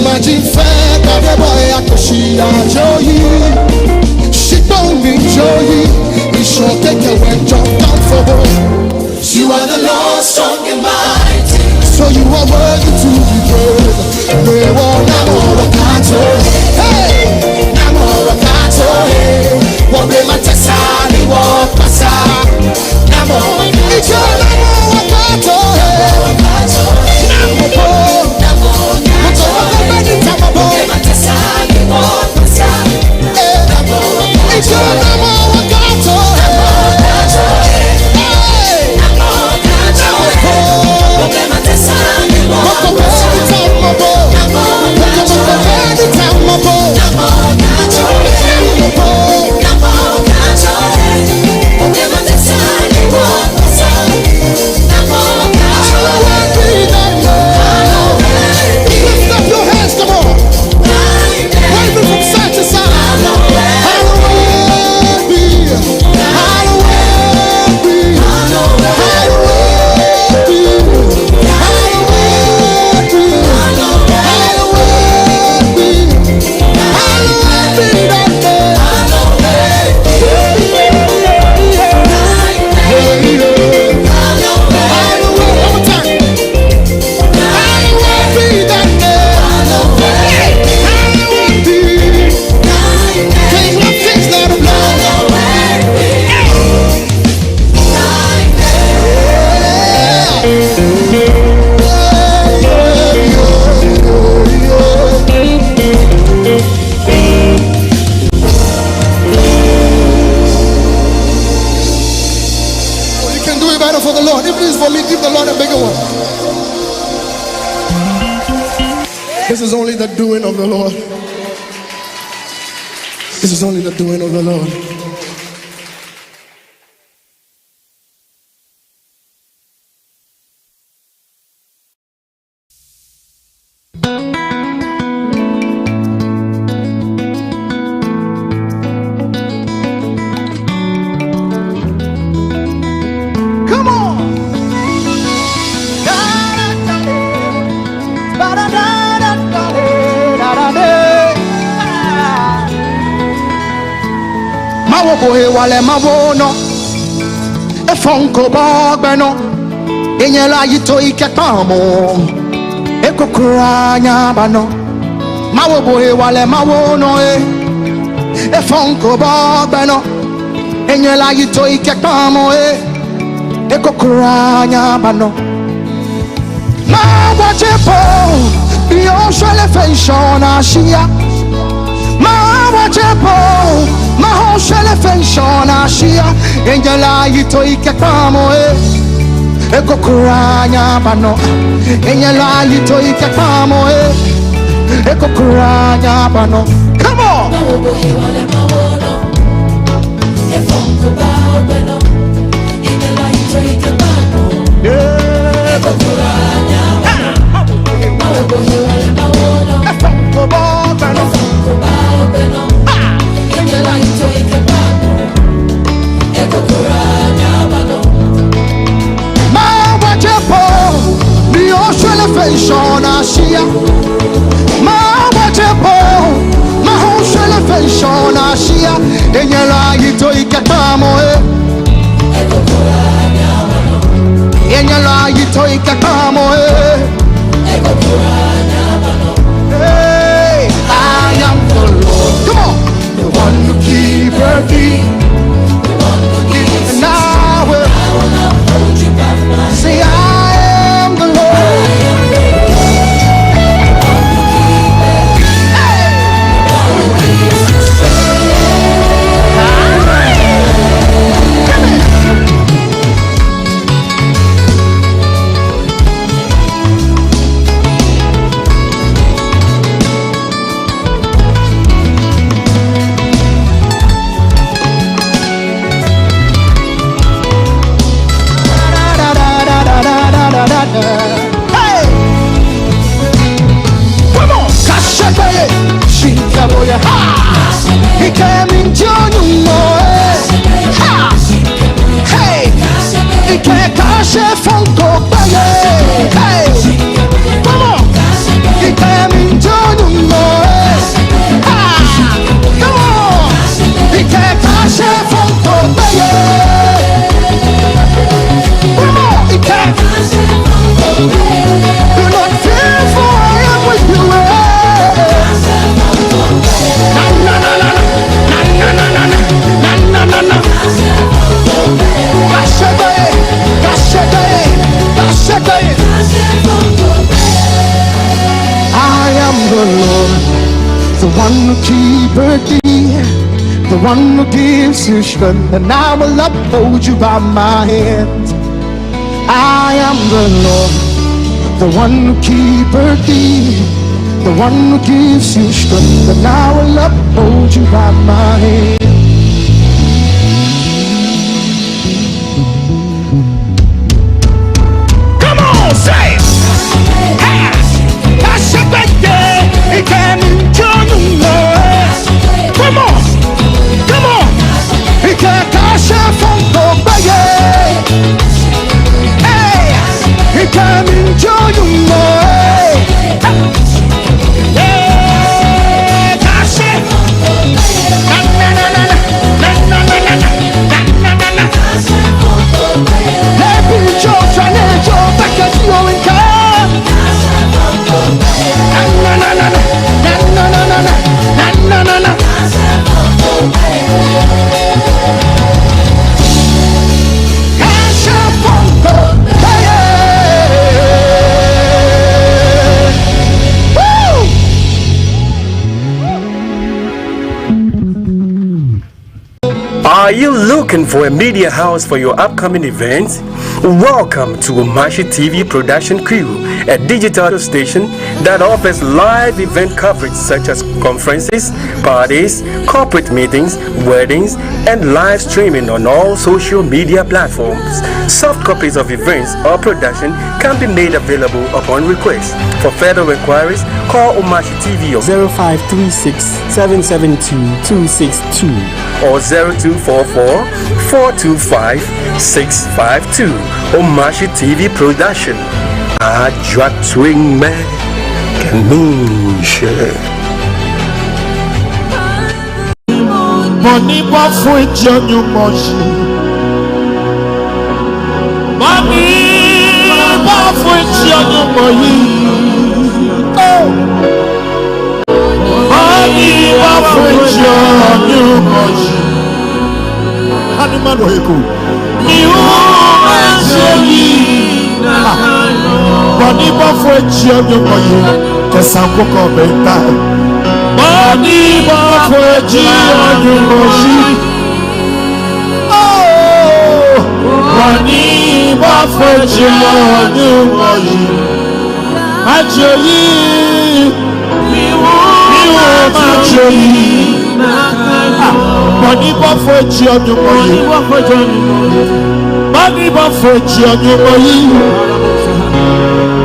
J'imagine faire comme des boys à Koshi à Joey. She don't enjoy it. He chantait qu'elle went jump down for her. You are the Lord strong and mighty. So you are worthy to be praised. We want Namoro Kato. Hey, Namoro Kato. What be my tesani walk pasa. Namoro Kato. Namoro Kato. Namoro Kato. This is only the doing of the Lord. This is only the doing of the Lord. Come on. Boy, wale mawono e fonko bagbeno enyela yito iketamo e kokuranya bano mawo boy wale mawono e fonko bagbeno enyela yito iketamo e kokuranya bano mawo chepo bio shele fenshona shia mawo chepo Maho shele fenshona shia Engela yito ikekamo Eko kuranya bano Engela yito ikekamo Eko kuranya bano Come on! Eko kuranya Fenshona shia Mawa tepo Maho shele fenshona shia Enyela yito ikatamo Enyela yito ikatamo Hey, I am the Lord. Come on, the one who keepeth thee. And I will not hold you back. Say I am the Lord. one who keepeth thee, the one who gives you strength, and I will uphold you by my hand. I am the Lord, the one who keepeth thee, the one who gives you strength, and I will uphold you by my hand. Come on, say it! Come on, come on. He can't cash out from the bay. Hey, he can enjoy you more. Yeah, cash it. Na na na na na na na na na na na. Let me show, try to show back at you in car. Na na na na na na na na na na na. Are you looking for a media house for your upcoming events? Welcome to Omashi TV Production Crew, a digital station that offers live event coverage such as conferences, parties, corporate meetings, weddings, and live streaming on all social media platforms. Soft copies of events or production can be made available upon request. For further inquiries, call Omashi TV on 0536 772 262 or 0244 425 652. Omashi TV Production. GADANGME Kenisha. Money for John Omashi. Money for John Omashi. Oh, money for John Omashi. Animal Oheku. You money for John Omashi. Kesanko Kobenta. Money for John Omashi. Oh, money for John Omashi. Majoyi, Majoyi. Money for John Omashi. Money for John Omashi.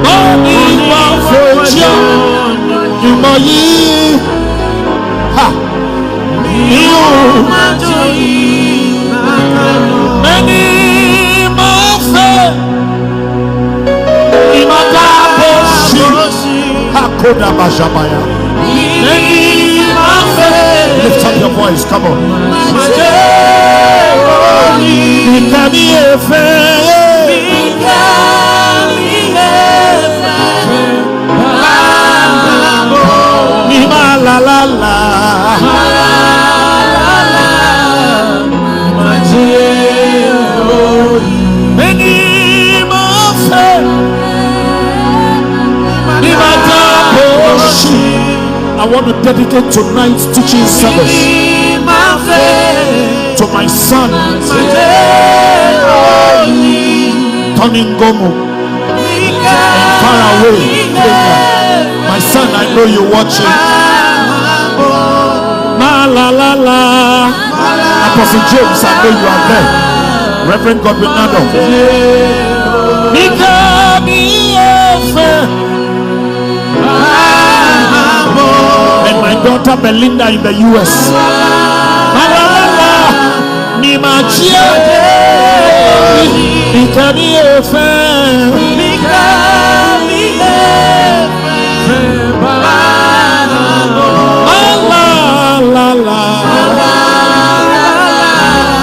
Money for John Omashi. Ha! You Majoyi. Many more fair. Hakoda Majamaya. Lift up your voice, come on. La la la. I want to dedicate tonight's teaching service to my son, Tony Ngomo, far away. My son, I know you're watching. La la la. Apostle James, I know you are there. Reverend Godwin Nado. And my daughter Belinda in the US.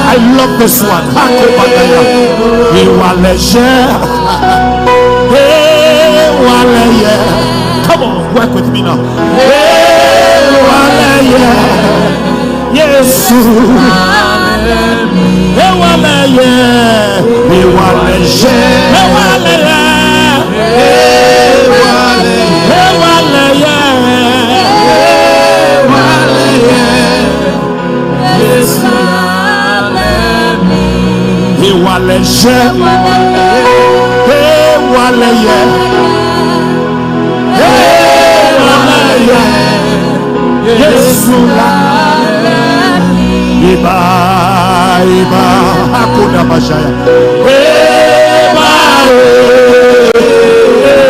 I love this one. Come on, work with me now. Yes. Iba hakuna mashaya.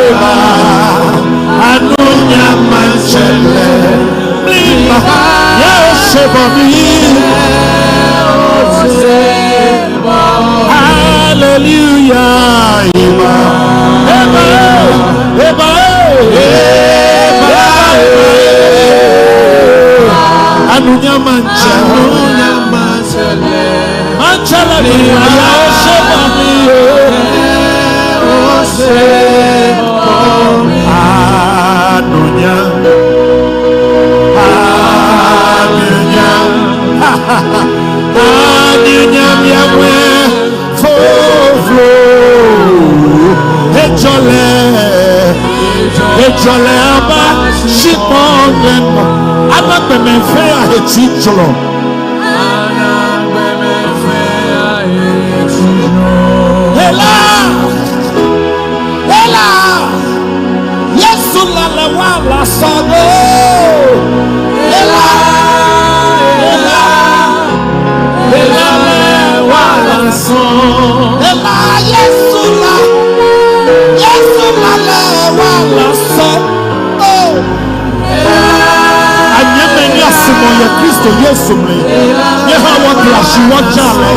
Eba anunya manchele. Iba yeshebami. Hallelujah. Iba anunya manchele. Manchele yeshebami. Anunya miamwe foflo ejole aba shipon aba bemefe ahechijolo ela yesu la wala sago ela yesu la wala sago anyeme yasumo ya Kristo yesu me ye hawa klashi wajale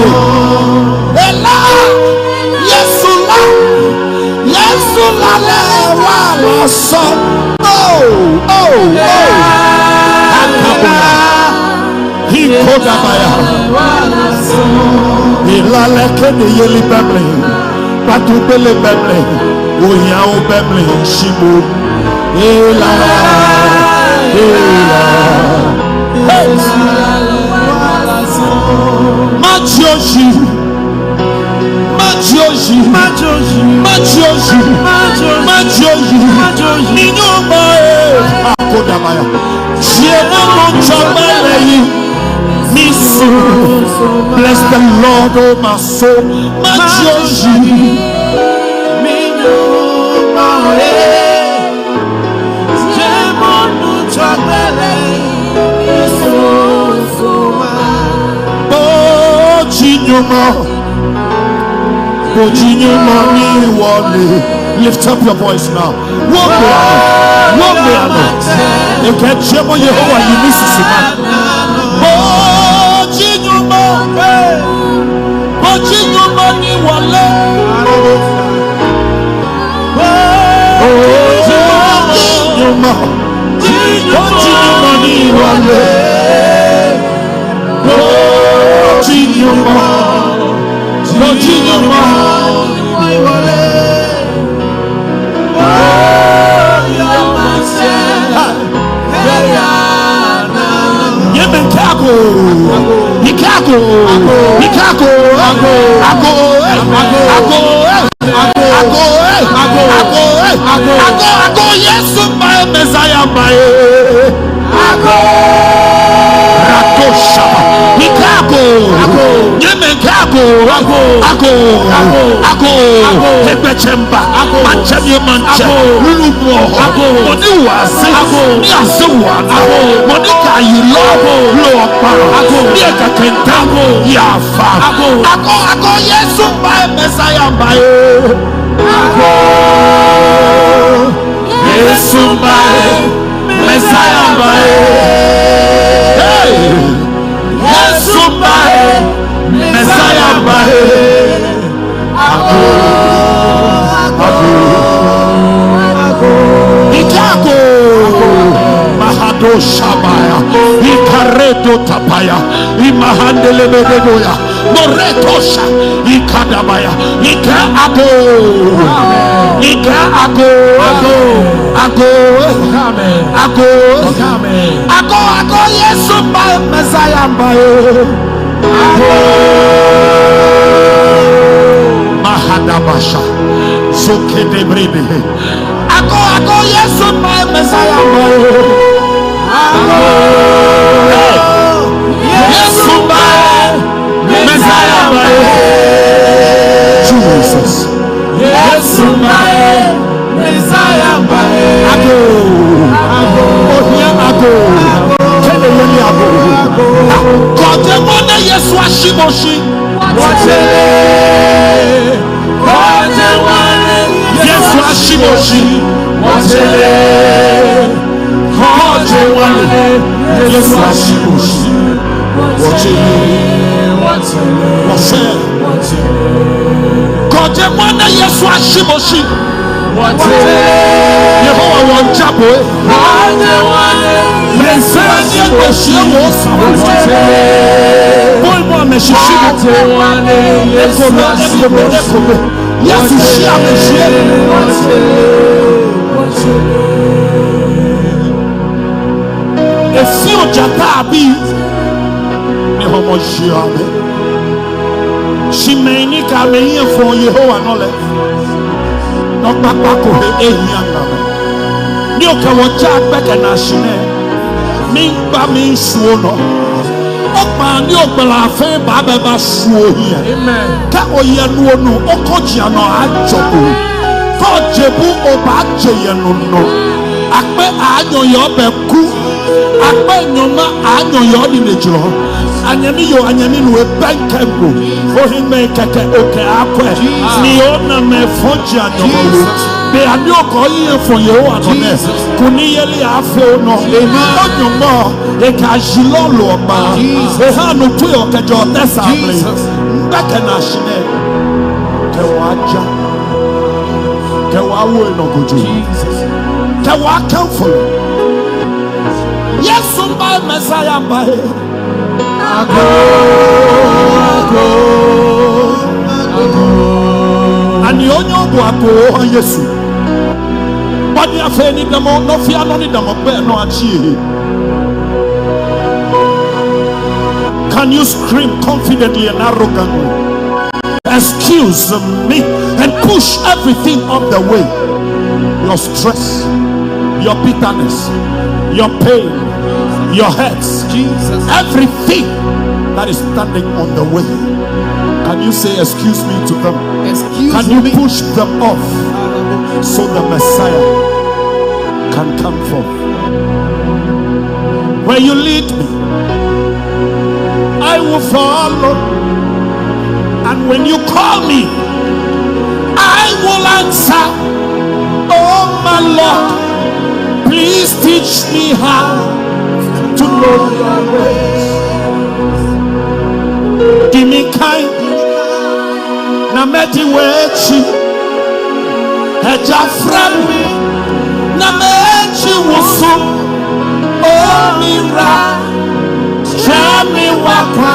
ela yesu la wala sago he kodabaya ilale kene yeli beble patu bele beble oya o beble shibo ela majoji ninyoma akodabaya siena monchobele misu bless the Lord oh my soul majoji ninyoma siena monchobele misu Bojinyuma ni wale. Lift up your voice now. Wobeano. Ekechemo Yehovah yinisisima. Bojinyuma ni wale. Bojinyuma ni wale. Bojinyuma Yesu my Messiah my Ebechemba, Manchemia Mancha, Lulubo, Moniwasi, Niasewa, Monica, you love, Lopa, Niaka Kentamo, Yafa, Ako, Yesu by Messiah by Yesu by Messiah by Yesu by Messiah by Ikako Mahado Shabaya Ikaredo Tapaya Imahandele Bedoya Moretosha Ikadabaya Ika Ako Yesu by Messiah by Mahadabasha Zoke de Brebe Ako Yesu my Messiah Yesu my Messiah Jesus Yesu my Messiah Ako Ashiboshi. What's Kojemwana Yesu Ashiboshi. Yehovah won jabo. Mensani Yesu Yesu. Boy boy meshishibo. Ekobe. Yesu shia meshie. Esi ojata abi. Yehovah shia me. Shimeni kameye for Yehovah nole. No papa ko he ehianga. Ni oka woja beke na shine. Min ba min suo no. Okpa ni ogbala fe ba be ba suo here. Amen. Ka oye no no okojia no ajobo. Ko jebu oba jeye no no. Akpe anyo yo be ku. Akpe nyoma anyo yo ni lejiro. Anyami yo anyami no ebankembo. Ohime keke oke akwe. Ni ona me fonja nyomo. Be anyo ko yin for yo anone. Kuni yeli afe no. Onyomo e ka jilolo ba. E ha no tu yo ke jo tesable. Mbeke na shine. Ke waja. Ke wa wo no gojo. Ke wa kamfo. Yesu ba Messiah ba. Ago. And you know what Yesu. But you have any demo, no fear, no need them, no achieve. Can you scream confidently and arrogantly? Excuse me and push everything up the way. Your stress, your bitterness, your pain, your hurts, Jesus, everything that is standing on the way. Can you say excuse me to them? Can you push them off so the Messiah can come forth? Where you lead me, I will follow. And when you call me, I will answer. Oh my Lord, please teach me how to know your ways. Give me kind. Na meti wechi. Eja frami. Na mechi wusu. Oh mira. Chami wakwa.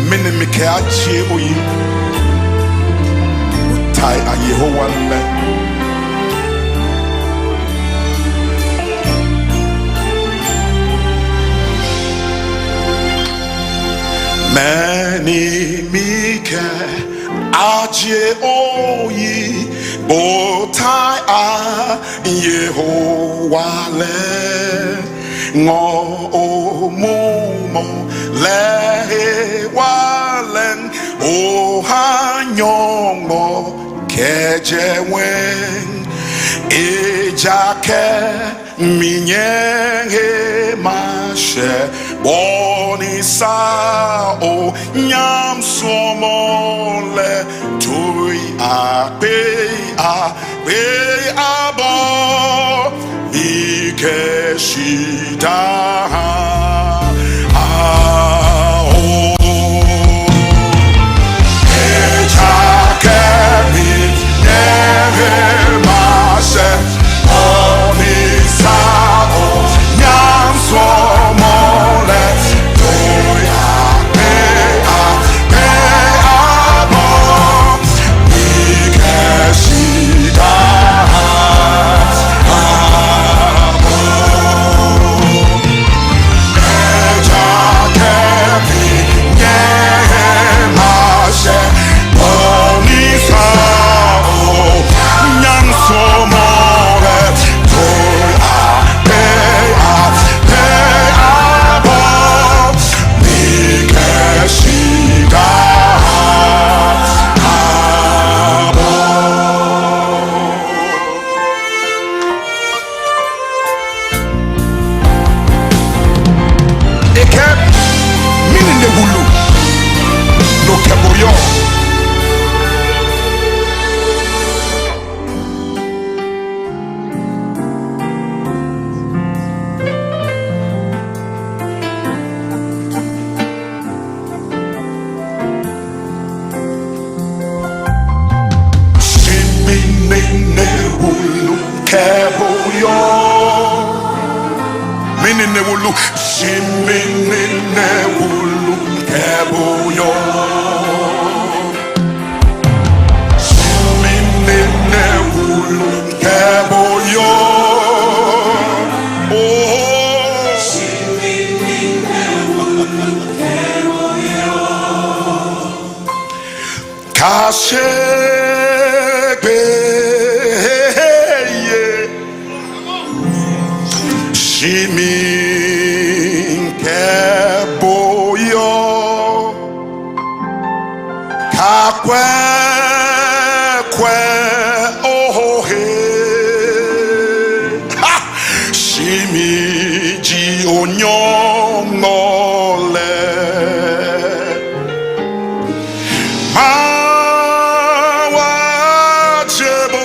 Mene meke achie oyi. Tai a Yehovah nne. Mene meke achie oyi. Tai a Yehovah le. Ngo omumo le walen o hanyongo kejewen ejake minyenge mashe bonisa o nyamsomole tui ape abo ikeshida wulu, shiminine wulu keboyo. Shiminine wulu keboyo. Oh, shiminine wulu keboyo. Kashegbe. Shimin keboyo kakwe kwe oh he ha shimiji onyongole mawajebo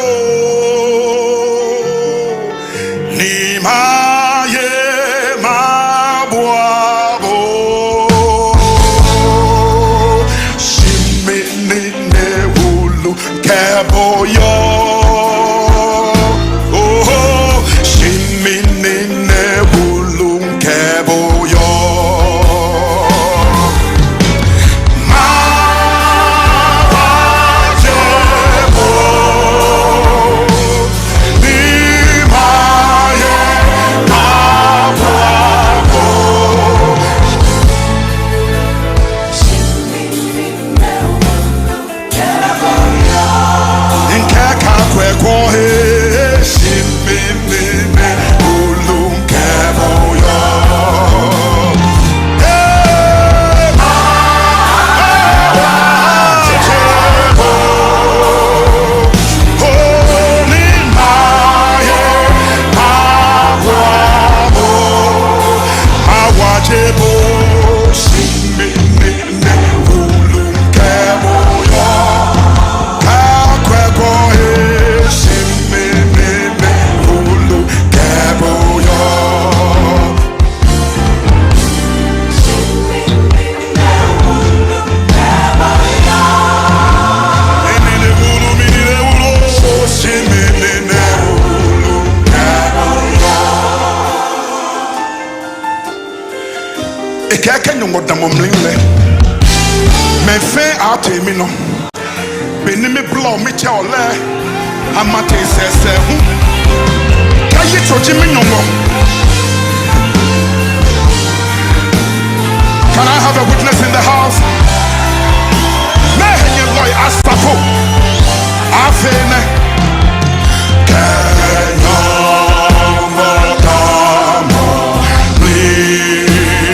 nima keboyo, oh, shiminine wulu keboyo. Mawajebo, nimaye mabwabo. Kwe shiminine wulu keboyo. Mawajebo, oh, nimaye mabwabo. Mawajebo, shiminine wulu keboyo. Kakwe keke nyongo damomlingle me fe ate mi no beni me blow me che ole amate sese hu kayi choji mi nyongo. Can I have a witness in the house? Me henye loy asapo afene kenyo modamo me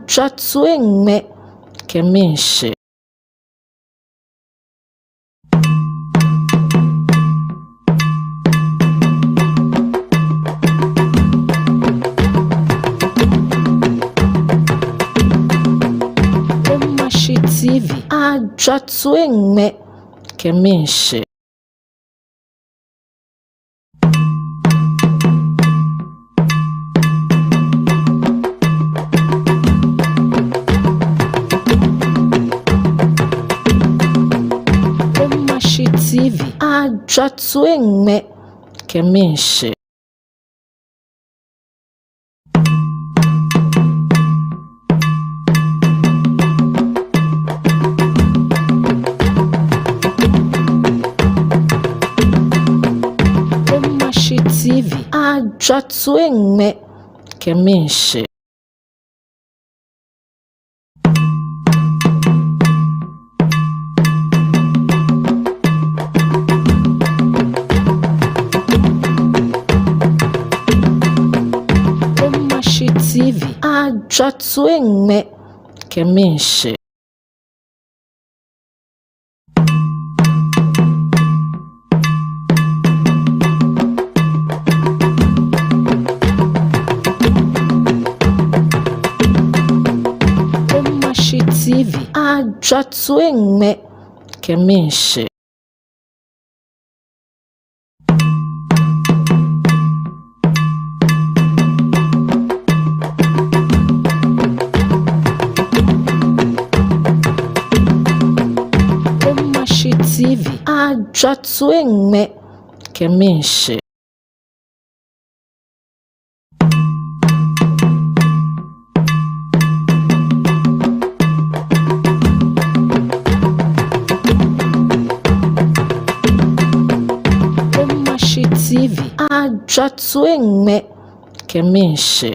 GADANGME Keminshi. Omashi TV GADANGME Keminshi. Omashi TV GADANGME Keminshi. Omashi TV GADANGME Keminshi. Omashi TV GADANGME Keminshi. Omashi TV GADANGME Keminshi. Omashi TV GADANGME Keminshi. Omashi TV GADANGME Keminshi.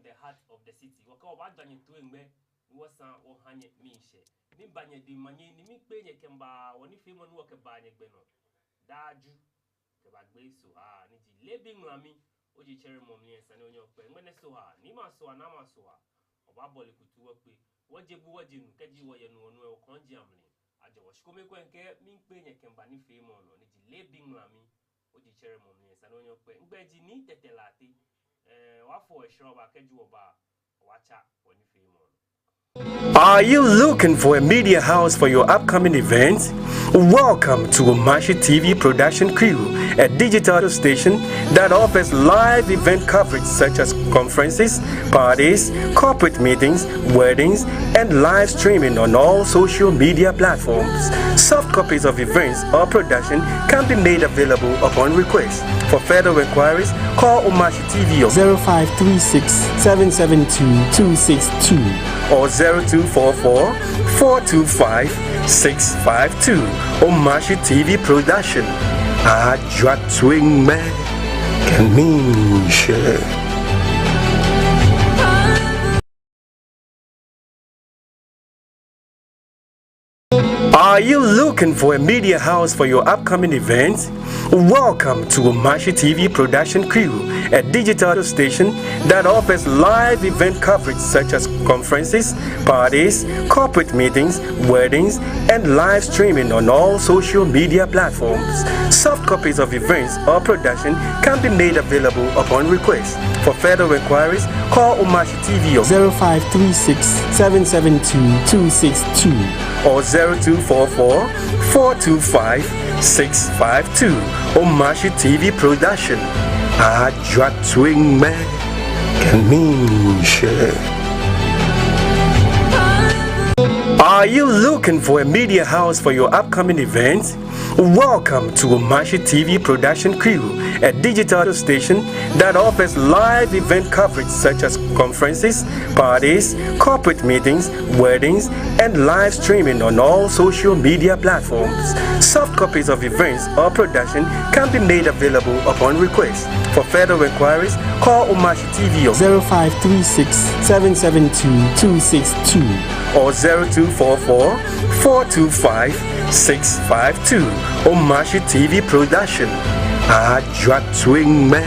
The heart of the city. Waka wadanye tuengbe nuwasa ohanye minshe. Nimbanye di manye ni mikpe nye kemba woni fimo nuwa kebanye gbeno. Daju keba gbe so ha ni ji lebi ngami oji chere momni ensane onyo pe ngene so ha ni ma so na ma so ha oba boli kutu pe wajebu wajenu keji woyenu onu e okonji amni aje washikome kwenke mikpe nye kemba ni fimo no ni ji lebi ngami oji chere momni ensane onyo pe ngbeji ni tetelati Are you looking for a media house for your upcoming events? Welcome to Omashi TV production crew, a digital station that offers live event coverage such as conferences, parties, corporate meetings, weddings, and live streaming on all social media platforms. Soft copies of events or production can be made available upon request. For further inquiries, call Omashi TV on 0536 772 262 or 0244 425 652. Omashi TV production. GADANGME Keminshi. Are you looking for a media house for your upcoming events? Welcome to Omashi TV production crew, a digital station that offers live event coverage such as conferences, parties, corporate meetings, weddings, and live streaming on all social media platforms. Soft copies of events or production can be made available upon request. For further inquiries, call Omashi TV on 0536 772 262 or 0244 425 652. Omashi TV production. GADANGME Kamishe. Are you looking for a media house for your upcoming events? Welcome to Omashi TV production crew, a digital station that offers live event coverage such as conferences, parties, corporate meetings, weddings, and live streaming on all social media platforms. Soft copies of events or production can be made available upon request. For further inquiries, call Omashi TV on 0536 772 262 or 0244 425 652. Omashi TV production. GADANGME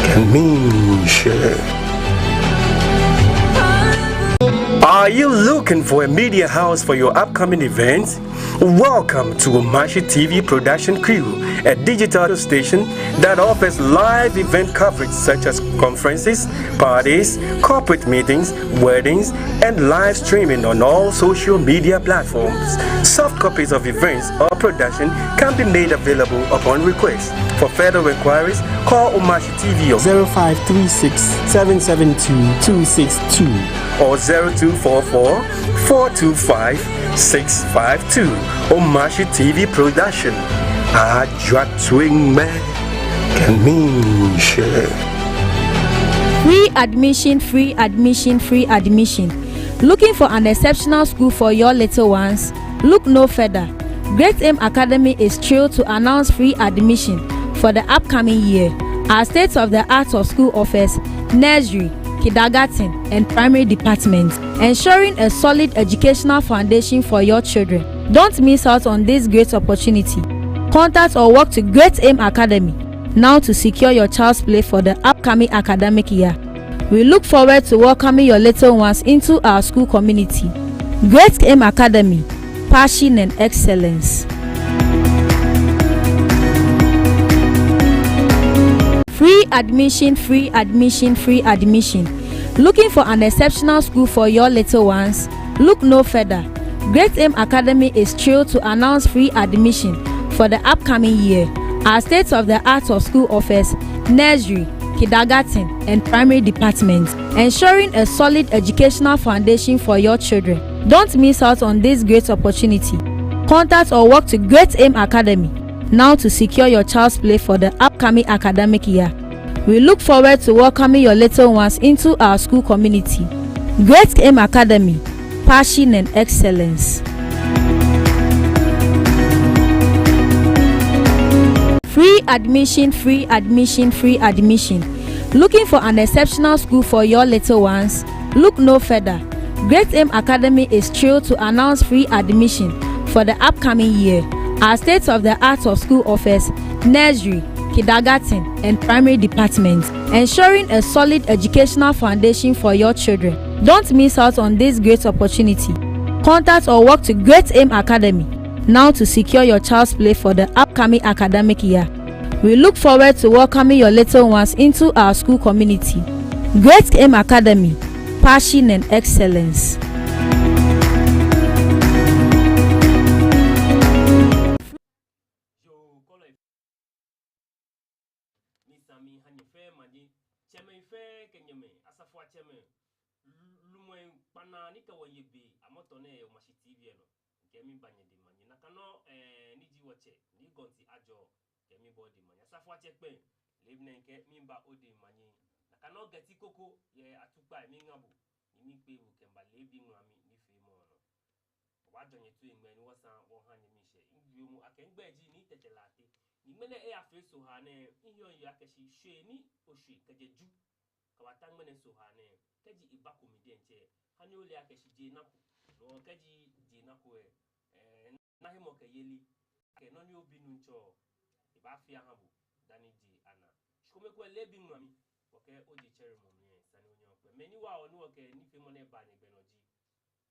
Kamishe. Are you looking for a media house for your upcoming events? Welcome to Omashi TV production crew, a digital station that offers live event coverage such as conferences, parties, corporate meetings, weddings, and live streaming on all social media platforms. Soft copies of events or production can be made available upon request. For further inquiries, call Omashi TV on 0536 772 262 or 0244 425 652. Omashi TV production. GADANGME Kamishe. Free admission, free admission, free admission. Looking for an exceptional school for your little ones? Look no further. Great Aim Academy is thrilled to announce free admission for the upcoming year. Our state-of-the-art of school offers nursery, kindergarten, and primary departments, ensuring a solid educational foundation for your children. Don't miss out on this great opportunity. Contact or walk to Great Aim Academy now to secure your child's place for the upcoming academic year. We look forward to welcoming your little ones into our school community. Great Aim Academy, passion and excellence. Free admission, free admission, free admission. Looking for an exceptional school for your little ones? Look no further. Great Aim Academy is thrilled to announce free admission for the upcoming year. Our state-of-the-art of school offers nursery, kindergarten, and primary departments, ensuring a solid educational foundation for your children. Don't miss out on this great opportunity. Contact or walk to Great Aim Academy now to secure your child's place for the upcoming academic year. We look forward to welcoming your little ones into our school community. Great Aim Academy, passion and excellence. Free admission, free admission, free admission. Looking for an exceptional school for your little ones? Look no further. Great Aim Academy is thrilled to announce free admission for the upcoming year. Our state-of-the-art of school offers nursery, kindergarten, and primary departments, ensuring a solid educational foundation for your children. Don't miss out on this great opportunity. Contact or walk to Great Aim Academy now to secure your child's place for the upcoming academic year. We look forward to welcoming your little ones into our school community. Great Aim Academy, passion and excellence.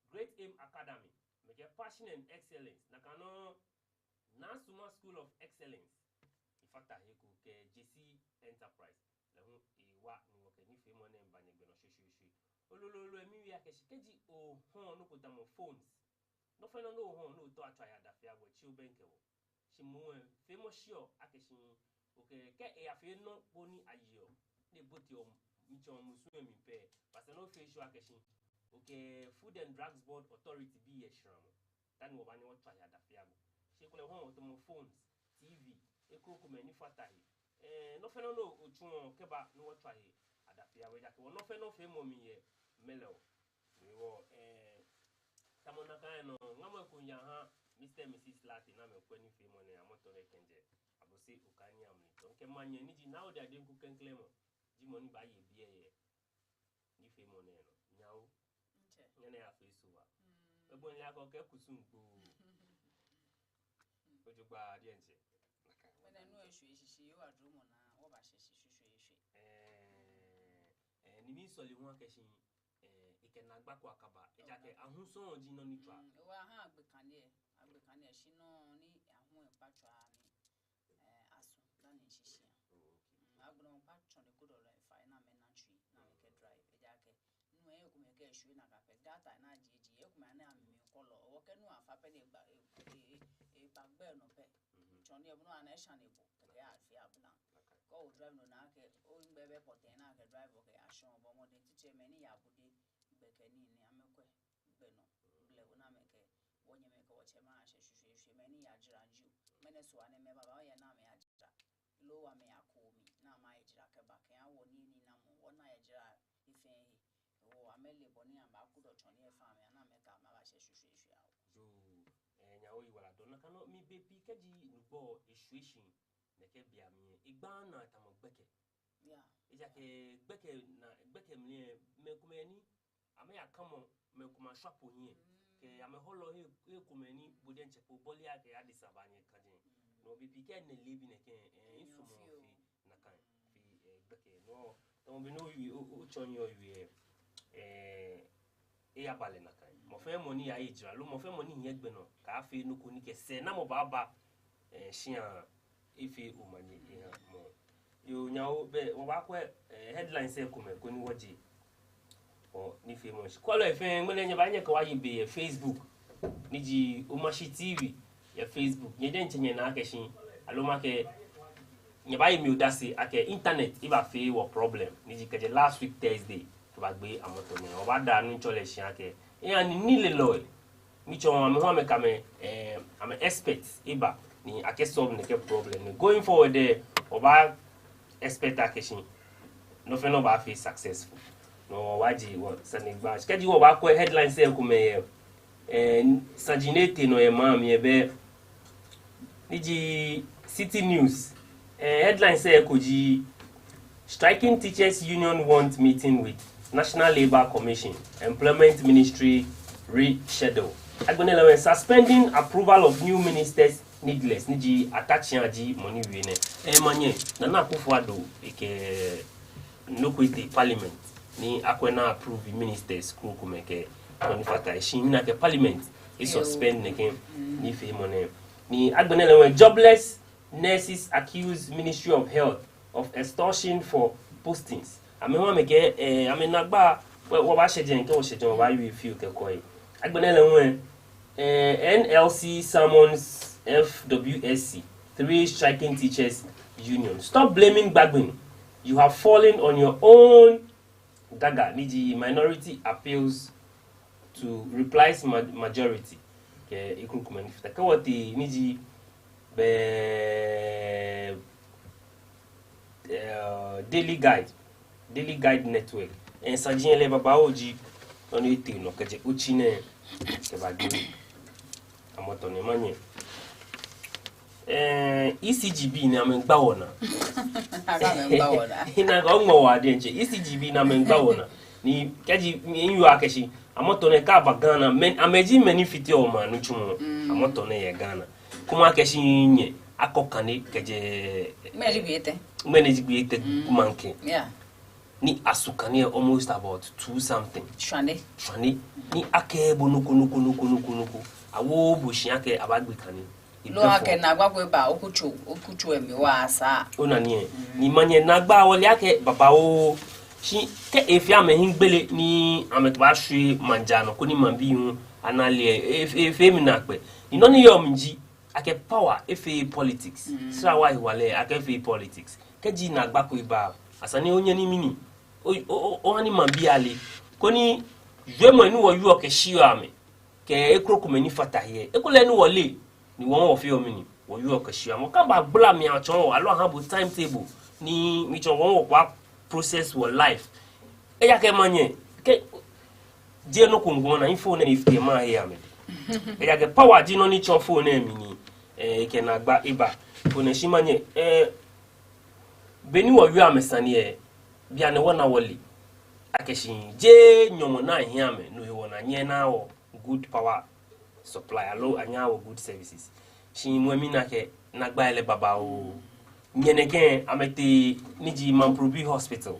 Great Aim Academy, make a passion and excellence. Nakano Nasuma School of Excellence. Ifata heku ke JC Enterprise. Lahu iwa ni woke ni femo ne mbanye gbeno shushu. Olololo emi ya keji o hon no kutamo phones. No feno no hon no to atwa ya dafia bo chi obenke wo. Shi mu femo sure akeshi Okay, ke e afi no boni ayo. De boti o micho musu mi pe. Parce no fe sure akeshin. Okay, Food and Drugs Board Authority be Eeshã. That no one what try da fiago. She kole hon to phones, TV, e ko ko mani fatai. No fe no ochun keba no what try da fiago ja ko no fe mommy ye melo. We wo Tamɔ na kan no ngamo ko nya ha Mr. and Mrs. Latin na me kwani fe mo ne amoto ne kenje. Abose ukani amni. To nke manye ni ji now they are doing ku kenklemo. Ji money ba ye bie ye. Ni fe mo ne no. Nyao. Nyane ya fe suwa. Ebo ni ako ke kusumbu. Ojo gba die nche. When I know she you are drum na wo ba she. Ni mi so le won keshin na gba kwa kaba ejake ahunso oji no nitwa wa ha agbekane shi no ni ahun patwa ni asu na ni shishia agbon patwa de kodo le fa na me na twi na me ke drive ejake nu e ku me ke shwe na ka pe data na jeje e ku me na me kolo o ke nu afa pe de gba bagbe no pe choni e bu na Eeshã ne bo ke afi abuna ko drive no na ke o ngbe pote na ke drive o ke ashon bo mo de tiche me ni ya bude bekeni ni amekwe beno ble una meke wonye meke wache ma she meni ya jira nju mene so ane me baba ya na me ya jira lo wa me akomi na ma ya jira ke ba ke awo ni na mo wona ya jira ife o amele boni amba kudo choni e fa me na me ka ma ba she awo jo nya o yiwala don na kano mi bepi keji nubo issue ne ke bia mi igba na Tamɔ gbeke ya ejake gbeke mle me kumeni ame ya kamo me kuma shapo yin ke ame holo he kumeni boden chepo boli ake Addis Abanye kaje no bi pike ne lebi ne ke insumo fi na kan fi gbeke no to bi no wi o chonyo wi e ya bale na kan mo fe mo ni ya ejira lo mo fe mo ni yen gbe no ka fi no ko ni ke se na mo baba shian ife umanye mo yo nyawo be wo ba kwa headline say ko ni woji ni famous kwalo efen ngene nya ba nya ka wa yibe Facebook ni ji Omashi TV ya Facebook nye den chenye na akeshin aloma ke nya ba yimi udasi ake internet iba fe wo problem ni ji keje last week Thursday to ba gbe amoto ni o ba da nu chole shin ake ni le lo ni cho ma me ho me ka me am expert iba ni ake solve ne ke problem ni going forward there o ba expect akeshin no fe no ba fe successful no waji what sanigba keji wo ba ko headline say ku me sajinete no e ma mi ebe niji City News headline say ko ji striking teachers union want meeting with National Labour Commission Employment Ministry reschedule agbonela when suspending approval of new ministers needless niji attaching aji money we ne manye na Akufo-Addo eke nokwete parliament ni akwena approve ministers ku kumeke on fata shi na ke parliament is suspend neke ni fe money ni agbonela when jobless nurses accuse Ministry of Health of extortion for postings amewa meke amenagba wo ba sheje nke wo sheje wo ba you feel ke koi agbonela when NLC summons FWSC 3 striking teachers union stop blaming Gbagbin you have fallen on your own Gaga niji minority appeals to replies majority ke ikukumani fita kawati niji be daily guide network en sajien le baba oji onu ite no keje uchine ke bagiri amoto ne manye ECGB na mengba wona ina ga onwo wa de nche ECGB na mengba wona ni keji nyu akeshi amoto ne ka ba Ghana men ameji benefit o ma nu chumo amoto ne ye Ghana kuma akeshi nye akokane keje manage biete kumanke ni asukane almost about 2 something shwane ni akebo nuku awo bushi ake abagbe kane lo ake na gbagbe ba okuchu emi wa asa ona ni manye na gba wole ake baba o shi ke efi amehin gbele ni ametba hwe manjano ko ni mambi hu anale efi mi na pe ino ni yomji ake power efe politics sra wa hiwale ake fe politics keji na gba ko iba asani onye ni mini o ani man biale koni jemo ni wo yu ke shiyo ame ke ekroku meni fata here ekole ni wole ni won wo fi o mini wo yu ke shiyo amo kan ba gbla mi achon alo han bo timetable ni mi chon won wo kwa process wo life eya ke manye ke je no kungo na info na ifte ma here ame eya ke power ji no ni chon phone na mi ni ke na gba iba phone shi manye beni wo yu amesani bia ne wona wole akeshin je nyomo na hiame no he wona nye na wo good power supply alo anya wo good services shin mu ami na ke na gba ele baba o nyeneke amete niji Mamprobi hospital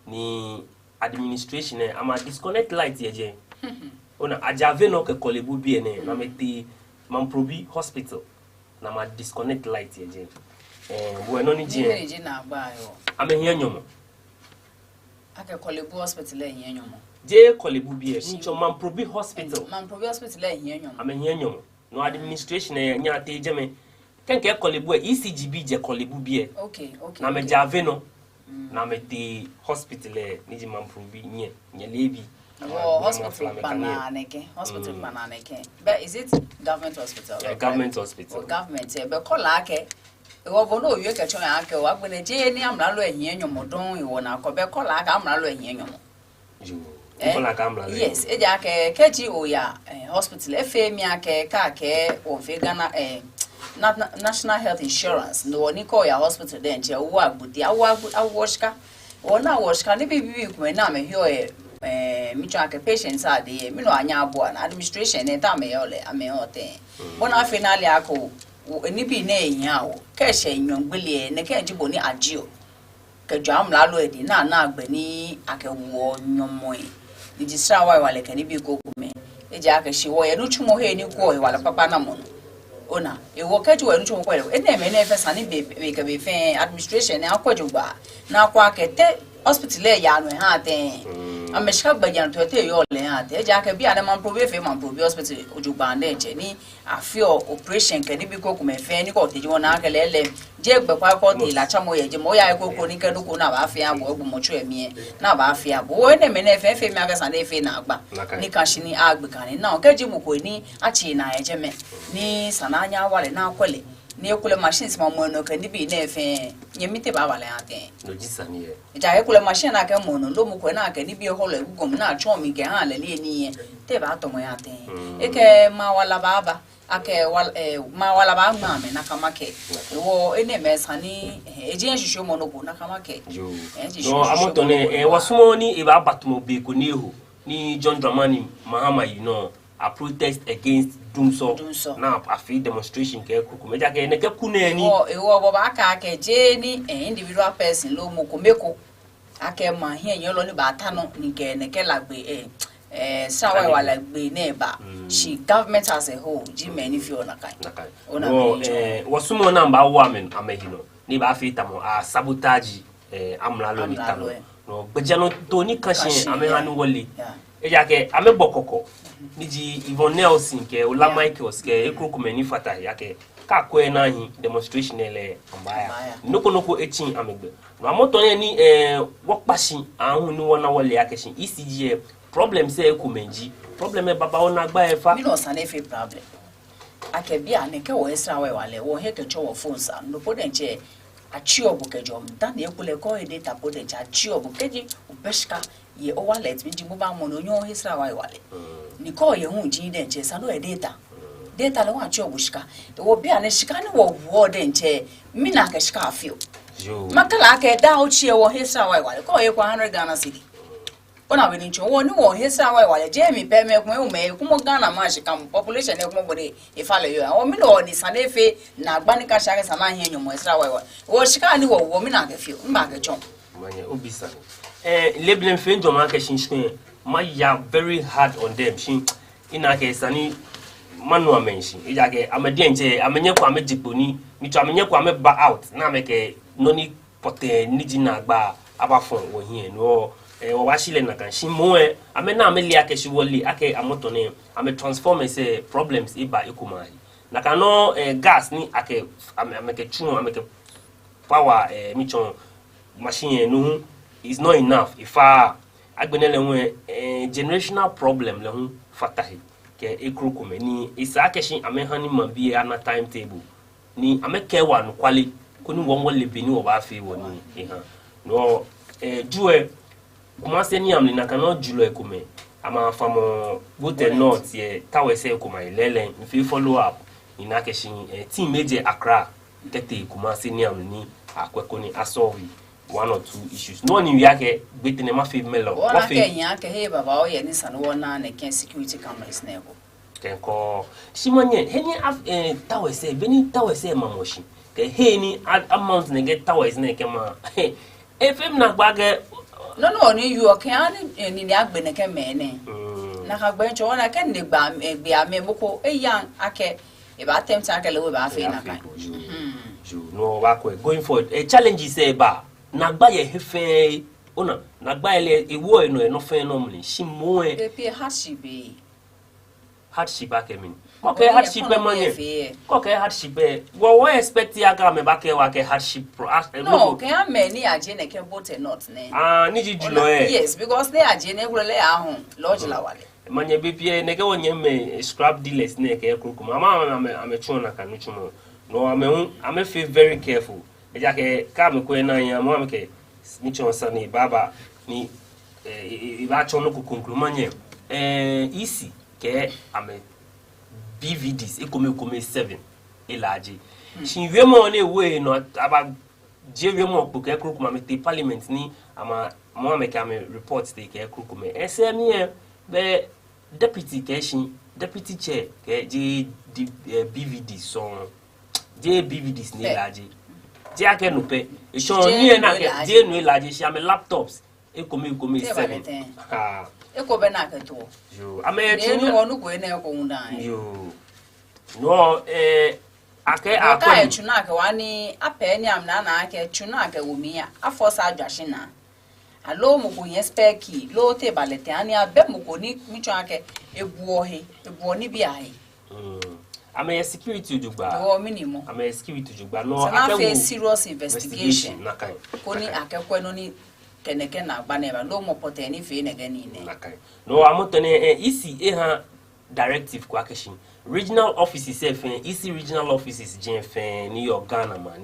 ni administration ama disconnect light yeje ona ajave no ke kolebu bi ene na mete Mamprobi hospital na ma disconnect light yeje bueno ni je na gba yo amehia nyomo ake kolebu hospital ehia nyomo je kolebu bi e ncho Mamprobi hospital ehia nyomo amehia nyomo no administration nya te jeme kenke kolebu ECGB je kolebu bi e okay na me jave no na me te hospital ni Mamprobi nye lebi hospital bananeke but is it government hospital? Government hospital government be kola ake ewo no owie ke chon ake wa gbene je ni amra lo ehia nyomo don iwo na ko be kola aka amra lo ehia nyomo kola aka amra lo yes eja ake keji oya hospital efemi ake ka ke o fe Ghana National Health Insurance no ni ko ya hospital den je wo agbudi awoshka wona woshka ni bibi ku na me hio mi try ke patients are there mi no anya abo na administration e ta me yole ame hote bona finally ako ni bi na ehia o ke she nyogbele ne ke jibo ni agio ke jam la lo edi na agbe ni akewo nyomo e di sra wa wale ke ni bi ko kume e ja ke shi wo ye no chumo he ni ko e wale papa na mo ona e wo ke ju we no chumo ko e na me na fe sani be ke be fe administration e akwajo gba na akwa ke te hospital e ya no ha ten ameshika gbajan to te yo le ha te ja ke bia na Mamprobi hospital ojugba na eje ni afio operation ke ni bi ko kuma fe ni ko te ji wona ke lele je gbe kwa ko te la chamo ye je mo ya ko ko ni ke ko na ba afia bo egbu mo chu emi na ba afia bo we ne me na fe mi agasa na fe na agba ni ka shi ni agbe kan ni na ke ji mo ko ni achi na eje me ni sananya wale na kwele ni ekule machines ma mo no ke ni bi na fe nyemite ba wale ate no jisani ye ja ekule machine na ke mo no lo mu ko na ke ni bi holo egugom na cho mi ke ha le le ni te ba to mo ya te eke ma wala baba ake ma wala ba ma me na kama ke wo ene me sani eje nhwehwe mo no ko na kama ke no amotone wasumo ni e ba batumo be ko ni ehu ni John Dramani Mahama you know a protest against Dumso na a free demonstration ke kuku meja ke ne ke kune ni ewo bo ba ka ke je ni individual person lo mo ko meko ake ma hie yen lo ni ba ta no ni ke ne ke lagbe sawa wala gbe ne ba she government as a whole ji many fi ona kai ona wasumo na mba wa men amehino ni ba fi tamo a sabotage amla lo ni tamo no gbejano to ni kashin amehanu wole eja ke amebokoko niji Yvonne Nelson ke Ola Michaels ke ekrokumeni fata yake ka kwe na hi demonstration ele ambaya noko echin amegbe no amoto ni wokpashi ahun ni wona wole yake shin ECG problem se ekumenji problem e baba ona gba efa mi no san efe problem akebia ne ke wo esra we wale wo he ke cho wo phone sa no podenche achi obukejo dan ekule ko e data podenche achi obukeji ubeshka ye o wallet mi jibu ba mo no nyo hisra wa wale ni ko ye hu ji den che sa no e data le wa chi obushika e wo bia ne shika ne wo den che mi na ka shika afio makala ka da o chi e wo hisra wa wale ko ye kwa 100 Ghana cedi ona we ni cho wo ni wo hisra wa wale je mi pe me kun e me kumo Ghana ma shika population e kumo bode e fale yo o mi no ni sa ne fe na gba ni ka shaka sa na hin nyomo hisra wa wale wo shika ni wo mi na ka fio mba ka chon manye obisa labelin fe ndo ma ka shin ma ya very hard on them shin ina ke sani manu amenshi ija ke amede nje amenye kwa amejiponi mi to amenye kwa ba out na me ke noni pote niji na gba abafon wo hie no wo wa shile na kan shin mo amena ameli ake shi woli ake amoto ne ame transform se problems iba ikumari na kano gas ni ake ameke chuno ameke power michon machine no is not enough if agbenele we generational problem le hu fatahi ke ekrokome ni isa akeshin amehani mabi ana timetable ni ameke wa no kwale koni won le beni wo ba fe woni eha no juwe kuma se ni amni na kano julo ekome ama famo bote north ye tawese ekoma ilele mfi follow up ni na keshin team meje Accra tete kuma se ni amni akweko ni asolve one or two issues no ni yake betene ma fe melo wa fe nya ke he baba o ye ni sanu wona na ken security cameras na ego kenko simanye heni tawese beni tawese mamoshi ke he ni amount na get tawese na kema efem na gbage no ni you okay ni agbe na ke me ne na ka gbe ncho na ke ne gba be ame moko eyan ake e ba attempt ake le we ba fe na kan no ba ko going forward challenge is ba na gba ye hefe ona na gba ele ewo eno fe no mni shimoe pe hardship akemi okay hardship manye okay hardship wo expect ya ga me ba ke wa ke hardship no ke ame ni aje ne ke bote not ne ni jijulo yes because they aje ne gurele ahun lodge la wale manye bepie ne ke wonye me scrap dealers ne ke ekrukum ama ame chona kanu chumo no ame feel very careful eja ke ka me ko na ya mo ame ke ni chonsa ni baba ni iba chono ku conclude easy ke ame BVDs ekome 7 elaje shin wemo na ewe no aba je wemo po ke krokuma me te parliament ni ama mo ame ka me report te ke krokuma SME be deputy ke shin deputy chair ke je BVD so je BVDs ni elaje je ake no pe e shon ni na ke je no elaje shi ame laptops ekome 7 eko be na ke to yo ame ni wonu go na ko undan yo no ake akwa e chuna ke wani ape ni amna na ake chuna ke wumia afosa adwashi na alo mo ko yen speki lo te balete ani abe mo ko ni micho ake ebuo ni bi ahe ame security jugba o minimum ame security jugba no ake serious investigation nakai ko ni akekwe no ni keneke na gbaneba lo mo poteni fe ne gani ne nakai no amotene isi ha directive kwa keshin regional offices isi regional offices jenfen New York Ghana man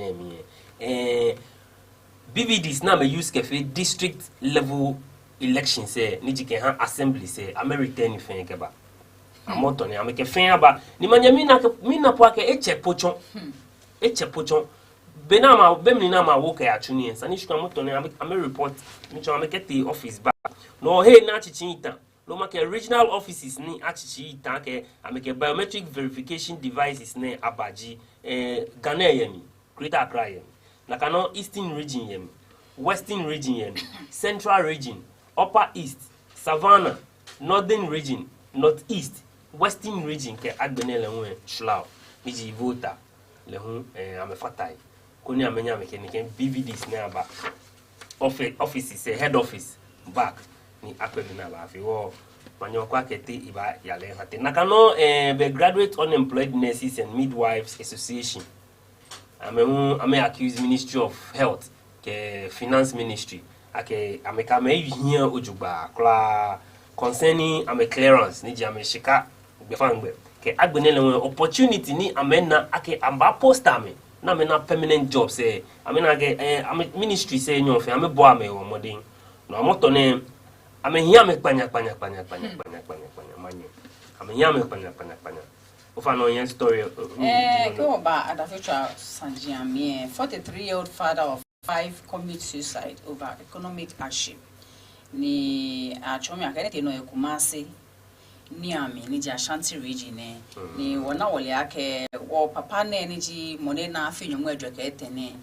BVDs na me use kefe district level elections ni jike ha assembly ame return fen keba amotone ame kefen aba ni manya mina po ake eche pochon benama bemni na ma woke ya chuni ensa ni shukwa motone ame report ni chwa ame get the office back no hey na chichinita lo make regional offices ni achichi ita ke ame ke biometric verification devices ne abaji Ghana yemi Greater Accra yemi na kano eastern region yemi western region yemi central region upper east savannah northern region northeast western region ke agbenele nwe shlau miji voter le hu ame fatai koni amenya me ken BVDs na aba offices head office back ni akwedi na ba fi wo manyo kwa kete iba yale hate nakano the Graduate Unemployed Nurses and Midwives Association ame accuse Ministry of Health ke Finance Ministry ake ameka me hia ojugba kla concerning ame clearance ni jame shika gbefangbe ke agbenele opportunity ni amena ake amba poster me na me na permanent job amena ke ministry nyon fe ame bo ame wo modin no amoto ne ame hia me panya manye ame hia me panya ofa no yen story ko ba adafucha sanjiamie 43-year-old father of 5 commit suicide over economic hardship ni achomi akene no ekumase ni ami ni Ashanti region ni wona wole ake wo papa na ni ji mone na afinyo mu adwaka etene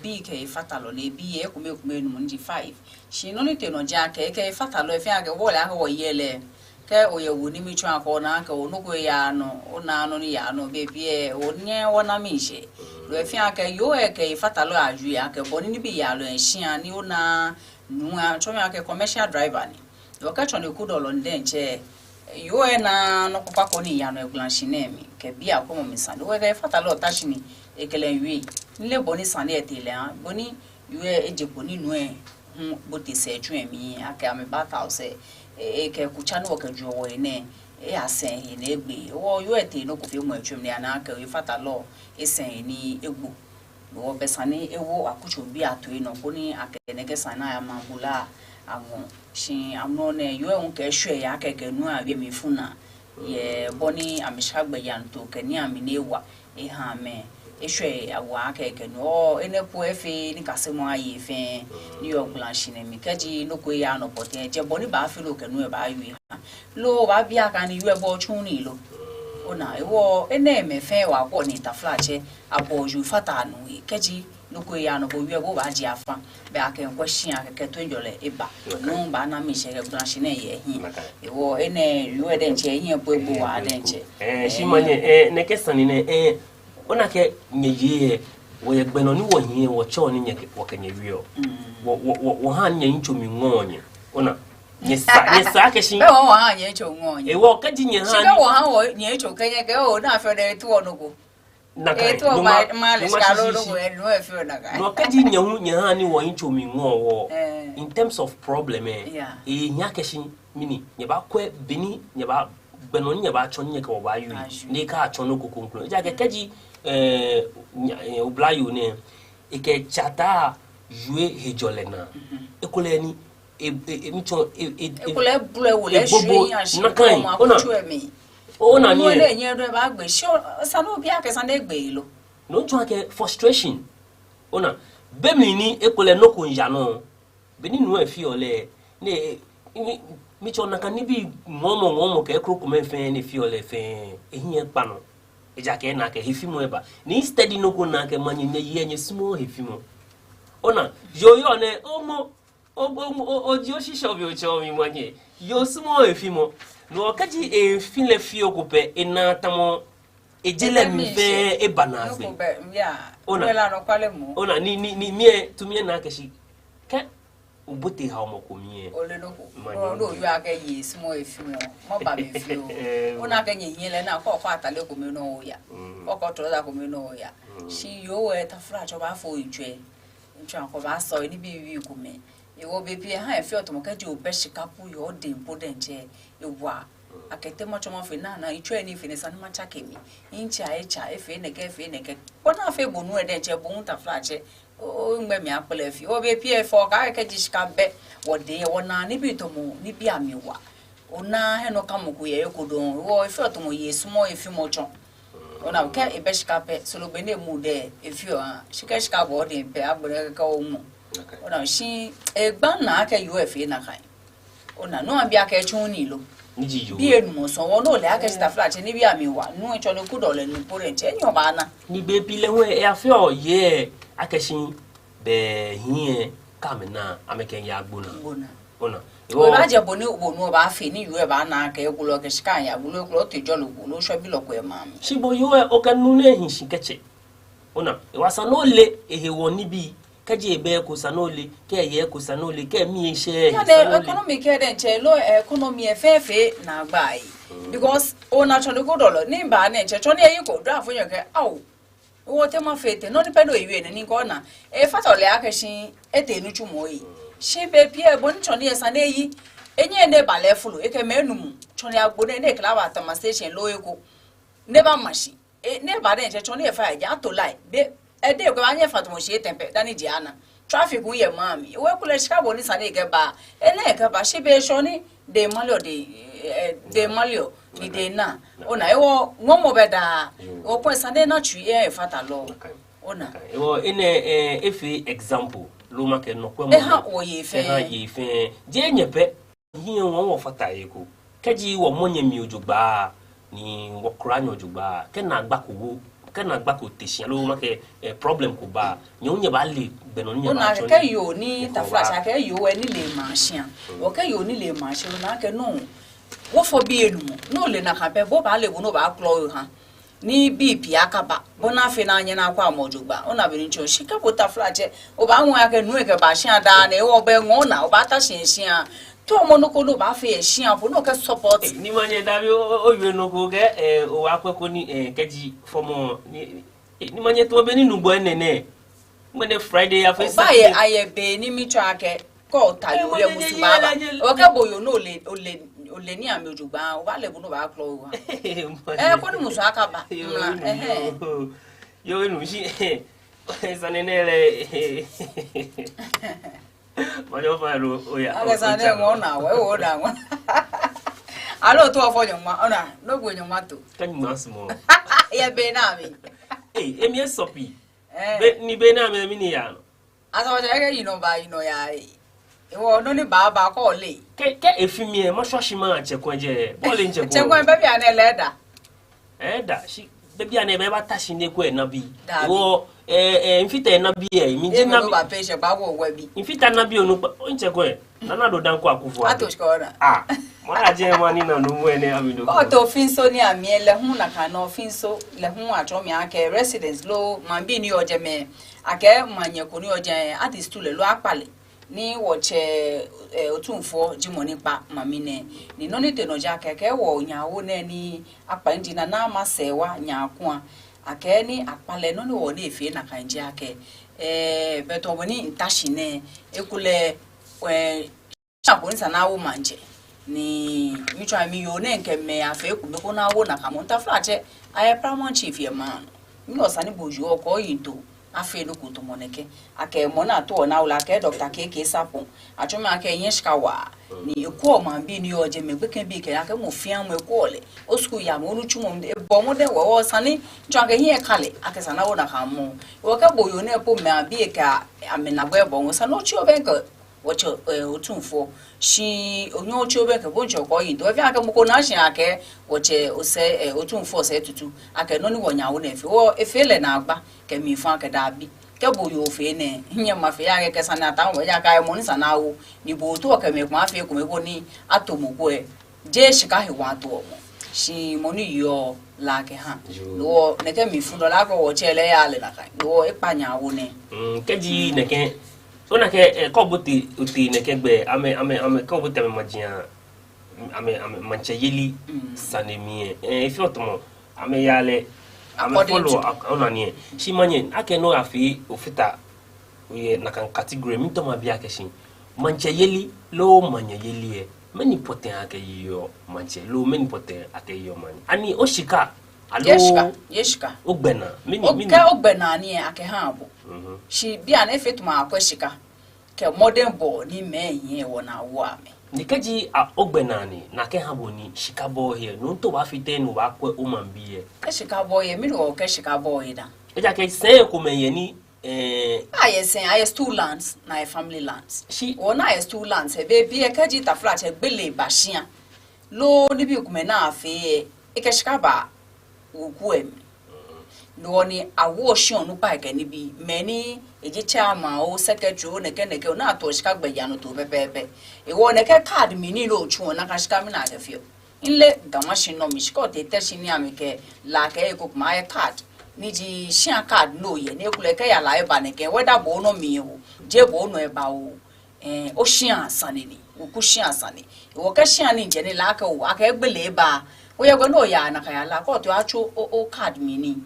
bi ke fatalo na bi e kume no nji 5 shi no ni te no ja ke fatalo e fi ake wole ake wo yele ke oyewu ni michu akọ na ake onugo ya no ona no ni ya no bebi e onye wona mishe lo e fi ake yo e ke fatalo aju ya ke boni ni bi ya lo enhia ni ona nu a chomi ake commercial driver ni lo ka chone kudolo ndenche yo na no papa ko ni ya no eglanshi na mi ke bia ko mo misande we ga fata lo tashini ekele wi nle boni sande etele an boni yo eje boni nu e boti se tru mi aka me bata o se e ke kucha no ka jo we ne e asen hi na egbe wo yo ete no ko fi mo atwem ne ana aka we fata lo esen ni egbo wo besane ewo akucho bi atoi no boni akene ke sana ya mangula awon shin amno ne yo e unke hwe ya keke nu a bi mefuna ye boni amishagbe yanto keni aminewa e ha me e hwe awa keke no ene po efe ni kasemo ayi fe ni yo blanche ne mi kaji no ko ya no pote je boni ba fe lo kenu e ba yu ha lo ba bia kan ni yo e bo chun ni lo ona ewo ene me fe wa bo ni taflache abo ju fata nu kaji nuko ya no bo wi bo ba ji afa be aka question aka to njole eba no ba na mi se blanche na ye hin ewo ene yu e den che hin bo ebo wa den che shimanye ne ke sani ne ona ke nyeye wo ye gbe no ni wo hin wo cho ni nye wo ke nye wi o wo ha nye nchomi ngonye ona nyesa ke shin be wo ha nye cho ngonye ewo ka ji nye ha ni wo ha wo nye cho kenye ke o na fe de tu onogo no kaji nya ni wo inchomi ngo in terms of problem nya keshin mini nya ba kwe bini nya ba gbeno nya ba chon nya ka wo ba yu ni ka chon no kokonklo ja ke kaji oblayo ne e ke chata jouer hejolena ekole ni mi chon ekole bule wo le jouer yan shi ko ma ko chuemi ona ni le yen do ba gbe so sanu bia ke san de gbe lo no tun ke frustration ona bemni ni ekole no ko nja no beni nu afi ole ne mi chona kan ni bi momo ke kroko me fe ni fi ole fe ehien pa no eja ke na ke hefi mo eba ni steady no ko na ke manyi ne ye nye sumo hefi mo ona yo ne omo oji o shisho bi o cho mi manye yo sumo hefi mo no kaji e file fio kupe ina tamo ejele mbe e banaze ona ni mie tumie na keshi ke ubote ha omo ko mie ole no ko no yo aka yi smo e fimo mo ba me fio ona ka nyi yin le na ko atale ko me no ya ko to da ko me no ya shi yo e ta fra cho ba fo itwe ntwa ko ba so ni bi ko me ewo bebi ha efi otomo kaji obeshikapu yo dempo denje ewa akete mo chomo fe na itwe ni fe ne san ma chakemi incha echa efe ne ke bona fe bonu edenje bo nta flache o ngbe mi apele fi o bebi e fo ka kaji shikabe wode wona ni bi tomo ni bi amewa ona he no kamuku ye kodon wo efi otomo yesu mo efi mo chon ona ke ebeshikape solo bene mu de efi o shika bo de pe agbere ka o mu ona shi egba na aka UFA na kai ona no ambia ka chuni lo niji yo bi enu mo so won no le aka sta flat ni bi amiwa nu echo no kudo le nu pore nche nyo ba na ni be pile ho e afio ye akashin be hie kamena ameken ya gbona ona o ba je boni bonu ba fe ni yu e ba na aka ekulo ke shika ya gulo kulo te jolo gulo so bi lo ko e ma mi shibo yo e o kan nu ne hin shikeche ona e wasa no le ehe woni bi kaji ebe ko sanole ke ye ko sanole ke mi ise ya the economy ke den che lo economy efefe na gba yi because o na chon go dolo ni ba na che chon ye ko do afonyo ke aw wo te ma fete no depend o iwe ni ko na e fatole akashin ete nu chumo yi shi be pie bon chon ye san eyi enye ne ba le fulu e ke menum chon ya gbo ne kla ba ta station lo eko ne ba mashi e ne ba den che chon ye fa ja to lai be ede ko anye fatumo shi tempe dani jiana traffic uye mami we kule shikabo ni sane ke ba ele ke ba shibe shoni de malio ni de na ona ewo ngomo beda o ko sane na twi e fata lo ona ewo ene efi example lo ma ke no kwa mo ha o ye fe je nyepe hin won wo fata eko keji wo monye mi ojugba ni wo kura ni ojugba ke na gba ko kana gba ko tesia lo ma ke problem ko ba nyon ba le beno nya ba cho ona ke yo ni ta flash ke yo we ni le machine o ke yo ni le machine na ke no wo fo bi enu no le na ka pe bo ba le bo no ba klo ha ni BP akaba bo na fe na anya na kwa mojugba ona be ni cho shika bo ta flash o ba nwa ke nu e ke ba shin ada na e wo be ngo na o ba ta shin shin to mo no ko no ba fe Eeshã fo no ke support ni manye dabi o ywe no ko ke o akweko ni keji fomo ni manye to be ni nugbo enene Monday Friday afa ba ye aye be ni mi twa ke ko ta yo le musu baba o ke boyo no le ni ami ojugba o ba le bu no ba klo wa ko ni musu aka ba yo enu shi sanenele Majo faro oya aga sane ngo na we wo da ngo alo to ofo nyoma ona no gbo nyoma to kan masmo ye be na mi emi esopi be ni be na mi ni ya no aso je ke yino ba yino ya iwo no ni baba ko le ke efimi e mo shoshi ma chekwa je bo le nchekwa chekwa be bia na leda da shi be bia na be ba tashi ne ko na bi wo mfita na bi e mi je na bi ba pe se ba wo wa bi mfita na bi onu nchekwa na na do dan ko akufo ato shikora mo aje ma ni na no mu ene abido o to finso ni amiele hu na ka no finso le hu acho mi ake residence lo man bi ni oje me ake manye ko ni oje artist le lo apale ni woche otunfo jimoni pa mami ne ni no ni te no ja keke wo nyawo ne ni apa ndi na ma sewa nyako ake ni apale no ni wo ni efe na kanje ake beto woni ntashi ne ekule chako ni sana wo manje ni mitwa mi yo ne nke me afa eku me ko na wo na kamonta flache aye paramount chief ye man mi no sani boju oko yinto afa no ko to moneke ake mo na to na wula ke Dr. KK Sapon atumi ake yin shikawa ni eku man bi ni oje me gbe kan bi ke ake mo fian mo eku ole o school ya mo ruchu mo bo mo de wo sani jo ake yin kale ake sana wo na kan mo wo ka boyo ne po me abi ka amena gbe bo wo sana o chi obenko wacho otunfo shi onyo ocho be ke bonjo ko yin do fi ake mo ko na shin ake wache ose otunfo se tutu ake no ni wonya wo na efe wo efele na agba ke mi fun ake da bi ke boyo fe ne nye ma fe ake ke sana ta wo ya ka mo ni sana wo ni bo to ke me ko afi ko me ko ni atomo ko je shika he wa to mo shi mo ni yo la ke ha lo ne ke mi fun do la ko wo chele ya le na ka lo e panya wo ne keji ne ke ona ke ko buti uti ne ke gbe ame ko buti ame majia ame manche yeli sanemi if you tomo ame yale ame follow ona ni shi manye ake no afi ofita we na kan category mi to ma bia ke shin manche yeli lo manye yeli e many poten ake yo manche lo many poten ake yo man ani oshika alo yeshika ogbena mini ogbena ni ake ha bo she bia na fetuma akwashika ke modern boy ni me yin wo na wo ame nikaji ogbena ni na ke ha bo ni shika boy here no to ba fite no ba kwa o man bi e ke shika boy mi ro ke shika boy da e ja ke se ko men ye ni I two lands na family lands she o na two lands e be bi e kaji ta flat e gbele ba shia lo ni bi ku me na afi e ke shika ba oku em no ni awoshon no pa ke ni bi many eji chairman o secretary o neke na to shika gbeya no to pepepe e wo neke card mi ni lo chu na ka shika mi na ke fio inle damashin no mi shika te teshi ni amike la ke ko ma e card ni ji shia card no ye ne kule ke ya la e ba neke whether bo no mi o je bo no e ba o shia sanini o ku shia sani e wo ke shia ni je ni la ka o aka egbele ba o ye go no ya na ka ya la ko to achu o card mi ni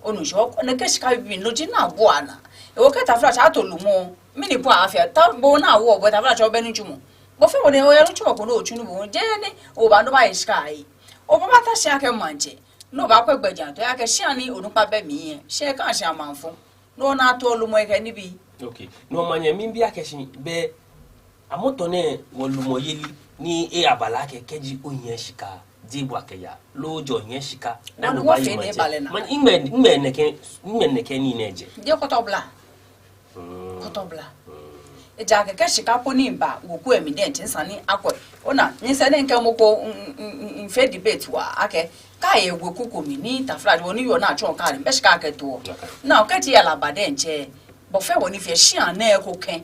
onu sho ne ke shika bi no ji na bo ana e wo ke ta flash atolumo mini bo afia ta bo na wo bo ta flash o be ni jumo bo fe wo ne o ya lu chumo ko no ochu ni bo je ni o ba no ba shika yi o ba ta sha ke manje no ba kwa gbejan to ya ke sha ni onu pa be mi yen she kan sha manfo no na to olumo e ke ni bi okay no manye mi bi akeshi be amoto ne wo lumo yeli ni e abala ke keji oyin shika jibu akeya lojo yen shika na no ba yi man ingbe neke ni neje je kotobla e ja ke shika poni ba wo ku evident nsani akwa ona nse ne nke moko infe debate wa ake ka ye gwe kukomi ni tafra woni yo na achon ka mbe shika ke to na o ka ti ala bade nche bo fe woni fe shia na e ko ken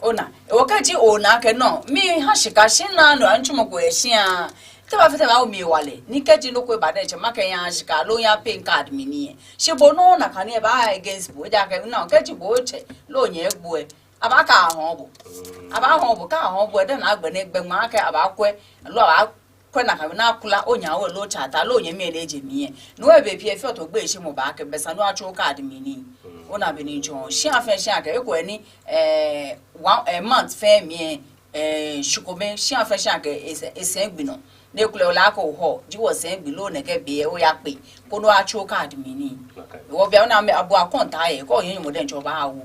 ona e wo ka ti o na ke no mi ha shika shin na no anchumo ko e shia te ba fete ba o mi wale ni ke ji no ko bade nche maka ya shika lo ya pay card mi ni she bo no na ka ni ba against bo ja ke na ke ji bo che lo nye gbo e abaka ahobo aba ahobo ka ahobo de na agbe ne gbe ma aka abakwe lo abakwe na ka na akula onya wo lo chata lo onye mi eje mi no e be pie fe to gbe eshi mo ba aka besa no acho card mi ni ona be ni jo shi afa shi aka eko ni a month fe mi shukome shi afa shi aka esen gbi no ne kule ola ko ho ji wo sen gbi lo ne ke be o ya pe ko no acho card mi ni wo be ona me abu akonta e ko yin mo de njo ba awo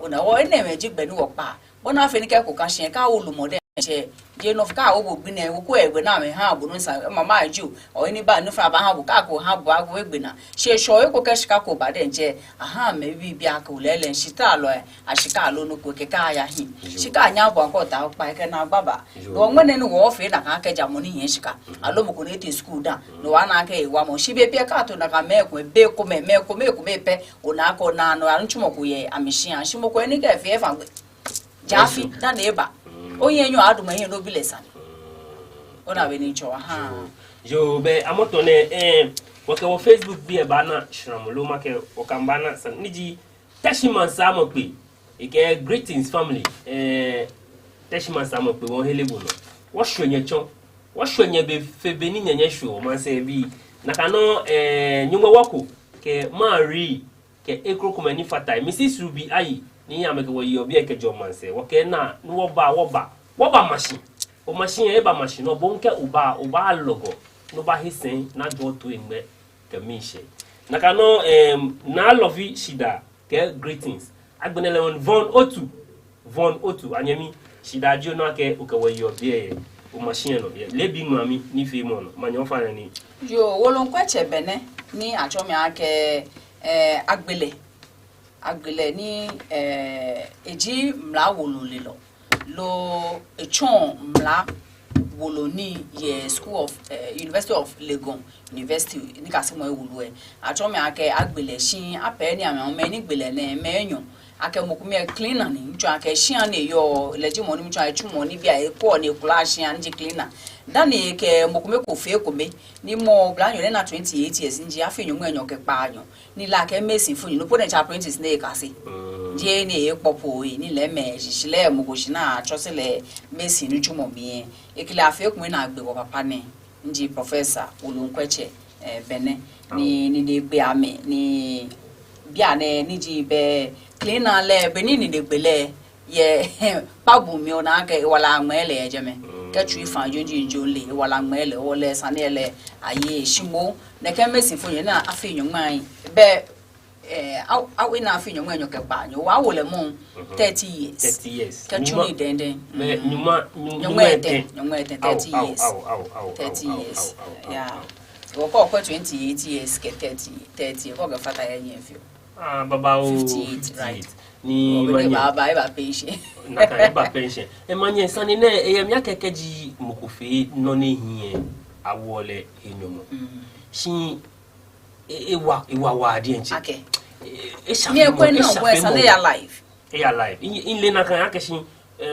ona wo ene meji gbe ni wo pa bona fe ni ke ko kan se ka olumode se je no ka obo gbi na wo ko egbe na me ha abu no sa mama aju o ni ba no fra ba ha bu ka ko ha bu ago egbe na se so e ko ke shika ko ba de nje aha me bi bi aka ulele nshita lo ashika lo no ko ke ka ya hi shika anya bu anko ta pa ke na gbaba do nwene ni wo fe na ka ke ja mo ni yen shika alo mo ko ne te school da no wa na ka e wa mo shi be pe ka to na ka me ko be ko me pe ona ko na no an chumo ko ye amishia shi mo ko ni ke fe fa jafi da na eba onye nyo aduma yen no bilesa ona be ni cho ha yo be amoto ne wake wo Facebook bi e ba na shramulo make o kan ba na san niji tashiman samo pe ike greetings family tashiman samo pe won helebo no wo hwenye chon wo hwenye be febe ni nyenye hwe o man se bi na kano nyumo wako ke mari ke ekrokoma ni fatai Mrs Ruby ayi ni ya meke wo yi obi eke jo man se wo ke na no wo ba machine o machine e ba machine no bonke uba logo no ba hisen na do to enme ke mishe na kano na lovi shida ke greetings agbenele on von otu anyemi shida jo no ke o ke wo yi obi e o machine no lebi mami ni fe mo no manyo fa ni yo wolon kwache bene ni achomi ake agbele ni eji mla wolole lo echon mla woloni ye school of University of Legon University ni kasimo ewulu e achomi ake agbele shin ape ni ame me ni gbele na menyo ake mokume cleaner ni ncho ake shin na yo leji mo ni ncho achu mo ni bia e ko ni kula shin an ji cleaner dani ke mokume ko fe ko me ni mo blanyo na 28 years nji afenyo mo enyo ke pa anyo ni la ke mesin fun no pone cha apprentice na e kasi je ni e popo ni le me jishile mo go shina achosele mesin nu chumo mi ekile afe ko na agbe wo papa ni nji professor olunkweche bene ni de gbe ame ni bia ne ni ji be cleaner le be ni de gbele ye pabu mi ona ke wala ngmele ejeme ke tui fan jonji jonle wala ngmele ole sanele aye shimo ne ke mesin fo yen na afenyo man be awe na afenyo man enyo ke pa nyo wa wole mo 30 years ke tui denden me nyuma 30 years yeah wo ko 28 years ke 30 ko ga fata yen fio baba o 58 right ni manye baba e ba pension na ka e ba pension e manye sani ne e yam yakekeji mokofe no ne hie awole enyomo shi ewa wa adi enchi okay e sha me ko no bo sani ya life in le na kan yakeshi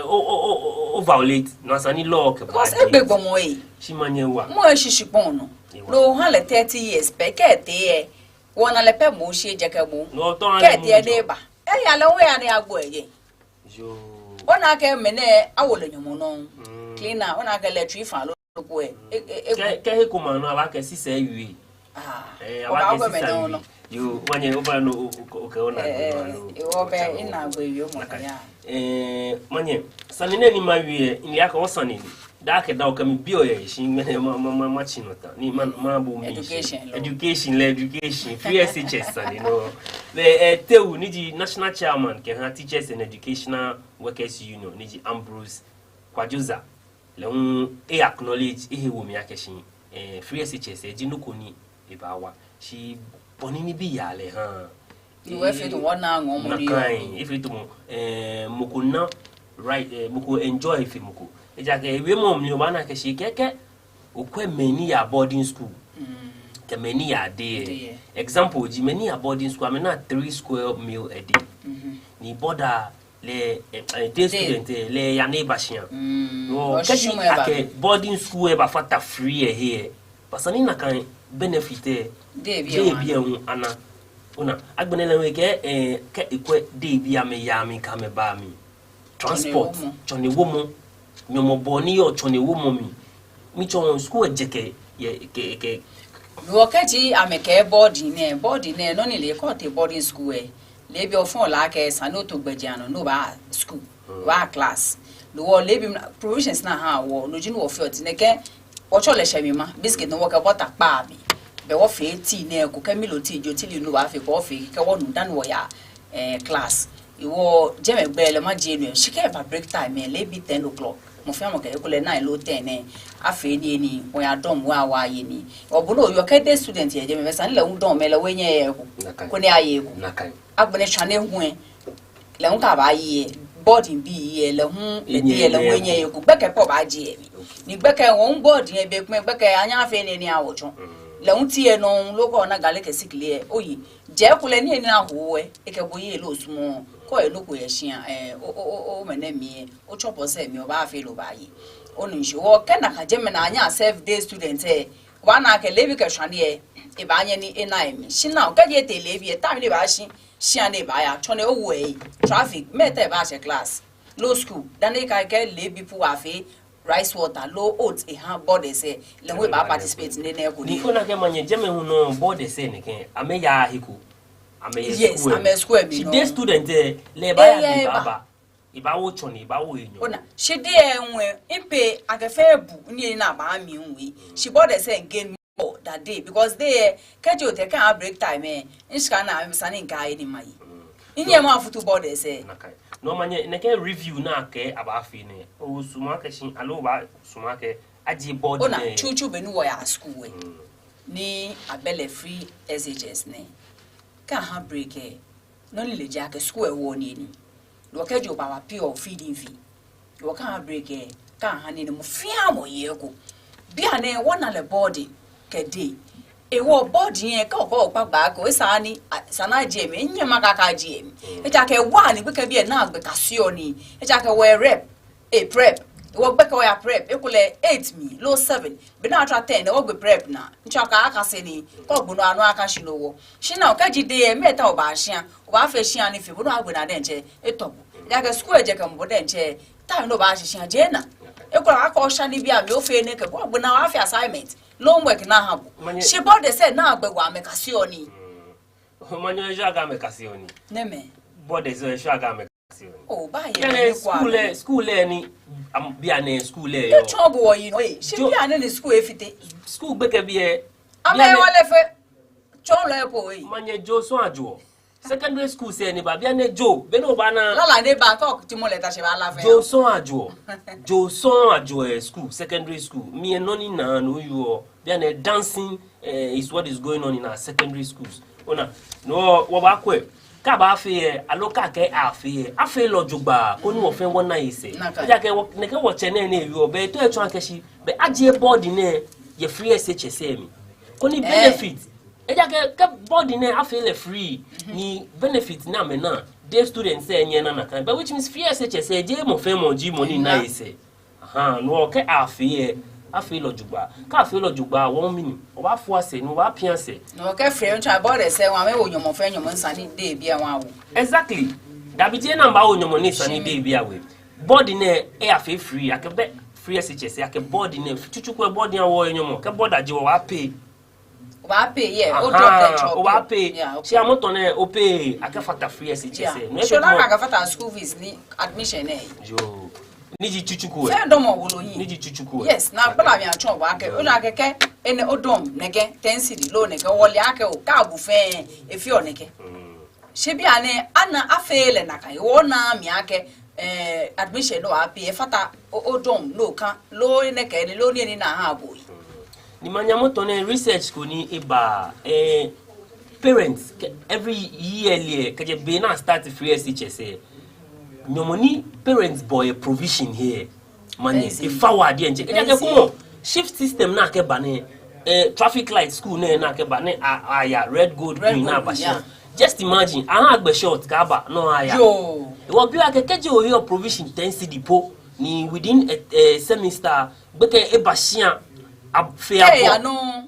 o violate no sani law ke ba because egbe gbomo e shi manye wa mo e shishipon no lo han le 30 years pe ke te e wona le pe mo she je ke mo no to an ke te de ba e ya le wo ya ni agbo eye yo ona ke mene awole nyomo no cleaner ona ke le tui fan lo ko e ke ko ma no aba ke si se wi aba ke si se wi yo manye over no o ke ona e wo be ina agbo wi mo ya manye sanine ni ma wi ni ya ko sanine da ke da o ka mi bi o ye shi mene ma chinota ni ma bu mi education free SHS sanine no the tewu ni di national chairman ke ha teachers and educational workers union ni di Ambrose Kwajuza le e acknowledge e wo mi akeshin free SHS e jinuko ni e ba wa shi boni ni bi ya le ha we fit one na ngo mo if it moko na right moko enjoy fi moko e ja ke we mo mi o ba na ke shi keke o kwa many ya boarding school ke many ya day example ji many ya boarding school I mean na 3 square meal a day ni border le day student le ya neighbor shian no ke shi ake boarding school e ba fata free here pasani na kan benefit de bi ana una agbenele we ke ekwe de bi ame ya mi ka me ba mi transport Johnny woman nyomo boni or Johnny woman mi chon school jeke ye Wakaji ameke boarding no ni le ko te boarding school le bi ofun la ke sano to gbejiano no ba school wa class no wo le bi provisions na ha wo no jinu wo fiot ne ke o chole shemi ma biscuit no wo ke bota pa bi be wo fe tea na ko kamilo tea jo tili no ba fe ko fe ke wo nu dan wo ya class iwo jeme gbe le ma jenu shike ba break time le bi 10 o'clock mo fe mo ke ko le 9 lo 10 afi ni wo ya dom wa ye ni obuno yo ke de student ye jeme san le un dom me le wenye ye ko ni aye ko agbene chane hu le un ka ba ye boarding bi ye le hu le ye le wenye ye ko gbeke po ba je ni gbeke won boarding e be pin gbeke anya afi ni awocho le un tie no lo ko na gale ke sikle oyi je ko le ni aho e ke boye lo sumo ko e lo ko ye hia o menemi o chopo se mi o ba afi lo ba yi onu nshi wo kana ka jeme na anya self day student wa na ke lebi ke hwane e ba anya ni enaimi shina o ka je te lebi e ta mi ba shi ane ba ya chone o we traffic meta ba she class low school dan e ka ke lebi pu afi rice water low oats e ha body say le we ba participate ne na ko ni ko na ke manye jeme hu no body say ne ke ame ya hiku ame yes ame school mi no day student le ba ya ni baba iba wo choni iba wo enyo ona she de enwe impe agafe bu ni na ba mi nwe she bought say again more that day because they kejo te kan break time nshika na am sani nka ai ni mai inye ma futu board say no manye ne ke review na ke aba fi ne o suma ke shin alo ba suma ke aji board ona chuchu be nu wo ya school we ni abele free SHS ne ka ha break no ni le ja ke school e wo ni lo ke jo ba wa pure feeding fee lo ka break ka ha ni mo fia mo ye ko bia ne wona le body ke dey e wo body yen ka ko pa gba ko sa ni sana je me nya maka ka je mi e ja ke wa ni be bia na gbe ka sio ni e ja ke we rep e prep wo gbe ka ya prep e ko le 8 mi low 7 be na atra 10 e wo gbe prep na ncha ka aka se ni ko gbu no anu aka shi no wo shi na o ka ji dey meta o ba hia o ba fe hia ni fi bo no agbe na de nche e tobu ya ke school je ke mbo de nche time no ba hia je na e ko aka o sha ni bia me o fe ne ke ko gbu na wa fi assignment homework na ha bo she body say na agbe wa me ka si oni manyo ja ga me ka si oni ne me body say sha ga me ka si oni o ba ye school ni bia ne school e yo chobo wo yi no she bia ne school e fite school gbe ke bia ame wale fe cholo e po yi manye jo so ajo secondary school say ni ba bia ne jo be no ba na la ne Bangkok ti mo le ta se ba la fe jo so ajo school secondary school me no ni na no you bia ne dancing is what is going on in our secondary schools ona no wo ba kwe ka ba fe aloka ke afe lojugba ko ni wo fe won na ise ja ke ne ke wo chene na ewi obe to etu ankeshi be aje board ne ye free SHS mi ko ni benefit ja ke board ne afe le free ni benefit na me na day students say enye na kan but which means free SHS je mo fe mo ji money na ise no ke afe lojugba ka afe lojugba 1 minute o ba fu ase no ba pia ase no ke free ncha board say wan me onyomo fe nyomo nsani dey bia wan wo exactly that be je na ba onyomo ni nsani dey bia we board ne afe free akebe free SHS ake board ne chuchukwu board ya wo onyomo ke board aje wo wa pay yeah o drop that job o wa pay si amoto ne o pay ake fata free SHS no so na ka fata school fees ni admission jo niji chuchukwu se do mo wolo yin niji chuchukwu yes na bala mi achon wa ke o na keke ene odom nege 10 cedi lo nege wole ake o ka bu fe efi oneke she bia ne ana afele na kai wo na mi ake admission no api fata odom no kan lo neke ni lo ni na ha boy ni manyamoto ne research ko ni eba parents every yearly kaje be na start free SHS nyomoni parents boy a provision here money if forward there nje kaje ko shift system na ke ba ne traffic light school na ke ba ne aya red gold green na ba just imagine agbe short ka ba no aya yo wo bi akekeje o your provision 10 cedi po ni within a semester beke e ba hia fair yeah no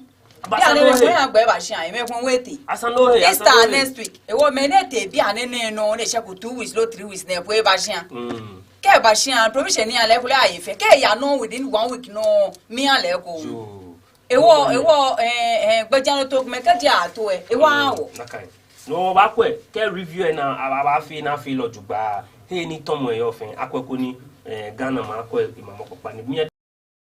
Yeah, they will go by shine. Make one waiting. Easter next week. It will menete be an no, they shall go 2 weeks, 3 weeks, near way by shine. Care by shine, provision near level. If you care, ya know within 1 week, no, me and Lego. It war, but Jano took make a jar to it. Wow. No, backward, care review and I feel or Juba. Hey, ni Tom way off and Aquacuni, Ghana, Marco, Imamoko.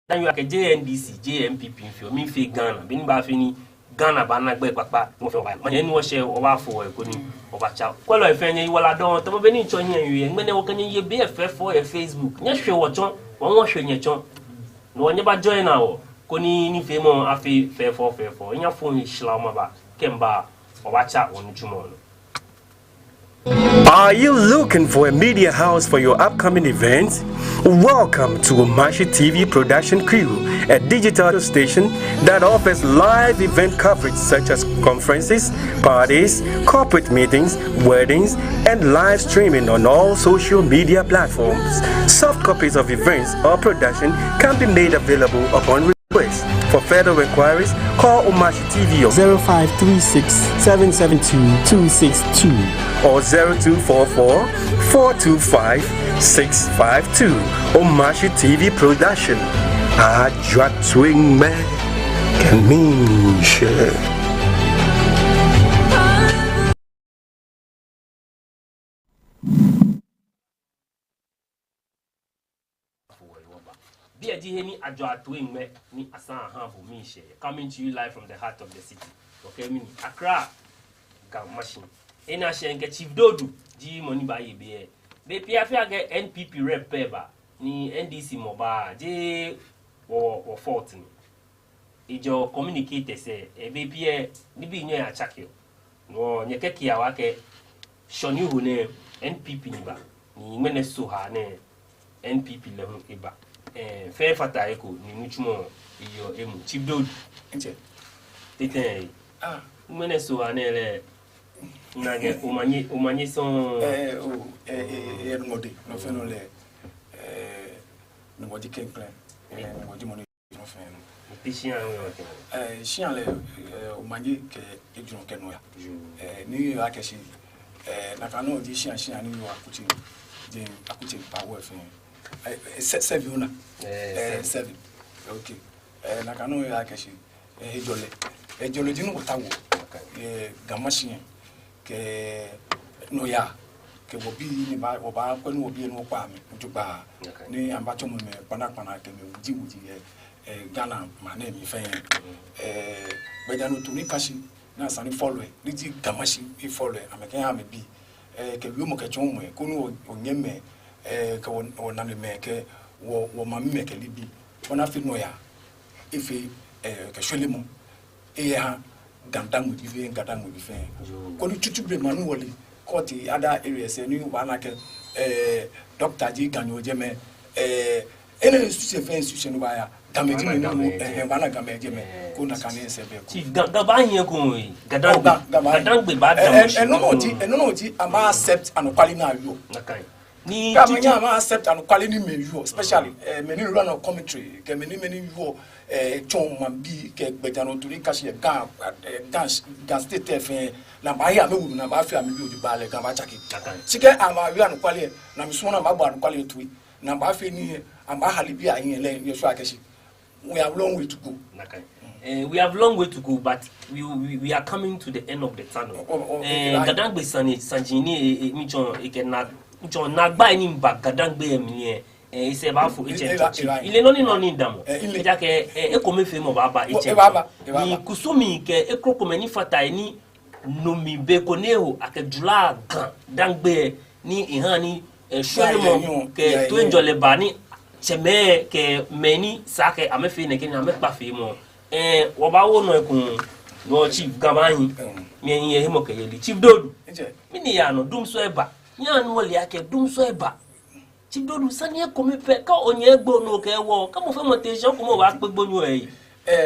Then you are a JNDC, JMPP, for me, fake Ghana, been baffini, Ghana, Banagbe, Papa, my annual share over for a good over child. Well, I find you while I don't, Tom Benny join you, and when you can you be a fair for a Facebook. Yes, sure, what John, one wash in your chon. No one ever join now. Koni femo afi fair for in your phone is Shlamaba, Kemba, or watch out on Jumon. Are you looking for a media house for your upcoming events? Welcome to Omashi TV Production Crew, a digital station that offers live event coverage such as conferences, parties, corporate meetings, weddings, and live streaming on all social media platforms. Soft copies of events or production can be made available upon request. For further inquiries, call Omashi TV on 0536 772 262 or 0244 425 652. Omashi TV Production. GADANGME Kamishe. GADANGME ni asan half of me share. Coming to you live from the heart of the city. Okay, mini Accra, Omashi. Ena shenge Chief Dodu, G money by ye. Be PFA get NPP rep peba ni NDC moba J or 14. Ijo communicate say e be pie ni bi nyo ya chakio. No nyekeki ya wake shoni hune NPP ni ba. Ni mene soha ne NPP level eba. Fair fata eko ni muchumo iyo emu Chief Dodu. Nche. Tete. Mene soha ne le nage umanye son ngodi no feno le ngodi kenklen ngodi moni no feno Eeshã we Eeshã le umanye ke ejun kenu ya ni yo akeshi na kanu di Eeshã ni yo akuti power fen 7 una 7 okay na kanu yo akeshi ejole di no tawo gamashin ke no ya ke wo bi ni ba wo ba ko ni wo bi no pa mi ntuba ni amba to mo me pana ke me wuji Ghana ma na mi fe gbeja no to ni kashi na sani follow ni ji gamashi e follow ameke ha me bi ke wi mo ke chon mo ko no onyeme ke wo na me ke wo ma me ke libi bona fi no ya ife ke shwele mo ha GADANGME bi fe ko ni tutubre manu woli court other areas ni wana ke doctor ji ganyo jeme ene institution no ba ya gameji ni no wana gameji me ko na kan ese be ko Chief gabanyi ko GADANGME ba dam no ti ama accept and quality na yo ni gamenya ama accept and quality me yo especially many run of commentary ke many yo chon mambi ke gbejano turi kashi gan state fe na ba ya me wu na ba fi ami bi oju ba le gan ba chaki sike ama wi anu kwale na mi so na ba gba anu kwale tuwi na ba fi ni amba halibi ayin le yesu akeshi we have long way to go we have long way to go, but we are coming to the end of the tunnel. GADANGME sanjini michon ikena michon nagba ni mba GADANGME mi ise ba fu ile noni ndamo eja ke ekome fe mo baba ni kusumi ke ekroko ni fata ni nomi be koneho akedula GADANGME ni ihan ni shwemo ke to enjole ba ni cheme ke meni sake amefe ne ke na mepa fe mo wo ba wo no ekun no Chief gabanyi mi yin himo ke yeli Chief Dodu mini ya no dum so eba nya no wole ake dum so eba Chief Dodu sani e komi pe ka onye egbo no ke wo ka mo fe mo te ko mo wa pe gbonyu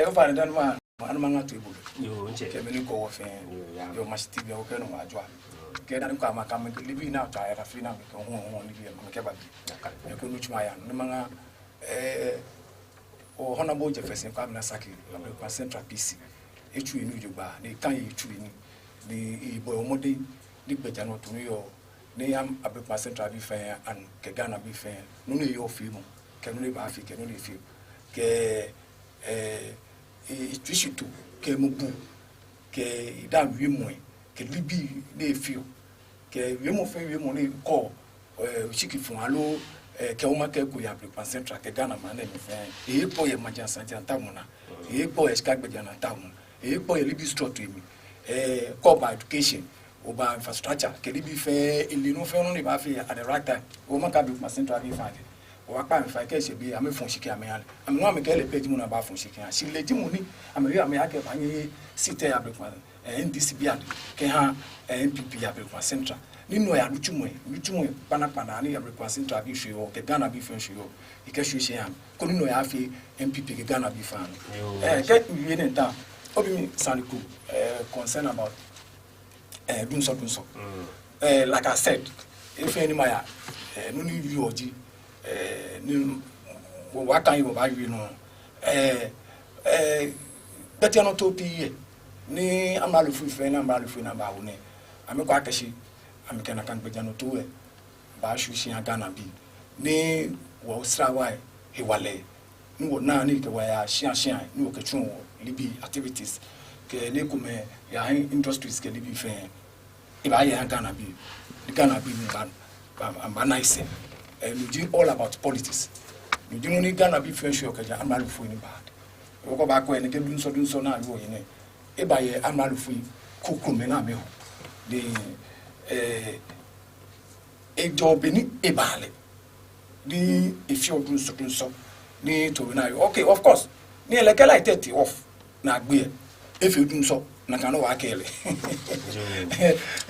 o fa dan ma anu manga to ebo yo nche ke meni ko wo fe yo Omashi TV o ke no ma jwa ke dan ko ama ka me libi na ta ya fi na ko ho ni bi me ke ba bi ko nu chuma ya no manga o Honorable Jefferson Kwame Saki la Central PC echu enu jogba ne kan echu enu the boy omode the bejano to yo ne am Abepa Central bi fan and ke Ghana bi fan no ne yo fi mo ke no ne ba fi ke no ne fi ke Eeshã ke mubu ke da wi mo ke libi ne fi ke wi mo fe wi mo ne ko chiki fun alo ke o ma ke ko ya Abepa Central ke Ghana ma ne mi fan e po ye ma jansa janta mo na e po e ska gbejana ta mo e po ye libi store to mi corporate education over infrastructure kedi bi fe ilinu fe no ni ba fe at the right time o ma ka Abepa Central bi fa o wa pa mi fa ke se bi ame fun shiki ame ale ame no ame ke le page mu na ba fun shiki a si leji mu ni ame ri ame ake ba ni site Abepa NDC bi ade ke ha MPP Abepa Central ni no ya lutumu pana ni Abepa Central bi hwe o ke Ghana bi fe hwe o e ke hwe am ko ni no ya fe MPP ke Ghana bi fa no ke wi ne ta obi saniku concern about dunso like I said if any maya no ni wi oji ni what can you buy you know that you not to be ni amalu fu na ba wo ne amekwa akashi amekana kan gbeja no to e ba shu shi Ghana bi ni wo srawai he wale ni wo na ni ke wa ya shia ni wo ke tun wo libi activities ke ne kume ya industries ke libi fe e ba ya Ghana bi the Ghana bi ba nice and you all about politics you do ni Ghana bi fe show ke ja amalu fu ni bad wo ko ba ko ene ke dun so na yo yin e ba ye amalu fu ku me na me ho de e job ni e ba le ni if you dun so ni to na okay of course ni eleke like 30 off na agbe if you dun so na kan wa kele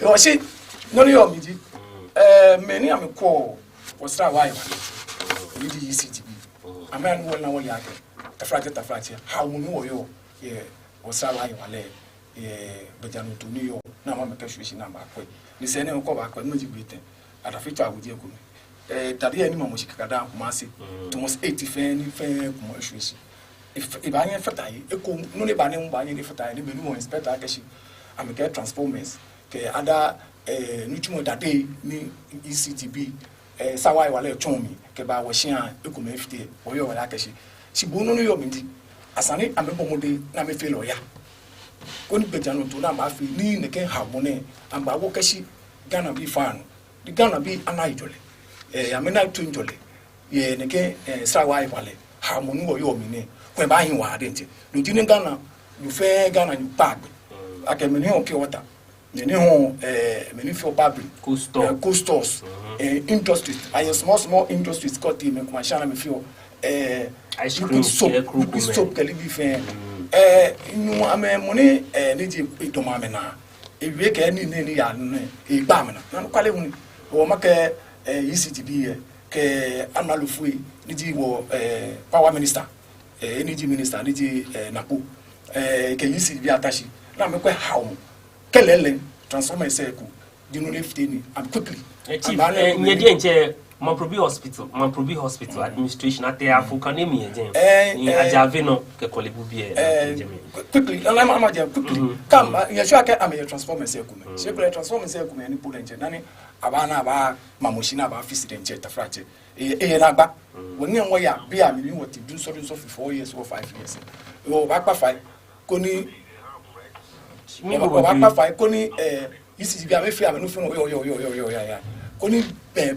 o si no ni o mi ji me ni am ko stra wa ni di ECTB amen wo na wo ya ke tafrache how no wo yo ye wo stra wa le ye bejanu to ni yo na ma me ka hwe shi na ba ko ni se ne ko ba ko no ji gbete ada fitu agudi ko tadi ani mamoshi kakada Omashi to mos 80 fe ni fe ko hwe shi if ibanye fatai eko no ne ba ne mba nye ne fatai ne benu mo inspector akashi am get transformers ke ada nutumo dade ni ECTB sawai wale chomi ke ba wo hia eko me fite wo yo wala akashi si bono no yo mindi asane amebo mode na me feel oya koni bejano to na ma fi ni ne ke habone amba wo kashi Ghana bi fan di Ghana bi anaidole amena to njole ye ne ke sawai wale harmony wo yo mi ne when ba hin wa de nti do di ne Ghana you fe Ghana you bag akemeni okay water ne ho many for babri costors industries I small industries got team me kuma shana me feel ice cream soap kali bi fe nu ame money ne ji to ma me na ewie ke ni ya ne e gba me na kwale hu wo make ECTB ke analufui ni ji wo power minister energy minister ni ji napo ke ECTB atashi na me kwa hawo kelele transformer say ku di no lift ni and quickly nye die nche Maprobi hospital administration at the Africanemi in Ajave no ke kolebu bi quickly I'm quickly come you sure am a transformer say ku me she go transformer say ku me ni pole nche nani abana ba mamoshina ba fiside nche tafrache na gba woni enwo ya bia mi what do so for 4 years or 5 years o ba pa 5 koni mi go ba pa 5 koni isi bia me fi am no fi yo ya koni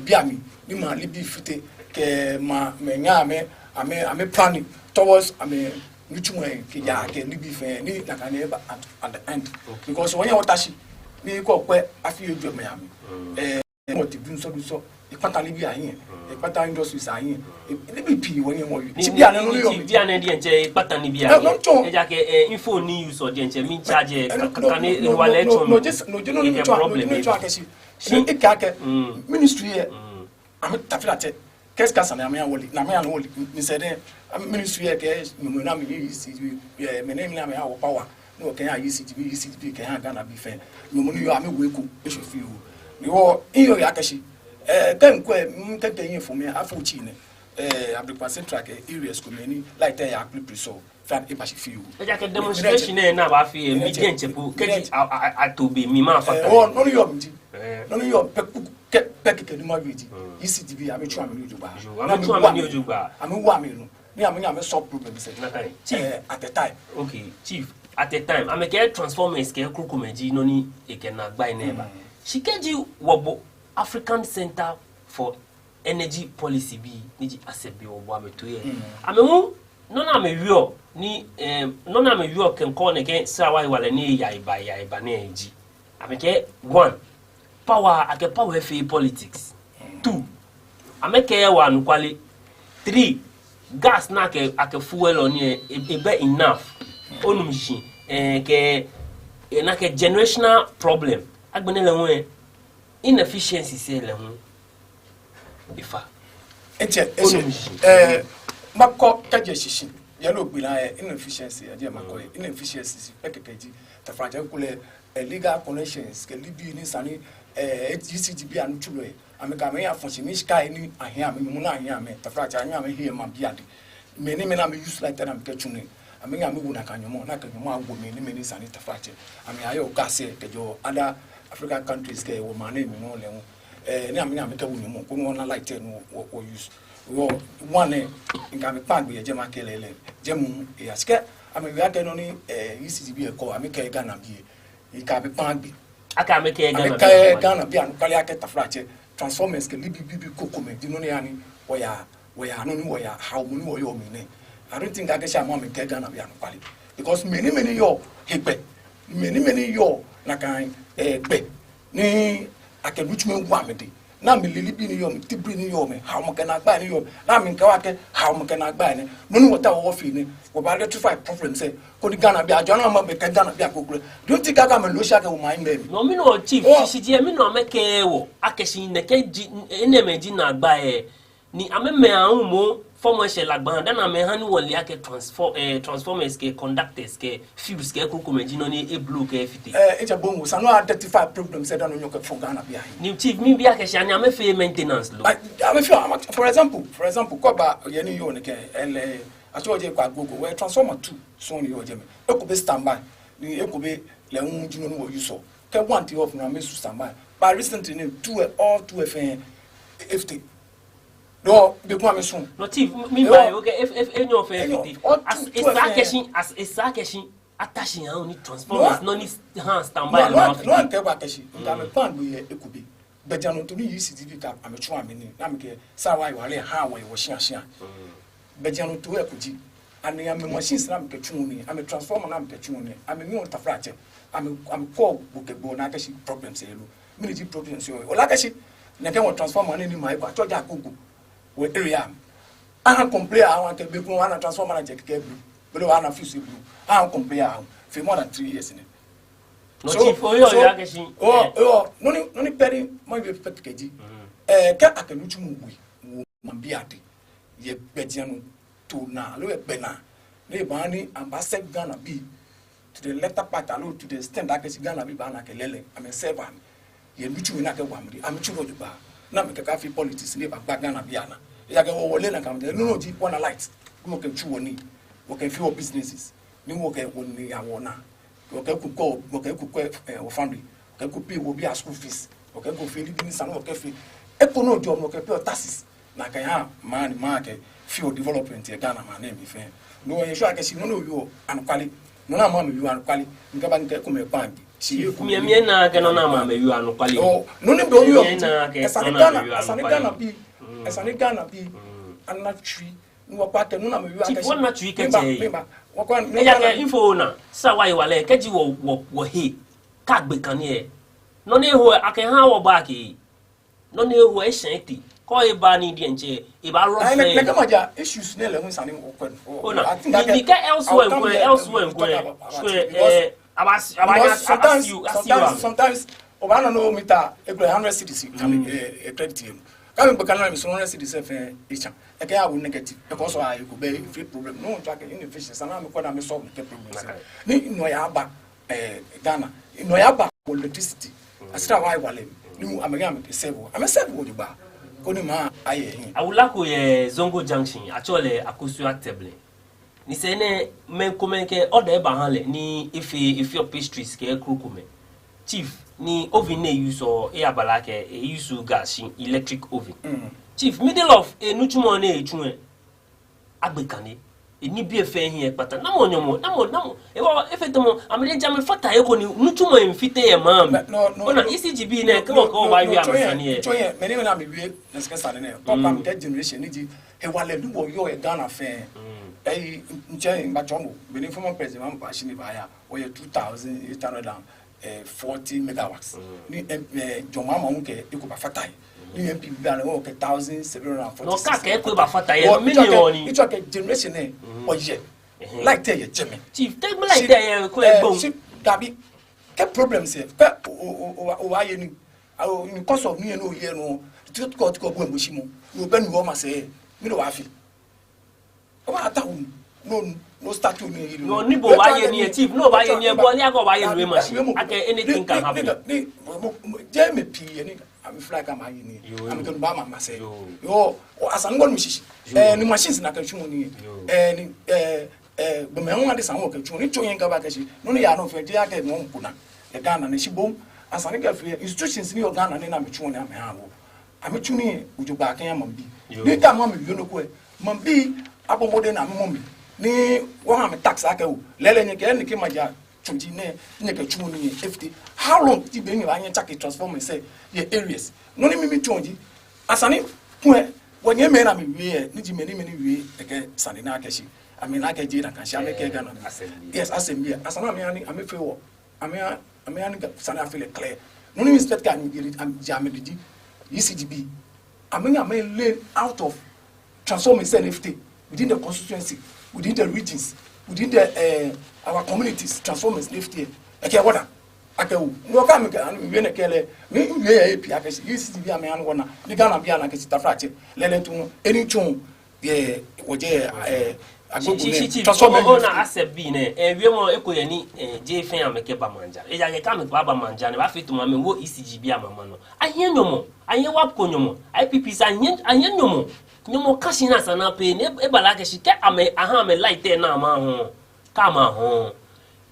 bia mi ni ma libi fite ke ma menya ame planning towards nutumu ke ya ke libi fe ni na kan eba at the end because when you watashi ni ko pe afi edu me am mo ti dun so ipata libi ayin ipata industries ayin libi pi when you want ti bia na no yo bia na de nche ipata ni bia e ja ke info ni use or de nche mi charge kan e wale to no akashi si ikake ministry am tafilate qu'est-ce que ça na me woli na me an woli ni se de ministry ke no na me me name na me awo power no ke ya ECTB ke ha Ghana bi fe no mo ni yo am weku e so fi o ni wo iyo ya kashi kan ko yin for me afu chi ne Abepa Central ke areas ko me ni like ya apply so fan e ba shi fiu e ja ke demonstration na ba fi mi gen chepu keji atobe mi ma fa no yo mji no yo pe ni ma yiji ECTV am try am ni ojuba am wa me no me am solve problem say at the time okay chief at the time am ke transformers ke krukumeji no ni e ke na gba ina ba shikeji wobo African Center for Energy Policy bi ni asebi wobo ametoye amemu no na me wio ni no na me wio ken ko ne ke sawa wale ni yaiba na eji ameke 1 power ake power fa politics 2 ameke wa nukwale 3 gas na ake fuel on ebe enough onumshi ke na ke generational problem agbenele won inefficiency se le hun ifa mako kaje shishi yellow gbina inefficiency aje mako inefficiency pekekeji ta franja kule legal connections ke libi ni sani GCGB anu chulo ameka me afonchi mi sky ni ahia me mu na ahia me ta franja anya me here ma biade me ni me na me use like that am ke chune amenya me wu na kanyomo agwo me ni sani ta franja ame ayo gase ke jo other African countries ke wo mane mi no le ni amenya me ka wu ni mo ko no na like no wo use wo one nka me pa gbe je ma kelele je mu e aske ame wi ake no ni ECTB e ko ame ke Ghana bi e ka me pa gbe aka me ke Ghana bi anu kale ake tafrache transformers ke libi kokome di no ne ani wo ya no ni wo ya how mu ni wo yo mi ne I don't think ake sha mo me ke Ghana bi anu kale because many yo hepe many yo na kan gbe ni ake luchme wa me de na me lilibi ni yo me tibri ni yo me how mo kana gba ni yo na me nka wa ke how mo kana gba ni no ni water wo fi ni wo ba rectify problem say ko di Ghana bi ajo na mo be Ghana bi akokure don't think aka me lo sha ke wo mind me no me no chief shiji me no me ke wo akeshi ne ke ene me ji na gba ni ameme ahun mo former shell agban dan ame han wole ake transformers ke conductors ke fuels ke krukumeji no ni e blue ke fiti eja bongo sano identify problem say dan no nyoke for Ghana bi ahin ni chief mi bi ake sha ni ame fe maintenance lo ame fe for example ko ba ye ni yo ne ke ele aso je kwa gogo we transformer 2 so ni yo je me e ko be standby ni e ko be le hun jino no wo use ke want off na me su standby but recently ni 2 FN 50 no be kwa me sun no chief mi ba okay if enyo fe as esa keshi attaching how ni transformers no ni hand standby no te ba keshi nga me pan do ye ekubi bejano to ni ECTV ka amechu ameni na me ke sa wa wale ha wa wo hia bejano to ekuji ani am machines na me ke chu ni am transformer na me ke chu ni am mi on tafrache am ko bukebo na keshi problems elu mi ni problems yo ola keshi na ke wo transformer ni mai ba choja agogo we area aha compare ahun ke be kun ana transformer na je ke blue bele wa na fuse blue aha compare ahun for more than 3 years ni no chief oyo ya ke shin no ni peri mo be pet keji ke akaluchu mu wi ma biade ye bedianu to na lo e bena le ba ni ambassador Ghana bi to the letter part alo to the extent that Ghana bi ba na ke lele am server ye luchu na ke wamri am chugo du ba na me ka fi politics ni ba Ghana biana ya ke wo le na kam no ji wanna light mo ke chu woni wo ke fi businesses ni wo ke woni ya wona wo ke ku o family ke ku pay wo bi a school fees wo ke ku fi li san wo ke fi e ko no job wo ke pay taxes na ka ya man ke fi development e Ghana man e mi fe no ye sure ke si no yo an kwali no na ma me yo an kwali nka ba nke ku me pan si ku mi na ke no na ma me yo an kwali no ni do yo esani Ghana bi anatri no kwa ke no na me yo ake si na twi ke je e ya ke info na sa wa wale ke ji wo he ka gbe kan ni no ni ho ake ha wo ba ke no ni ho e shan ti ko e ba ni di enche e ba ro fe na ka maja issues ne le hun sani mo ko I think that ka elsewhere sometimes obana no meter e 100 cities can credit him come be canal me 100 cities fe Eeshã e ka ya wo negative because I go be free problem no track inefficiency sana me ko na me solve the problem ni no ya ba Ghana no ya ba electricity asira why wale ni amega me save wo di ba ko ni ma aye awulako ye Zongo Junction actually akosu atable ni se ne men komenke order ba hanle ni if your pastries ke krokome chief ni oven ne use or e abala ke use gas electric oven chief middle of enuchumo na echu agbekane eni bi efe hin pata na mo nyomo e wa efetemo amede jam fata e ko ni nuchumo emfite e mam no na ECGB na ke ko wa wi amasane e choye meni na me wi na skesa ne papa me generation ni ji e wale du wo yo e Ghana fe nche mbachomo beni former president Omashi ni baya o ye 2840 megawatts ni joma ma unke e ko ba fata ni MP bi ana o ke 1740 no ka ke ko ba fata ye million ni it was generation e o ye like tell ye jeme chief take me like that ko e bon dabi ke problem se pe o wa ye ni because of me no ye no tut ko bo mo shimo no be no ma se mi no wa fi o ma ta no statue ni no ni bo wa ye ni chief no ba ye ni e bo ni ago ba ye no machine ake anything can happen ni jeme pi ni am fly ka ma ye ni am kan ba ma say yo asan ngo no shishi ni machines na ka chumo ni ni be me ho ade san wo ka chumo ni choyen ka ba ka shi no ya no fe je aka mo nkuna e Ghana na shibom asan ga free institutions ni o Ghana ni na me chumo ni am ha wo am chuni uju ba kan ya mambi ni ka mo me yo no ko e mambi abomode na mo mi ni wo ha me tax aka wo lele nye ke ni ke maja chunji ne nye ke chumo ni FT how long ti be ni ba nye chake transform say ye areas no ni mi chunji asani pu wonye me na me wie ni ji me ni wie ke sani na aka shi ame na aka ji na kan shi ame ke Ghana yes assembly asana me ani ame fe wo ame ani sani afele clear no ni inspect kan ni am jamedi di ECGB ame lay out of transform say FT within the constituency, within the regions, within the our communities, transformers left here. Okay, what? Okay, no come again. We na kele. We AP. Okay, ECGB ame anu wana. Ni Ghana bia na kesi tafrache. Lele tu any chon. Yeah, oje transformer na accept bi ne. We mo ekoye ni JFN ameke ba manja. Eja ke kam ba manja ne ba fit ma me wo ECGB amama no. Ahien nyomo, ahien wapko nyomo. IPP sa ahien nyomo. Nyomo kashi na sana pe ne e bala ke shi ke ame aha me light na ma ho ka ma ho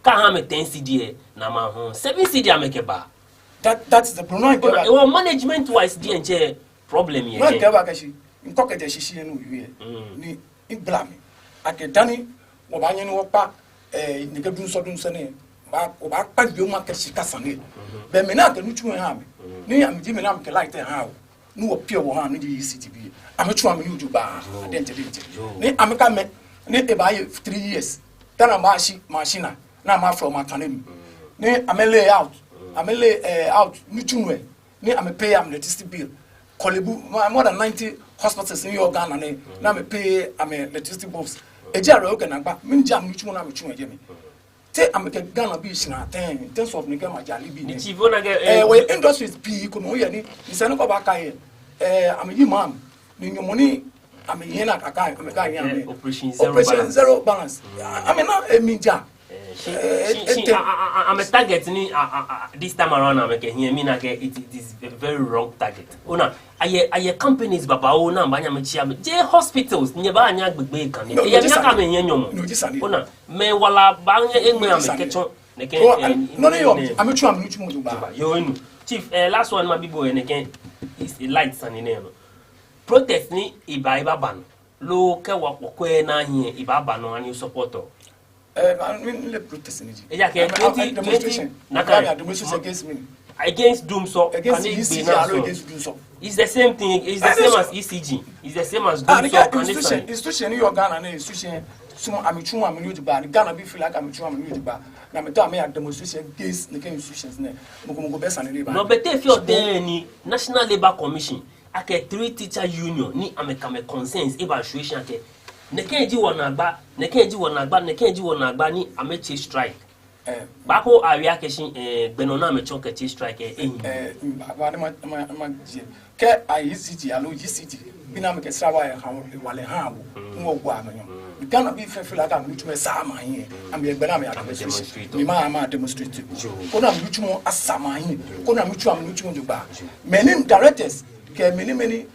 ka ha me 10 CD na ma ho 7 CD ameke ba that's the problem management wise the enche problem here no ke ba ke shi nkoke je shishi no wie ni iblame ake dani wo ba nyi ni wo pa ni ke dun so ne ba wo ba pa bi o ma ke shi ka sane be me na ke nu chu ha me ni am ji me na me ke light ha no wo pure wo ha no di ECGB amechu am you do ba dente ni ameka me ni e ba 3 years tana machine na ma from academy ni amele out ni chunwe ni ame pay am electricity bill kolebu more than 90 hospitals in your Ghana na me pay am electricity bills ejare oge na gba mi jam ni chunwe na me chunwe je me te ameke Ghana bi shina ten in terms of nigga majali bi ni chivo na we industries bi ko no ye ni se no ko ba kai am yi mam ni nyomoni am yen aka am ka yan operation zero balance I mean na emija I'm a target ni this time around I'm like here me na ke it is a very wrong target ona aye companies baba o na banya me chia me je hospitals nye ba anya gbegbe kan ni ye nya ka me yen nyomo ona me wala ba nya enwe am kecho ne ke no yo am chu mo do ba yo enu chief last one ma bibo ne ke is a light san ni no protest ni iba ban lo ke wa kokwe na hie iba ban no ani support I mean, let protest in demonstration. Demonstration against me. Against doom so against ECG against doom so. It's the same thing. It's the same as ECG. It's the same as doom so. Institution you Ghana na institution. So I'm trying to manage the ban. Ghana be feel like I'm trying to manage the ban. Na me tell me demonstration against the institutions na. Mo best and labor. No better if you're there ni National Labour Commission. Ake 3 teacher union ni amekame concerns evaluation ake. Nekenji wonagba ni amechi strike. Bako area keshin benona amechon kechi strike ma ke ICT alo GCT bina me kesra wa wale ha wo ngo gwa anyo. Ghana bi fe like am lutume sama hin am ye gbena me demonstrate. Mi ma demonstrate. Ko na lutumo asama hin. Ko na lutumo am lutumo do ba. Many directors ke many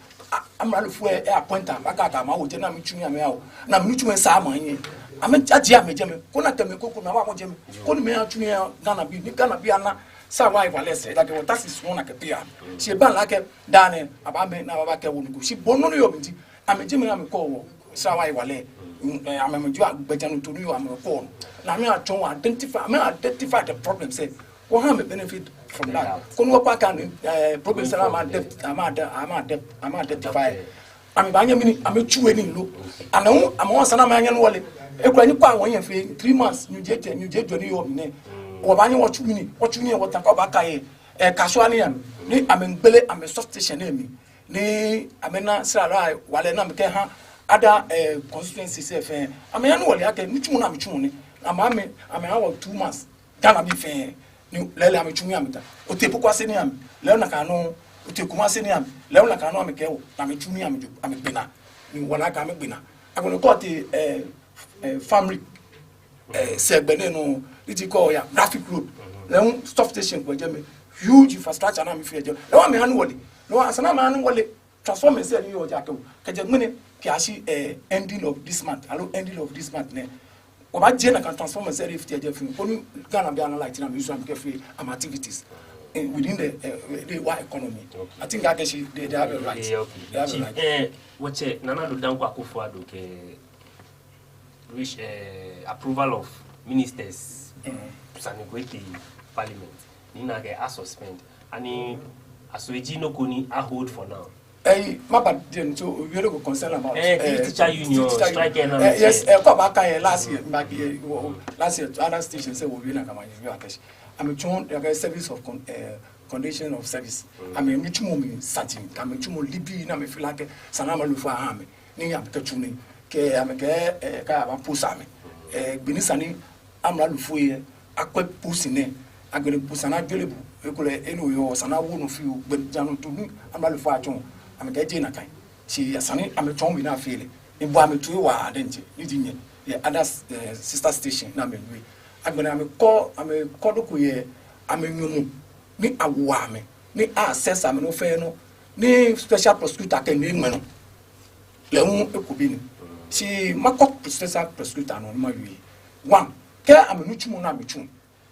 amra fu e appoint am aka ka ma wo je na me tumi am ya wo na me tumi sa amanyi ame aje am je me ko na ka me koko na wa mo je me ko ni me atumi Ghana bi ana sa wa ivalese like what that is one akepia she ban like dane aba me na baba ke wo nugo she bonu no yo binti ame je me na me ko wo sa wa ivale ame me ju agbeja no to no yo ame ko na me aton identify the problem say what have a benefit from that kon wo pa kan problem say am identify ame ba nya mini ame chuwe ni lo anahu ame won sana ma nya no wole ekura ni kwa won yan fe 3 months new je joni yo ne wabanye wachumini wataka bakaye kasuani yam ni amengbele ame substation emi ni amena sira wale na mke ha ada constituency sef amena no wale ake nichumu na michumu ni amame ha 2 months Ghana bi fe ni lele ame chumu amita otepo kwase ni am leo na kanu otekuma se ni am leo na kanu ameke wo na michumu amegbena ni wala ka amegbena agono ko ti family segbene no it call ya graphic road then stop station ko jeme huge infrastructure na me fi ejo le wa me hanu wole no asana ma hanu wole transform say ni yo jakew ke je mene ki ashi ending of this month ne o ba je na kan transform say if ejo fi onu Ghana be analyze na me use am ke free am activities within the war economy. I think that they have a right. They have a right. What Nana do danko akufo ado ke reach approval of ministers Sanekwete Parliament. Nina ke a suspend. Ani Asoeji no koni a hold for now. Mapa so we really go concern about teacher union strike na. Yes, ko ba kan last year other stations say we na kama you akesh. I'm a service of condition of service. I'm a mutual satin. I'm a mutual libi na me feel like sanama lufa hame. Ni am ke chuni ke am ke ka pusame. Binisani am la lufuye akwe pusine agere pusana gelebu ekole eno yo sana wo no fiu gbejanu tunu am la lufa atun am ke je na kan. She asani am chon mi na feel. Ibo am tu wa adenje. Ni dinye. Other sister station na me we. I'm call dokuye amenyumu ni awame ni access ameno fe no ni special prosecutor ke ni ngmeno le hu ekubini si makok special prosecutor no ma wi one ke amenu chumu na mechu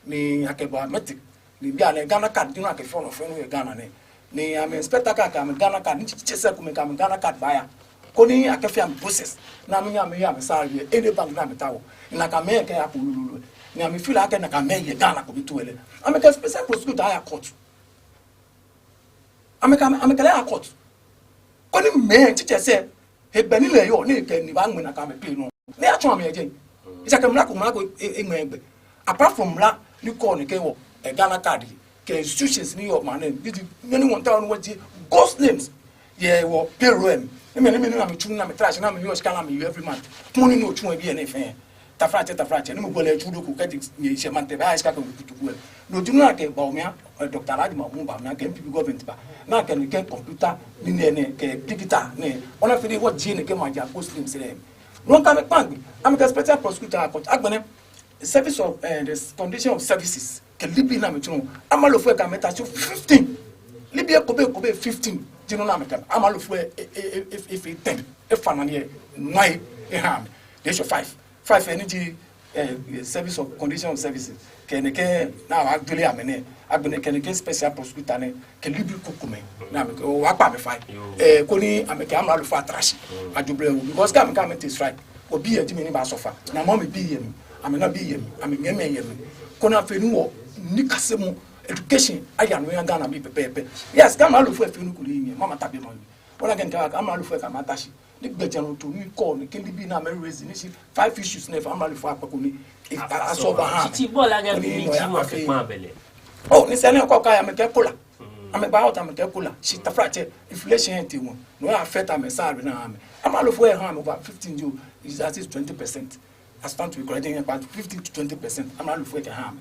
ni akeba metic ni bia le Ghana card dinu akefe no fe no Ghana ne ni am inspector ka Ghana card ni chese ku me ka Ghana card baya koni akefe am process na me ya me sa wi ene bank na metawo na ka me ke apululu ni am feel like na ka me ye Ghana ko bituele am ka special prosecutor higher court am ka higher court koni me teacher say he beni le yo ni ke ni ba ngwe na ka me pay no ni atun am ye je isa ka mla ko engwe egbe apart from mla ni ko ni ke wo Ghana card ke institutions ni yo man this many one town what ghost names ye wo payroll me na me tun na me trash na me yo scan na me every month money no tun e bi e fe tafrache ni mo bole chudo ku kati ni se mante ba iska ko kutuku no junu ake ba o mia Dr. Ladi ma ba na ke MPP government ba na ke ni ke computer ni ne ke digital ne ona fi what je ne ke ma ja post lim se no ka me pang am ke special prosecutor court agbene service of the condition of services ke libi na me tunu amalo fu e ka meta 15 libi e ko be 15 jinu na me ka amalo fu if 10 e fananie nai e ham they show 5 energy service of condition of services can now actually amene agbene can special prosecutor ne can libi kukume na me o apa me fine koni ameke amra lo fa trash ajubre because come to strike obi e dimi ni ba sofa na mo me bi yem amena bi yem amenya yem kona fenu wo ni kasemu education aya no yanga na bi pepe yes come alu fu fenu kuli yin mama tabe mo wala kan ka amra lo fu ka matashi ni gbejanu to ni call ni kindi bi na me raise ni 5 issues never amra lo fu apako ni aso ba ha ti bo la ga bi ji mo fe pa bele oh ni se ni ko ka ya me ke kula ame ba out ame ke kula shi tafrache inflation ti won no affect ame salary na ame amra lo fu e ha over 15 jo is at least 20%. I stand to be correcting about 15 to 20%. I'm not looking at ham.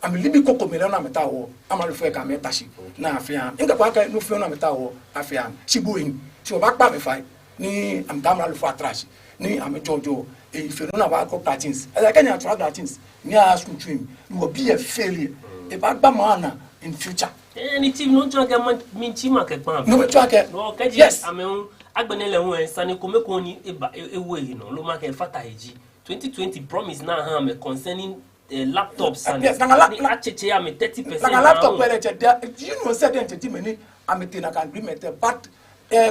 I'm living cocoa melon metawo. I'm not looking at metashi. Na fiam. In the park, no fiona metawo. Afiam. She going. She will back by me fight. Ni I'm damn for trash. Ni I'm a Jojo. If you don't have alcohol patins, as I can attract Latins, near school dream, you will be a failure. A bad man in future. Any team no track mean chima ke pan. No track. No, yes. I mean, agbenele won sani ko meko ni ewe you know, lo ma ke fata eji. 2020 promise na ha me concerning laptops sani. Ni acheche ya me 30%. Na laptop pele you know said entertainment am in an agreement but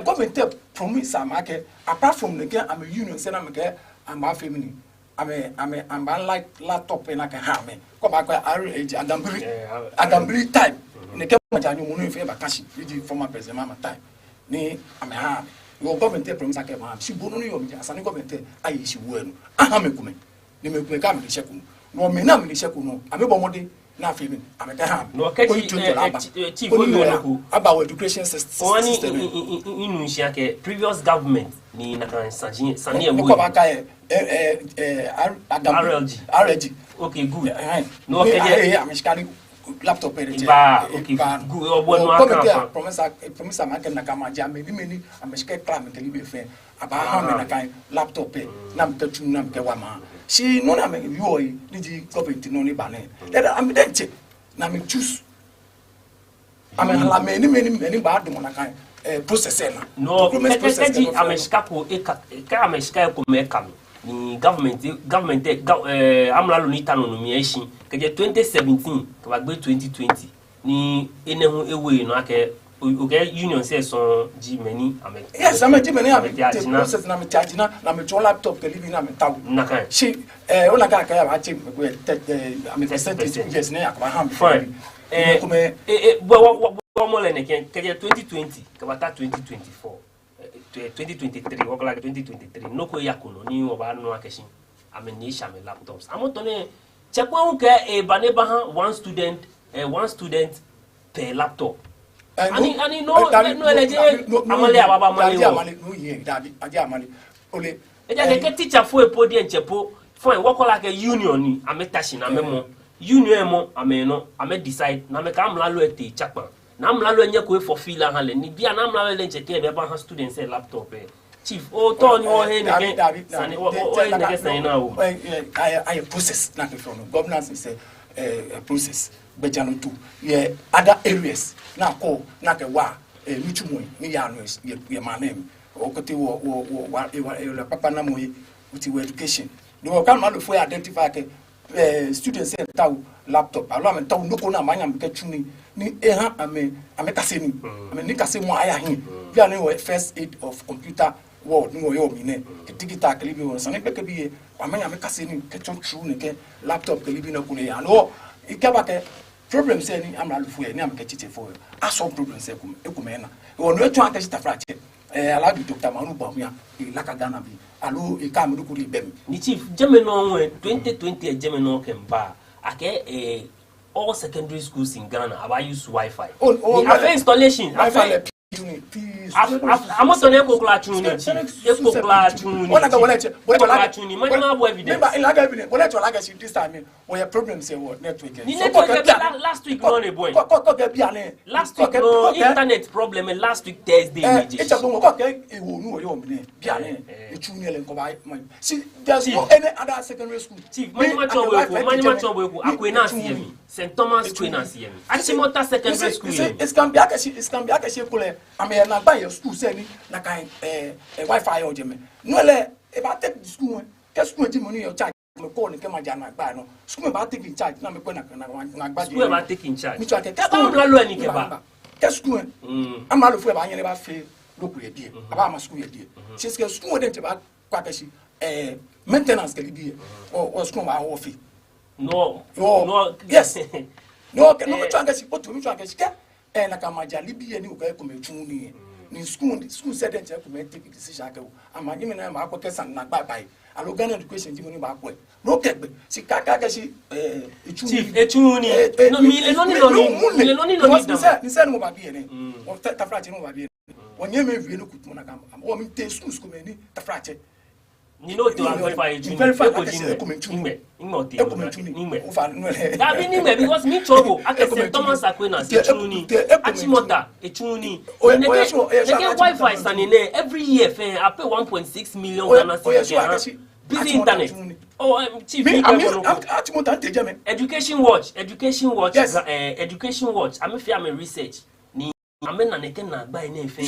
government promise am apart from the game I'm a union say am ke am a family. I'm like laptop and I can have me. Come back Adambri type. Ne ke ma janyo mo no fe ba kashi di former president mama time ni ame ha your government promise ake ma si bonu no yo mi asani government ayi si wo enu aha me kume ni me kume ka me sheku no me na me sheku no ame bo mode na fe mi ame ka ha no ke chief wo yo ko about education system oni inu nsia ke previous government ni na kan sani e wo ko ba ka RLG okay good no ke ame shikari laptop okay good obo no aka promise am ake na kama ja me ni ameshike klam ke libe fe aba ha me na kan laptop na me tatu na me wa ma si no na me yo yi ni government no ni ba ne that am dente na me choose am la me ni ba do na kan process na no keji ameshika ko ka ameshika ko me kam ni government amla lo ni tanu no mi Eeshã keje 2017 ka ba gbe 2020 ni enehu ewe no ake okay union say son ji many ame yes am ji many ame process na me charge na me cho laptop ke libi na me taw na kan she ona ka ya ba che me go ame percentage yes na akwa ham fine mo le ne keje 2020 ka ba ta 2024 2023 wakala 2023 no ko yakuno ni oba no akeshin ameni shame laptops amotone chekwa ke baneba ha one student per laptop ani no eleje amale ababa amale no ye dabi aje amale ole eja ke teacher fo epodi enchepo fine wakala ke union ni ametashi na memo union mo ameno ame decide na me ka amla lo ete chakpa na amla lo enye ko for feel ha le ni bia na amla le ncheke be ba ha students e laptop chief o to ni o he ne ke sani o ne ke sani na o I process na ke from governance is a process be janu tu ye other areas na ko na ke wa michumo ni ya no ye manem o ko ti wo le papa na mo yi uti education do kan ma lo fo identify ke students e taw laptop alo am taw no ko na manya me ke tuni ni eha ame kase ni ame ni kase mo aya hin bia ni first aid of computer world ni wo yo mi ne digital ke libi wo so ni pe ke bi amanya me kase ni ke ton true ni ke laptop ke libi na ku ne ya no ikaba ke problem say ni am na lufu ni am ke tite fo aso problem say ku me na wo no etu aka tita frache ala du doctor manu ba mu ya la ka Ghana bi alo e ka mu ku ri bem ni chief jemeno 2020 jemeno kemba ake all secondary schools in Ghana about use Wi-Fi. After installation, after I'm not going to go to evidence. This time, we have problems here. Network. Last week, last week, no internet problem. Last week, Thursday. See, there's no any other secondary school. Chief, St. Thomas Queen's Achimota secondary school. It's can be a I mean, na buy your school say ni na kind Wi-Fi or jeme. No le if I take the school, ke school ti money your charge me call ni ke ma ja na gba no. School ba take in charge na me ko na gba. School ba take in charge. Mi twa ke school la lo ani ke ba. Ke school. Am lo fu ba yen ba fe loku ye die. Aba ma school ye die. Since ke school den te ba kwa ke si maintenance ke bi o school ba ho fi. No. Yes. No ke no me twa ke si otu mi twa ke si ke na kama jali bi ni uka ko metun ni school said that ko make take decision ka ama nyime na ma akwa kesa na gba bai alo Ghana education jimi ni ba akwa no kegbe si kaka ka si echuni no mi le no ni ni se no ba bi ene o tafrache no ba bi onye me vie no kutu na kama o mi te school ko me ni tafrache ni no to verify because me trouble akese Thomas Aquinas echuni achimota echuni nege Wi-Fi sanine every year I pay 1.6 million Ghana cedis busy internet. Oh, chief. Education watch. Yes. Education watch. I'm a research. Amen na neke na gba ene fe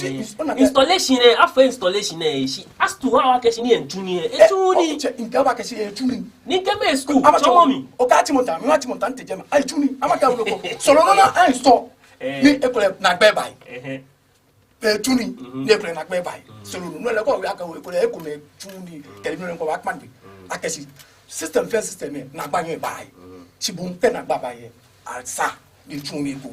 installation after installation she ask to how akashi ni entuni etuni nka ba kashi etuni ni keme school chomo mi o ka timota mi wa timota nteje ma etuni amaka wo ko solo na install ni ekole na gba bai etuni ni ekole na gba bai solo no le ko aka wo ekole ekome tuni kele mi ko ba kpande akashi system first system na gba yin bai chibun pe na gba bai asa ni tuni ko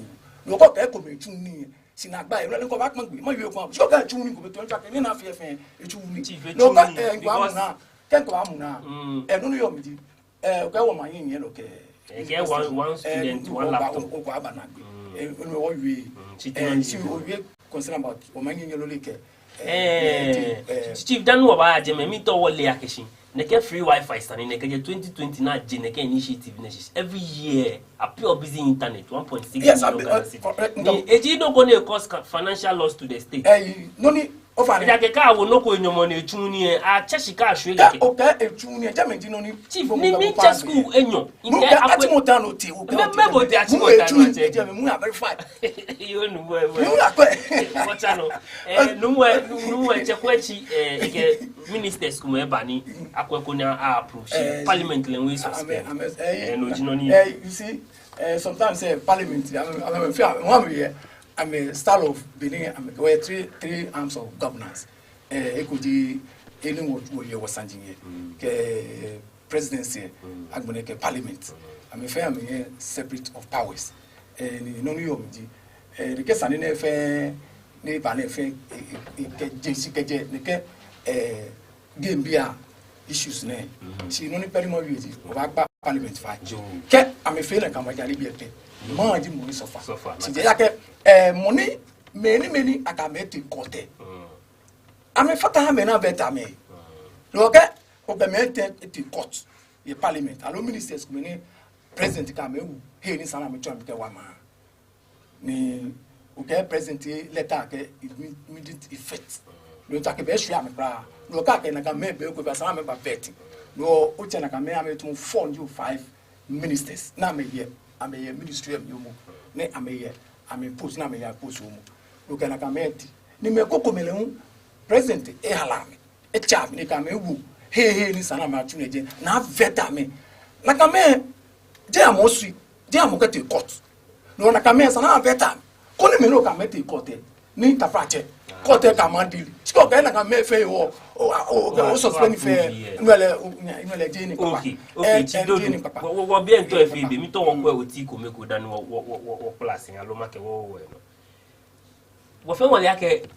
no ko ekome tuni sinagba ero le ko ba pon gbe mo yue ko so ga chu ni ko be to nja ke ni na fe fe chu ni no ka gba mu na ken ko amu na no no yo mi di ko wo ma yin yen lo ke one student one laptop ko aba na gbe no wo yue si o yue concern about wo ma yin yen lo le ke chief dan wo ba je me mi to wo le akeshin neke free wifi standing neke 2020 na je neke initiative every year appear busy internet 1.6 million eji no go na cause financial loss to the state no ni o fa ni ja ke ka wo no ko enyomo na etu ni a cheshi ka ahwe ke o ka etu ni e jame di no ni chief ni che school enyo nke akwe mo tan o ti o me bo ti ati mo tan o te jame mu na verify yo nu we mu akwe what channel nu we che kwachi ke ministers kuma e bani akweko na approve parliament le we suspend no jino ni you see sometimes parliament I'm feel one year I'm a style of being we three arms of governance ekodi any what you was sanjing ke presidency agbone ke parliament I'm a separate of powers and no you di the case ani na fe ni ba na fe ke jinsi ke je ne ke game bia issues na si no ni perimo wi di o ba gba parliament fa ke am a feel like am jare bi ete mo aji mo ni sofa si je ya ke money many akamete kote am fata ha me na beta me lo ke o be me te court the parliament allo ministers ko ni president ka me wu he ni sana me twa me ke wa ma ni o ke president letter ke immediate effect no ta ke be hwia me pra no ka ke na ka me be ko ba sana me ba bet no o che na ka me am to 405 ministers na me here am a ministry of yomo ne am here am a post na me ya post wo no ka na ka me ti ni me kokko mele hu president e hala me e cha me ka me wu he ni sana ma tu ne je na veta me na ka me je amosu je amokete court no na ka me sana veta ko ni me no ka me te court ni ta frache court ka ma deal siko ka na ka me fe o suspend fe nwele je ni papa wo bi ento e fe be mi to wo kwa oti ko me ko dani wo class yan lo ma ke wo wo fe won yake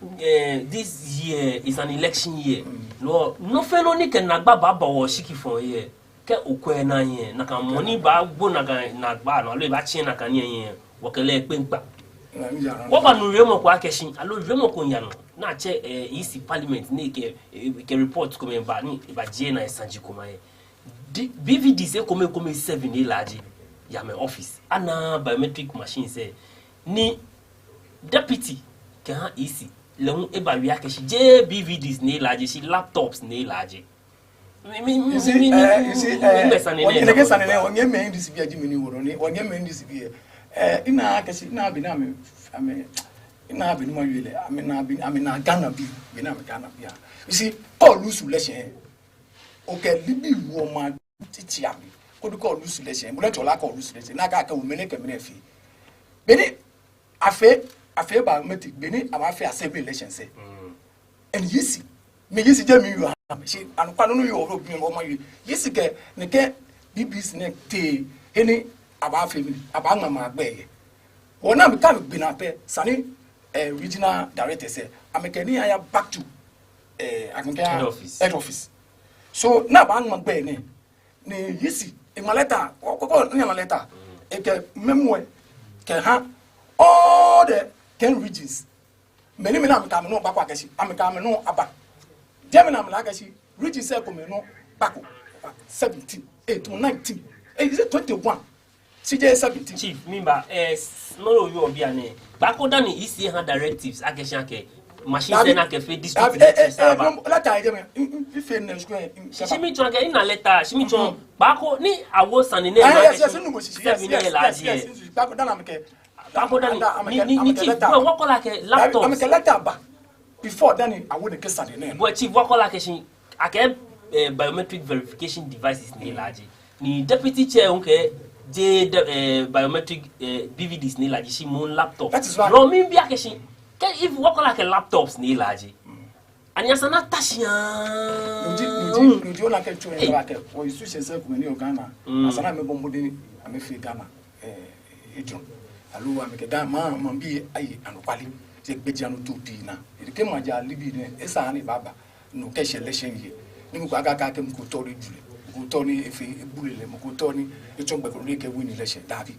this year is an election year no fe no ni ke na gba baba wo shiki fon ye ke okwe na yen na ka money ba gbo na gba no lo ba chi na ka ni yen wo ke le pe npa wo ba nu remo kwa keshin alo remo ko yan na che EC parliament ni ke report ko me ba ni ba je na esanji ko ma ye BVD se come 7 ni laji ya me office ana biometric machine se ni deputy ke ha EC le un e ba wi akeshi je BVDs ni laji si laptops ni laji you see when get sanene on ye me ndisi bia jimi ni woro ni on ye me ndisi bia ina akeshi na bi na me ina bi ni ma yele amina Ghana bi na me Ghana bia you see all lose election okay libi wo ma titi abi ko do call lose election mo le to la call lose election na ka wo mene ke mene fi beni afe ba metic beni ama fe assembly election say and yisi me yisi je mi yu she anu kwa no yu oro bi mo ma yu yisi ke ne ke BBC ne te eni aba fe mi aba ngama agbe wona me ka bi na pe sani regional director say amekeni aya back to head office so na ba ngam gbe ni yisi e ma letter ko ni ma letter e ke memwe ke ha all the 10 regions many na me no ba kwa kashi ameka me no aba dem na me la kashi regions e ko me no bako 17 8 19 is it 21 CJ 17 chief mimba no you obi ane bako dani EC ha directives akesha ke machine say na ke fe district letter I dem if na school she me try get in a letter she me try ba ko ni awo san ni na yes no go she yes ba ko dana me ke ba ko dana ni chief what call like laptop am ke letter ba before then I would ke san ni but chief what call like she ake biometric verification devices ni laji ni deputy chair unke biometric BVDs ni laji she mon laptop no me bi ake she if work like a laptops ni laji and yasana tashia ndi ona ke tun e wake o isu se ko ni o Ghana asana me bombo de ame fi Ghana ejo alu ame ke Ghana ma bi ayi anokwali se gbeji anu to di na e ke ma ja libi ne esa ni baba no ke se election ye ni mo aga ka ke mo ko tori jule ko to ni efi ebulele mo ko to ni eto ngbe ko ni ke win election davi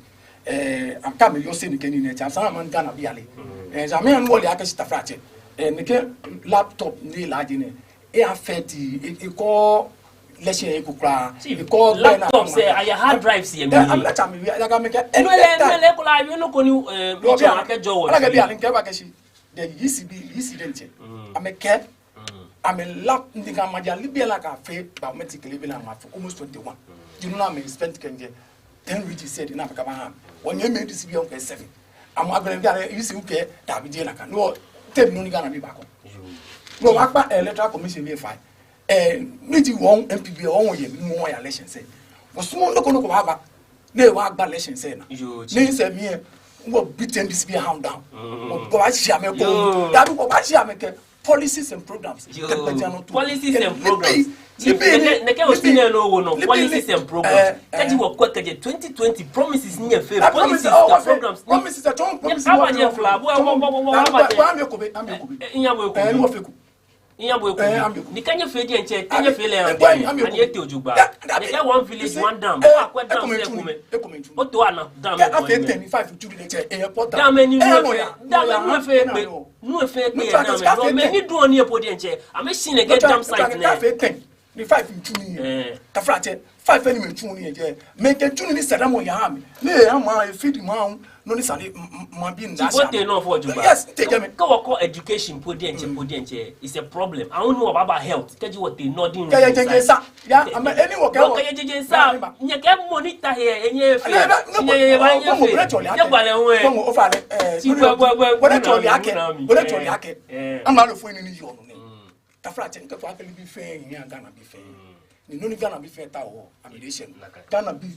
am kam yo se ni ke ni ne cha sana man Ghana bi ale jamais on voit les actes stafrache ne que laptop ni la dine et en fait il ko lesson ko kra ko laptop say I hard drive see me am la chami ya ga me ke no le ko la yo no ko ni mi jo ake jowo ala ga bi alin ke ba ke shi de incident am ke am lap ndi ga ma ja libia la ka fe biometrically bi na ma for almost 21 you know me spent kenje then which said in Africa man when you made this be on 7 I'm going to use you care that be dear. No, tell me, Ghana be back. No, what electoral commission be fine. Need you won't MPB on more election say. Was small no go have they work by election say. You say me, what beaten this be a hound down. Go, I shall make that policies and programs. Policies and programs. Policies and programs. That you work 2020 promises near fair policies and programs. Promises at home. Promises. Ni kanya fedi enche kanya fele ani ete ojuba ni ka one village one dam akwa dam se kume oto ana dam after 25 to the airport dam ni no fe pe no fe pe na me me ni do oni epodi enche am seen get dam site na ni 5 ntuni ta frate 5 enemy ntuni je make ntuni ni sadamo ya am le ama feed ma no ni sale ma bi nda sha no for ojuba yes take me ka wako education podi enche is a problem I don't know about health kaji what they not doing ya sa ya am any work ya sa nya ke monitor here enye fe enye ba enye fe ya gbale won e o fa le bo tori ake am lo fo ni yo no ta frate nke to akeli bi fe yin Ghana bi fe ni no ni Ghana bi fe ta wo amidation Ghana bi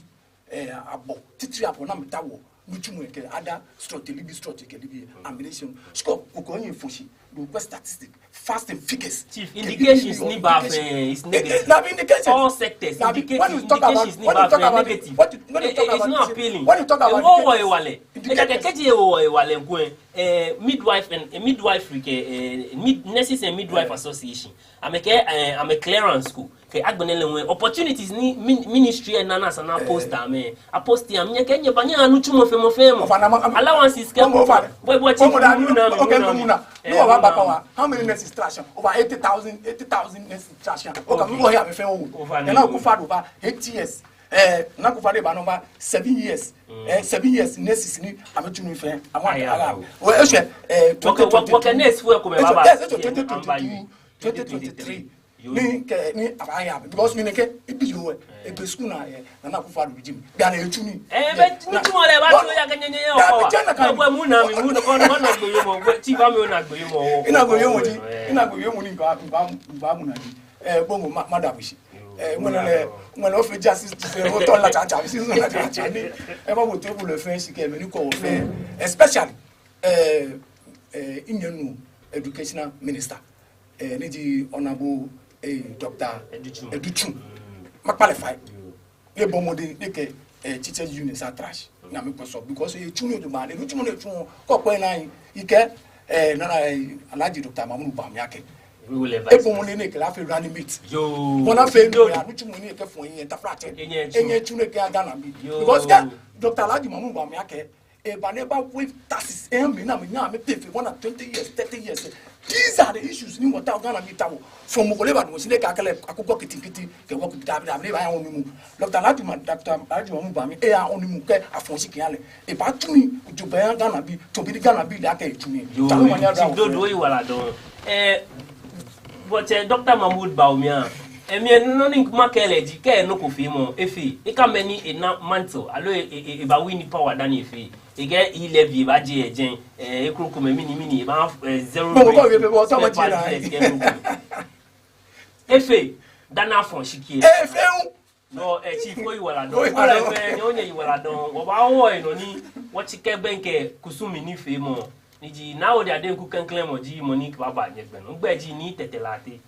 abo titiri abo na meta wo mutumu ke ada strategy strategy ambition scope ko yin foshi do statistic fast and figures chief indications ni ba is negative na indications all sectors indications ni ba negative it's not appealing when you talk about midwifery nurses and midwife association I'm a clearance school ke agbonele wen opportunities ni ministry and nana sana post am a post am nye kenye banya anu chumo femo allowances ke boy chief no wa baba wa how many nurses trash over 80,000 nurses trash okay me here me fe wo na ku fa do ba 8 years na ku fa de ba no ba 7 years 7 years nurses ni ametunu fe amwa ala o e hwe 2020 nurse fu e ko me baba 2023 ni abaya because me neke ibiyo e school na ku fa do regime bia na etuni mutumo le ba to ya kenyenye o kwa mu na ko na gboyo mo ti ba me na gboyo mo ina gboyo mo ni ba mu na ni bongo madabushi when of justice to to la cha si so la cha ni e ba mo table le fin si ke me ni ko fe especially Indian educational minister ni di honorable Dr. Educhu makpalify e bomode de ke teachers union sa trash na me so because e tunu do ma e tunu le tunu ko ko na ike na Alhaji Dr. Mamunu Bamiake e bomode ne ke la fe reanimate yo bona fe no ya tunu ni ke fun yin ta frate enye tunu ke Ghana bi because Dr. Alhaji Mamunu Bamiake a baneba with taxes, and me pay for 120 years, 30 years. These are the issues in what I'm gonna be from Mokoleva was like I could go kitty, the work with David, I only Dr. Latiman, Dr. Bami, only Muke, a Fonsikiale. A part to me, to be gonna be, to be gonna be like to me. Don't do it while I don't. But Dr. Mahmoud Baumia. Emi no ni makeleji ke no ko fi mo efi e ka many e na mantle alo e ba win power dan efi e get e level ba je ejen e kru ko mini ba 0 efi dana fon shikie no chief ko iwala don e onye iwala don wo ba wo e no ni wo chike benke kusumi ni fe mo ni ji na o de ade ku kanklen mo ji monique baba nyegbe no gbeji ni tetelate.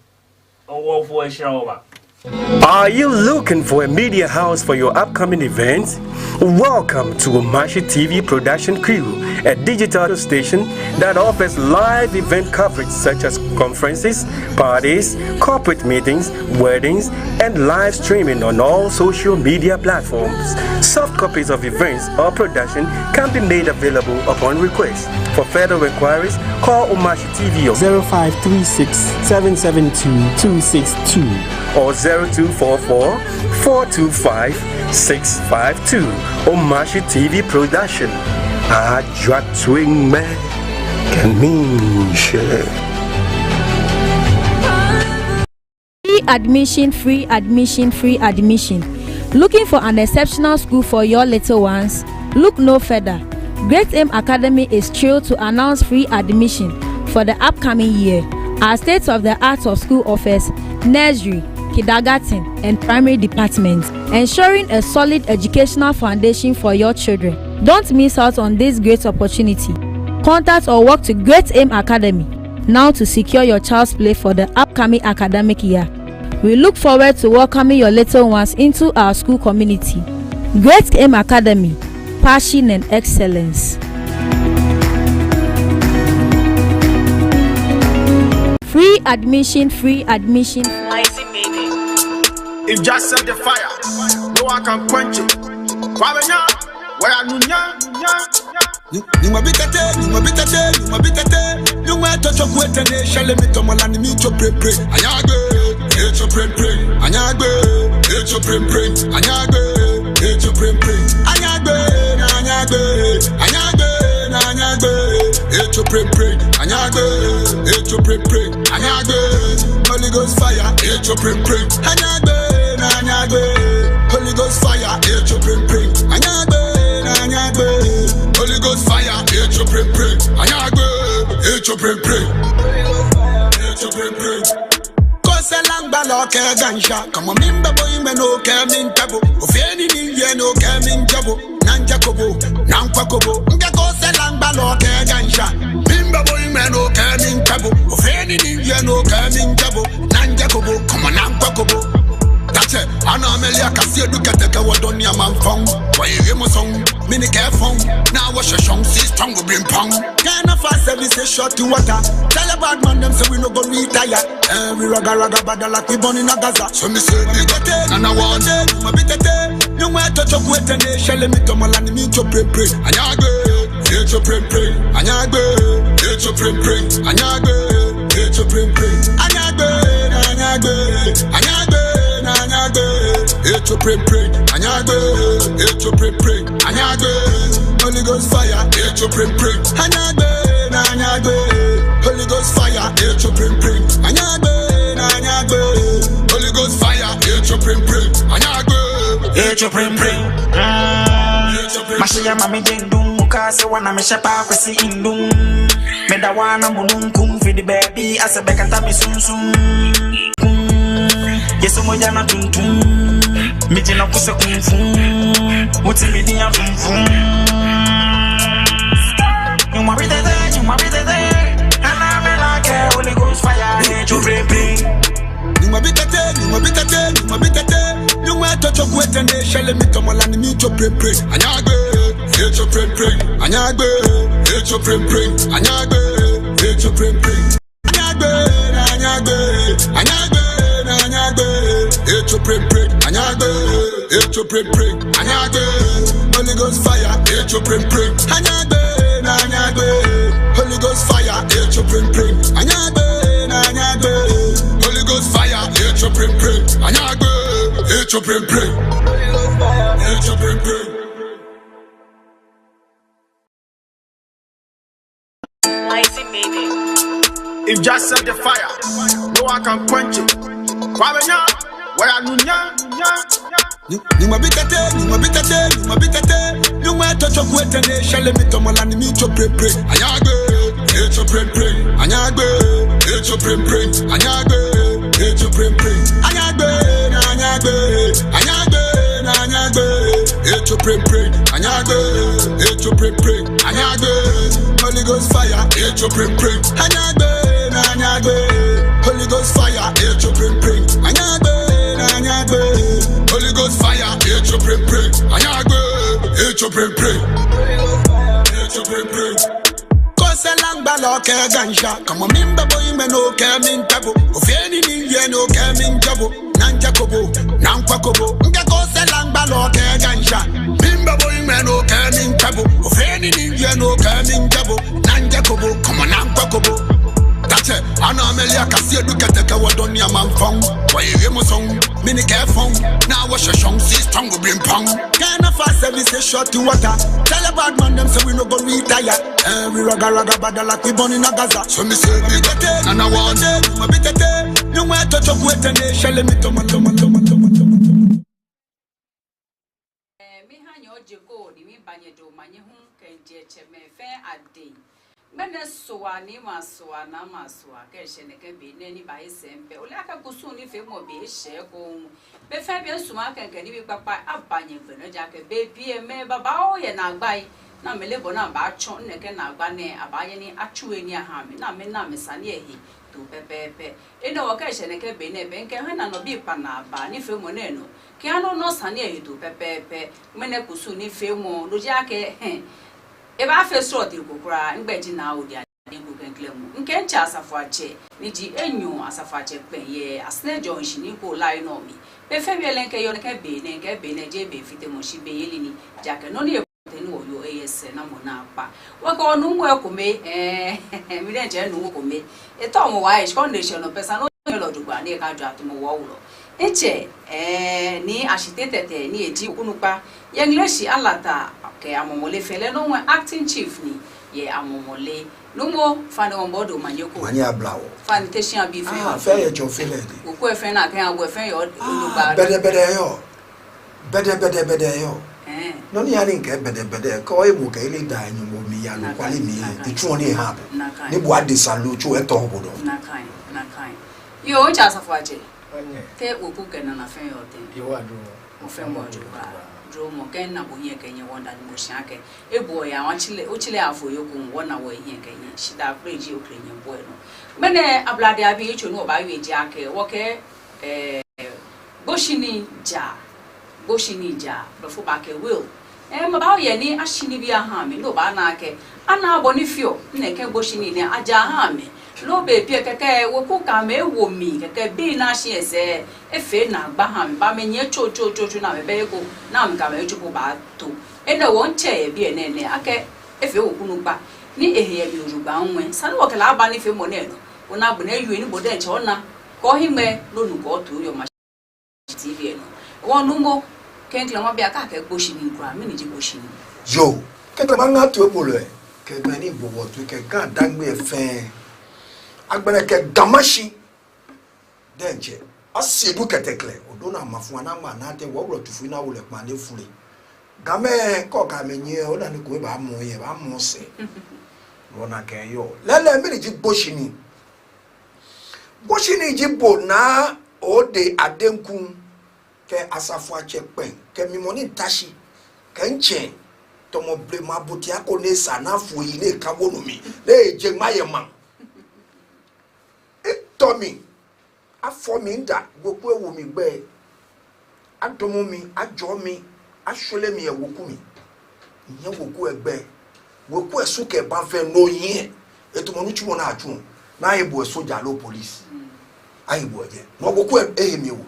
Are you looking for a media house for your upcoming events? Welcome to Omashi TV production crew, a digital station that offers live event coverage such as conferences, parties, corporate meetings, weddings, and live streaming on all social media platforms. Soft copies of events or production can be made available upon request. For further inquiries, call Omashi TV on 0536 772 262 or 0244 425 652. Omashi TV production. GADANGME Kamishe. Free admission. Looking for an exceptional school for your little ones? Look no further. Great Aim Academy is thrilled to announce free admission for the upcoming year. Our state-of-the-art of school offers nursery, kindergarten, and primary departments, ensuring a solid educational foundation for your children. Don't miss out on this great opportunity. Contact or walk to Great Aim Academy now to secure your child's place for the upcoming academic year. We look forward to welcoming your little ones into our school community. Great Aim Academy, passion and excellence. Free admission. If just set the fire, no one can quench it. Where are you? You might be tate, you might touch a wet and they shall let me to Malani meet your pray. Anyagbe, it's your pray. Anyagbe, it's your pray. Anyagbe, it's your pray. Anyagbe, it's your pray. Anyagbe, it's your pray. Anyagbe, Holy Ghost fire, it's your pray. Anyagbe, Holy Ghost fire, it's your pray. Anyagbe, Holy Ghost fire, it's your pray. Anyagbe, it's your pray. It's your pray. Cause a lang baloke gansha. Come on, mimba boy, me no coming tabo. Ofeni ni ye no coming jabo. Nanjakobo, Nampakobo. Nga cause a lang baloke gansha. Mimba boy, me no coming tabo. Ofeni ni ye no coming jabo. Nanjakobo, come on, Nampakobo. That's it. I know Amelia Cassia look at the Kawadonia man phone. Why you hear my song? Mini care phone. Now what's your song? See strong will bring pong. Kind of fast service is short to water. Tell a bad man them say we no go retire. We raga bada like we born in a Gaza. So me say we got it and I want it. My bit it. No matter touch up with and they shall let me to Malani meet your pray. Anyagbe, it's your pray. Anyagbe, it's your pray. Anyagbe, it's your pray. Anyagbe, it's your pray. Anyagbe, it's your pray. Anyagbe, Holy Ghost fire, it's your pray. Anyagbe, Holy Ghost fire, it's your pray. Anyagbe, Holy Ghost fire, it's your pray. Anyagbe, it's your pray. Mashiya mami jendung mukase wana meshepa kwesi indung meda wana mununkum fidi baby asebeka tabi sumsum yeso moja na tuntum miji na kuse kumfum muti midi ya fumfum you ma bitete and I'm like Holy Ghost fire you pray you ma bitete you ma touch up with and they shall let me to Malani meet your pray. Anyagbe, it's your pray. Anyagbe, it's your pray. Anyagbe, it's your pray. Anyagbe, it's your pray. Anyagbe, it's your pray. Anyagbe, Holy Ghost fire, hit your brain, brain. Anyagbe, anyagbe. Holy Ghost fire, hit your brain, brain. Anyagbe, anyagbe. Holy Ghost fire, hit your brain, brain. Anyagbe, hit your brain, brain. Holy Ghost fire, hit your brain, brain. I see maybe. If just set the fire, no one can quench it. Wabenya, where are you? Numa bitate, numa bitate, numa bitate. You want to talk with the nation, let me to Malani meet your brain, brain. Anyagbe, hit your brain, brain. Anyagbe, hit your brain, brain. Anyagbe, hit your brain, brain. Anyagbe, anyagbe, anyagbe, anyagbe. Hit your brain, brain. Anyagbe, hit your brain, brain. Anyagbe, Holy Ghost fire, hit your brain, brain. Anyagbe, anyagbe. Holy Ghost fire, hit your brain, brain. Anyagbe, anyagbe. Holy Ghost fire, hit your brain, brain. Anyagbe, hit your brain, brain. Holy Ghost fire, hit your brain, brain. Cause a lang balo ke gansha. Come on, mimba boy me no ke min tabo. Ofeni ni ye no ke min jabo. Nanja kobo, nankwa kobo. Nge cause a lang balo ke gansha. Mimba boy me no ke min tabo. Ofeni ni ye no ke min jabo. Nanja kobo, come on, nankwa kobo. That's it. I know Amelia can see you get the what on your man phone. Why you hear my song? Mini care phone. Now what's your song? See strong will bring pong. Kind of fast service short to water. Tell a bad man them say we no go retire. We raga bada like we born in a Gaza. So me say we get it and I want it. My bit it. You want to talk with the nation? Let me tomato. Me hanyo jeko di mi banyedo manyehun kenje cheme fe ade. Mene soa ni masoa na masoa ke shene ke be ne ni ba isempe ole aka kusu ni fe mo be she ko be fe be suma kan kan ni bi papa abanye fe no ja ke be bi me baba o ye na gbai na mele bo na ba chon ne ke na gba ne abaye ni achu eni aha me na me sane ehi to pepepe e no ka shene ke be ne be nke ha na no bi pa na ba ni fe mo ne no ke ano no sane ehi to pepepe mene kusu ni fe mo no ja ke eba fe so di kokura ngbeji na odi ade ku kenklemu nke ncha asafuache ni ji enyu asafuache penye asne jonshi ni ko lai no mi be fe bi elenke yo nke be ne je be fite mo shi be yeli ni jake no ni teni wo yo es na mo na pa wa ko nu ngwe ko me mi den je nu ko me e to mo wa is condition no pesa no lo dugba ni ka jo atumo wo wo eche ni ashitete ni eji okunupa yenglish alata ke amomole fele no acting chief ni ye amomole no mo fani on board manyoko manya blawo fani teshin abi fe fe ye jo fele de oku e fe na kan agbo fe yo olugba bede yo no ni ani nke bede ko e mu ke ile da anyu mo mi ya lo kwale mi e tu oni ha ni bo adesalo chu e to obodo na kan yo cha safaje te oku gena na fe yo te yo adu o fe mo jo mo ken na bo ye kenye wonda ni mo shake e bo ya wa chile o chile afo yoku wona wo ye kenye shida preji o krenye bo no mene ablade abi icho no ba we ji ake wo ke boshini ja before back a will ma ba ye ni ashini bi aha me no ba na ake ana abo ni fio na ke boshini ni aja aha me lo be pie keke wo ku ka me wo mi keke bi na shi ese efe na gba ha me ba me nye cho na me be ko na me ka me chupu ba to e na won che bi ene ake efe wo ku nu gba ni ehe bi orugba nwe san wo kala aba ni fe mo ne no ona bu na yu ni bo de che ona ko hime lo nu ko to yo ma TV no won nu mo kenkle mo bi aka ke boshini nkura me ni ji boshini yo kenkle ba nga to ebolo e ke gba ni bo wo to ke GADANGME fe agbere ke gamashi denje asiedu ketekle odona mafu na ma na te wo tufu na wo le pa le fure game ko ka menye o na ni ko ba mo ye ba mo se wona ke yo lele mi ji boshini ji bo na o de adenku ke asafu achepen ke mi moni tashi ke nche to mo ble mabuti akone sana fu ile ka wonu mi le je maye man Tommy, I form in that woku ewu mi gbe adomo mi ajo mi asole mi ewoku mi iye woku egbe woku esuke ba fe no yin etumo nu chumo na atun na ibo soja lo police ayibo je no woku ehemi ewu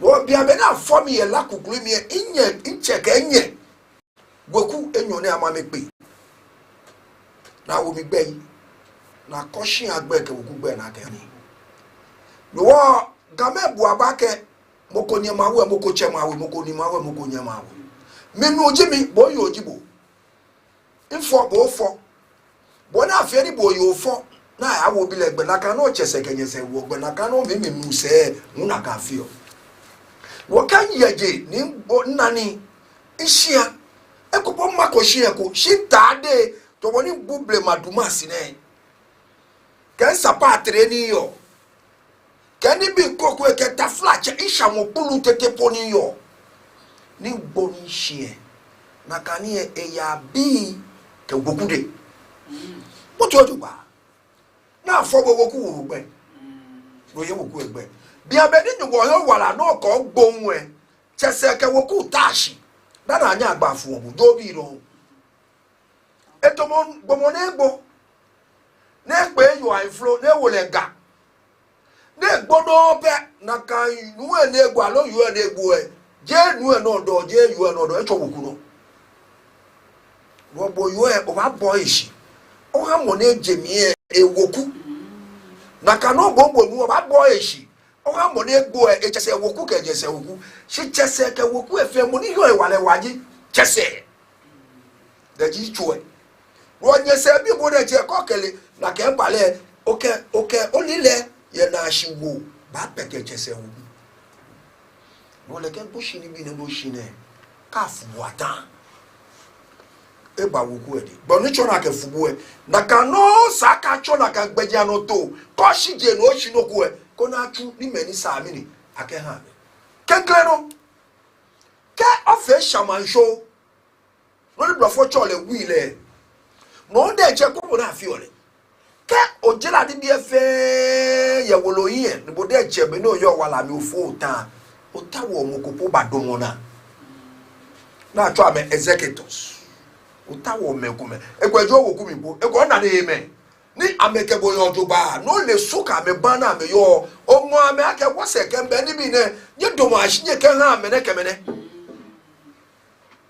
wo bia be na form ye lakukuru mi inye inche ka enye Goku enyo ne ama mepe na wo mi gbe na koshin agbe ke woku gbe na ke ni no game bu abake moko ni ma wo moko che ma wo moko ni ma wo moko ni ma wo menu ojimi bo yo ojibo info bo fo bo na afia ni bo yo fo na ya wo bi legbe na kan no chese kenye se wo gbe na kan no me mu se mu na ka fio wo kan yeje ni bo nani ishia ekopo makoshia ko shitade to woni buble maduma sine kan sapa treni yo kan ni bi koko e ke ta flache isha mo pulu tete poni yo ni boni shie na kan ye ya bi ke gokude mo to ba na afọ goku wo gbe lo ye woku egbe bi abedi nyugo yo wala no ko gbohun e chese ke woku tashi na na anya agbafu obu do bi ro eto mo gbomo na egbo na pe yo inflow na wolenga na egbo do pe na kan nu e na egbo alo yo na egbo e je nu e no do je yo no do e cho woku no wo bo yo e o ba boy shi o ha mo na jemi e woku na kanu gbogbo nu o ba boy shi o ha mo na egbo e chese woku ke jese woku shi chese ke woku e fe mo ni yo e wale waji chese de ji chue wo nye se bi bo de je ko kele na ke bale oke o lile ye na shiwo ba pe ke chese woku wo le ke bo shi ni bi ne bo shi ne ka fu watan e ba woku e de bo ni chona ke fubu e na kanu saka chona ka gbeja no to ko shi je no shi no ku e ko na tu ni meni sa mi ni ake ha me kenkle no ke ofe shaman show no ni blofo chole wi le mo de je ko na fi ole ke ojela di bi efe ye wolo yin ni bo de je me no yo wala mi ofo ta o ta wo mo ko po ba do mo na cho ame executors utawo mekume ekwejo woku mi bo eko na na eme ni ameke bo yo joba no le suka me bana me yo omo ame ake wose kembe ni bi ne ye domo ashinye ke ha me ne kemene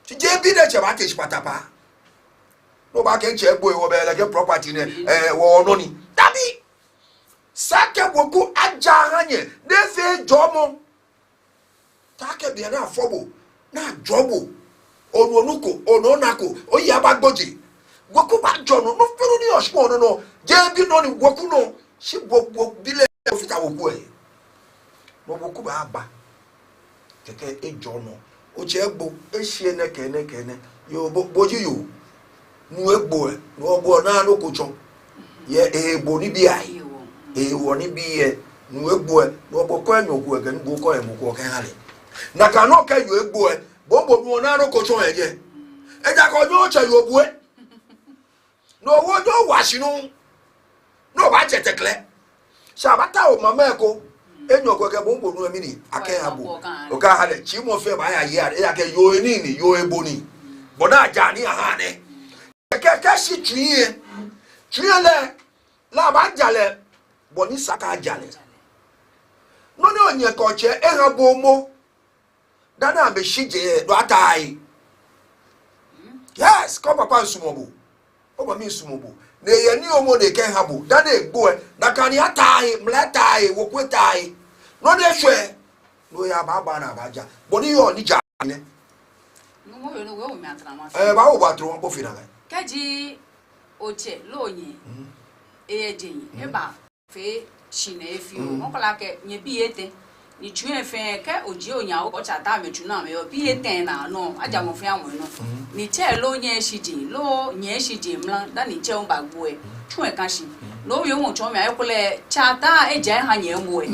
ti je bi de che ba te patapa no ba ke nche egbo e wo be le ke property ne wo no ni dabi sake woku aja hanye ne fe jomo take bi na afobo na jobo onunuko ononako oyi abagboje goku ba jono no firu ni ospo no je bi no ni goku no si gbogbo bile ofita woku e no goku ba ba keke ejono o je egbo ehie ne kene yo boji yo nu egbo e no ogbo na no kocho ye egbo ni bi ai wo ni bi ye nu egbo e no ogbo ko enyoku e ke nu ko e mu ko ke hale na ka no ke yo egbo e bombo nu na ro kocho eje eja ko nyo che yo bue no wo do washinu no ba chetekle sha bata o mama eko enyo ko ke bombo nu mi ni ake abo o ka ha le chi mo fe ba ya ye ya ke yo ni ni yo ebo ni boda aja ni aha ne ke shi twie le la ba jale boni saka jale no ni onye ko che e ha bo mo dana me shije do atai yes ko papa nsumobu o ba mi nsumobu na ye ni omo de ken habo dana egbo e na kan ya tai mlatai wokwetai no de hwe no ya baba na abaja boni yo ni ja ne no mo yo no we o mi atana ma ba wo ba tro won po fina ga kaji oche loyin ejeyin e ba fe shine efi o ko la ke nye bi ete ni tue fe ke oji onya o cha ta me tu na me o bi eten na no aja mo fe awon no ni che lo nye shiji lo nye shiji mla da ni che o ba gbo e tue kan shi lo yo mo cho me ayekole cha ta e je ha nye mo e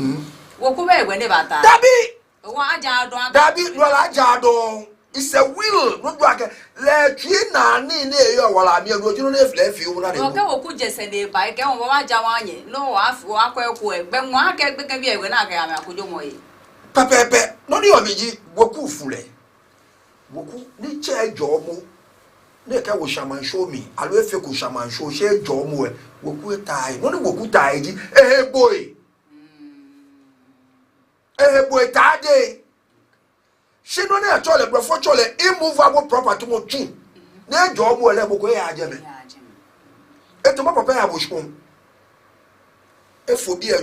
wo ko be gbe ne bata dabi wa aja do dabi lo la aja do it's a will no do ake le tue na ni ne yo wala mi ru oju no le fle fi o na de o ke wo ku jese de ba ke won ba ja wa nye lo wa fi wa ko eku e gbe mo ake gbe ke bi ewe na ka ya akojo mo yi pepepe no ni omiji woku fule woku ni che jomo ne ka wo shaman show me alo efe ko shaman show she jomo e woku tai no ni woku tai ji boy tade she no na chole bro for chole immovable property mo tun ne job mo le boko ya ajeme eto mo papa ya boshun efobia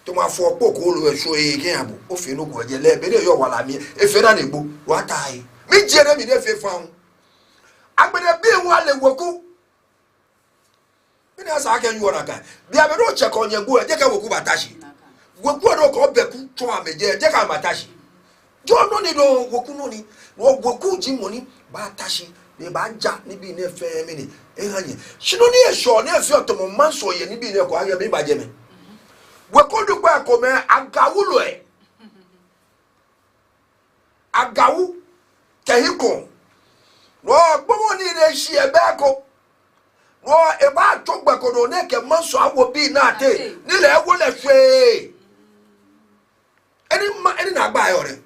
to ma fo poko lo eso e ken abo o fe no go je le be de yo wala mi e fe na negbo wa tai mi je na mi de fe fan agbede bi won le woku mi na sa ken yo na kan bi abe do che ko nyen go e je ka woku batashi woku do ko beku to ameje je ka batashi jo no ni do woku no ni wo woku ji moni batashi ne ba ja ni bi ne fe mi ni e hanye shino ni e sho ni e fi otomo manso ye ni bi ne ko age mi ba je me woku du pa ko me agawulo e agawu tehiko no gbomo ni ne shi e be ko no e ba to gbakodo ne ke manso awo bi na te ni le wo le fe eni na gba ayore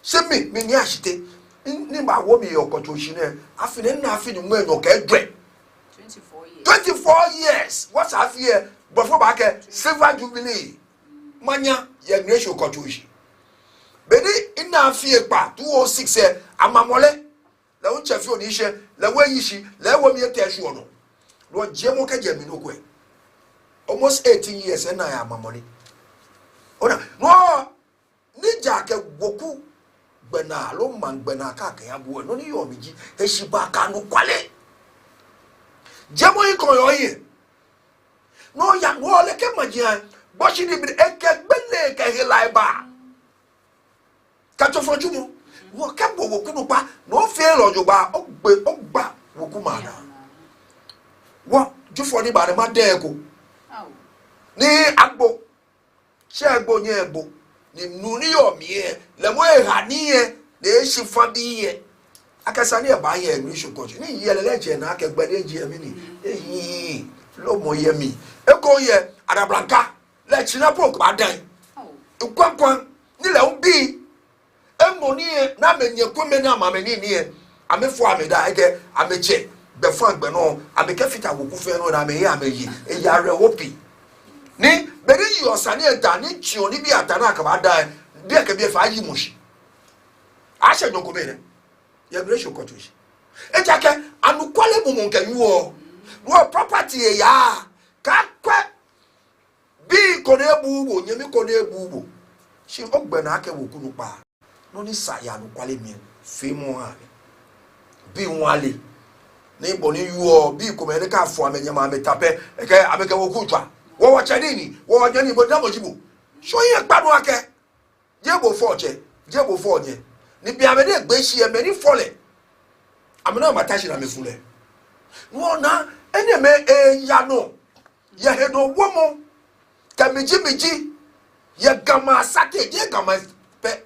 se mi ni ashite ni ba wo mi okoto shi ne afine na afine mu enyo ka edwe 24 years what's half year before back silver jubilee manya ye grace okoto shi beni ina afie pa 206 amamole la wo chafi oni hye la wo yi shi la wo mi etesu ono no jemo ka jemi no kwe almost 18 years na ya amamole ona no ni jake woku gbena lo man gbena ka kan ya bo no ni yo miji e shi ba ka no kwale jemo yi ko yo yi no ya no le ke majian bo shi ni bi e ke gbele ke hilai ba ka to foju mo wo ka bo woku no pa no fe lojo gba ogba woku ma na wo jufo ni ba re ma de ko ni agbo se agbo yen egbo ni nuni yo mie le mo e hanie le shi fa bi ye akasa ni e ba ye ni sho koju ni ye le je na ka gbade je mi ni eyi lo mo ye mi e ko ye adablanka le china pok ba dan kwankwan ni le ubi e mo ni na menye kweme na ma meni ni e amefo ameda ege ameche be fan gbe no ameka fita woku fe no na me ye ameyi e ya re wopi ni beri yi osani enta ni chi oni bi atana ka ba da bi ka bi fa yi mushi a se nyoko be ne ya bre sho kotu shi e jake anu kwale mu mon kan wo no property e ya ka kwa bi ko ne bubo nyemi ko ne bubo shi ogbe na aka woku nu pa no ni sa ya anu kwale mi fe mo ha bi wale ni bo ni yo bi ko me ne ka fo amenye ma metape e ka ameka woku twa wo wa chadini wo wa nyani bo damo jibo so yin gbadu ake jebo fo che jebo fo nye ni bi amede gbe shi e me ni fole amena matashi na me fule wo na ene me ya no ye he no wo mo ka meji ye gama sake je gama pe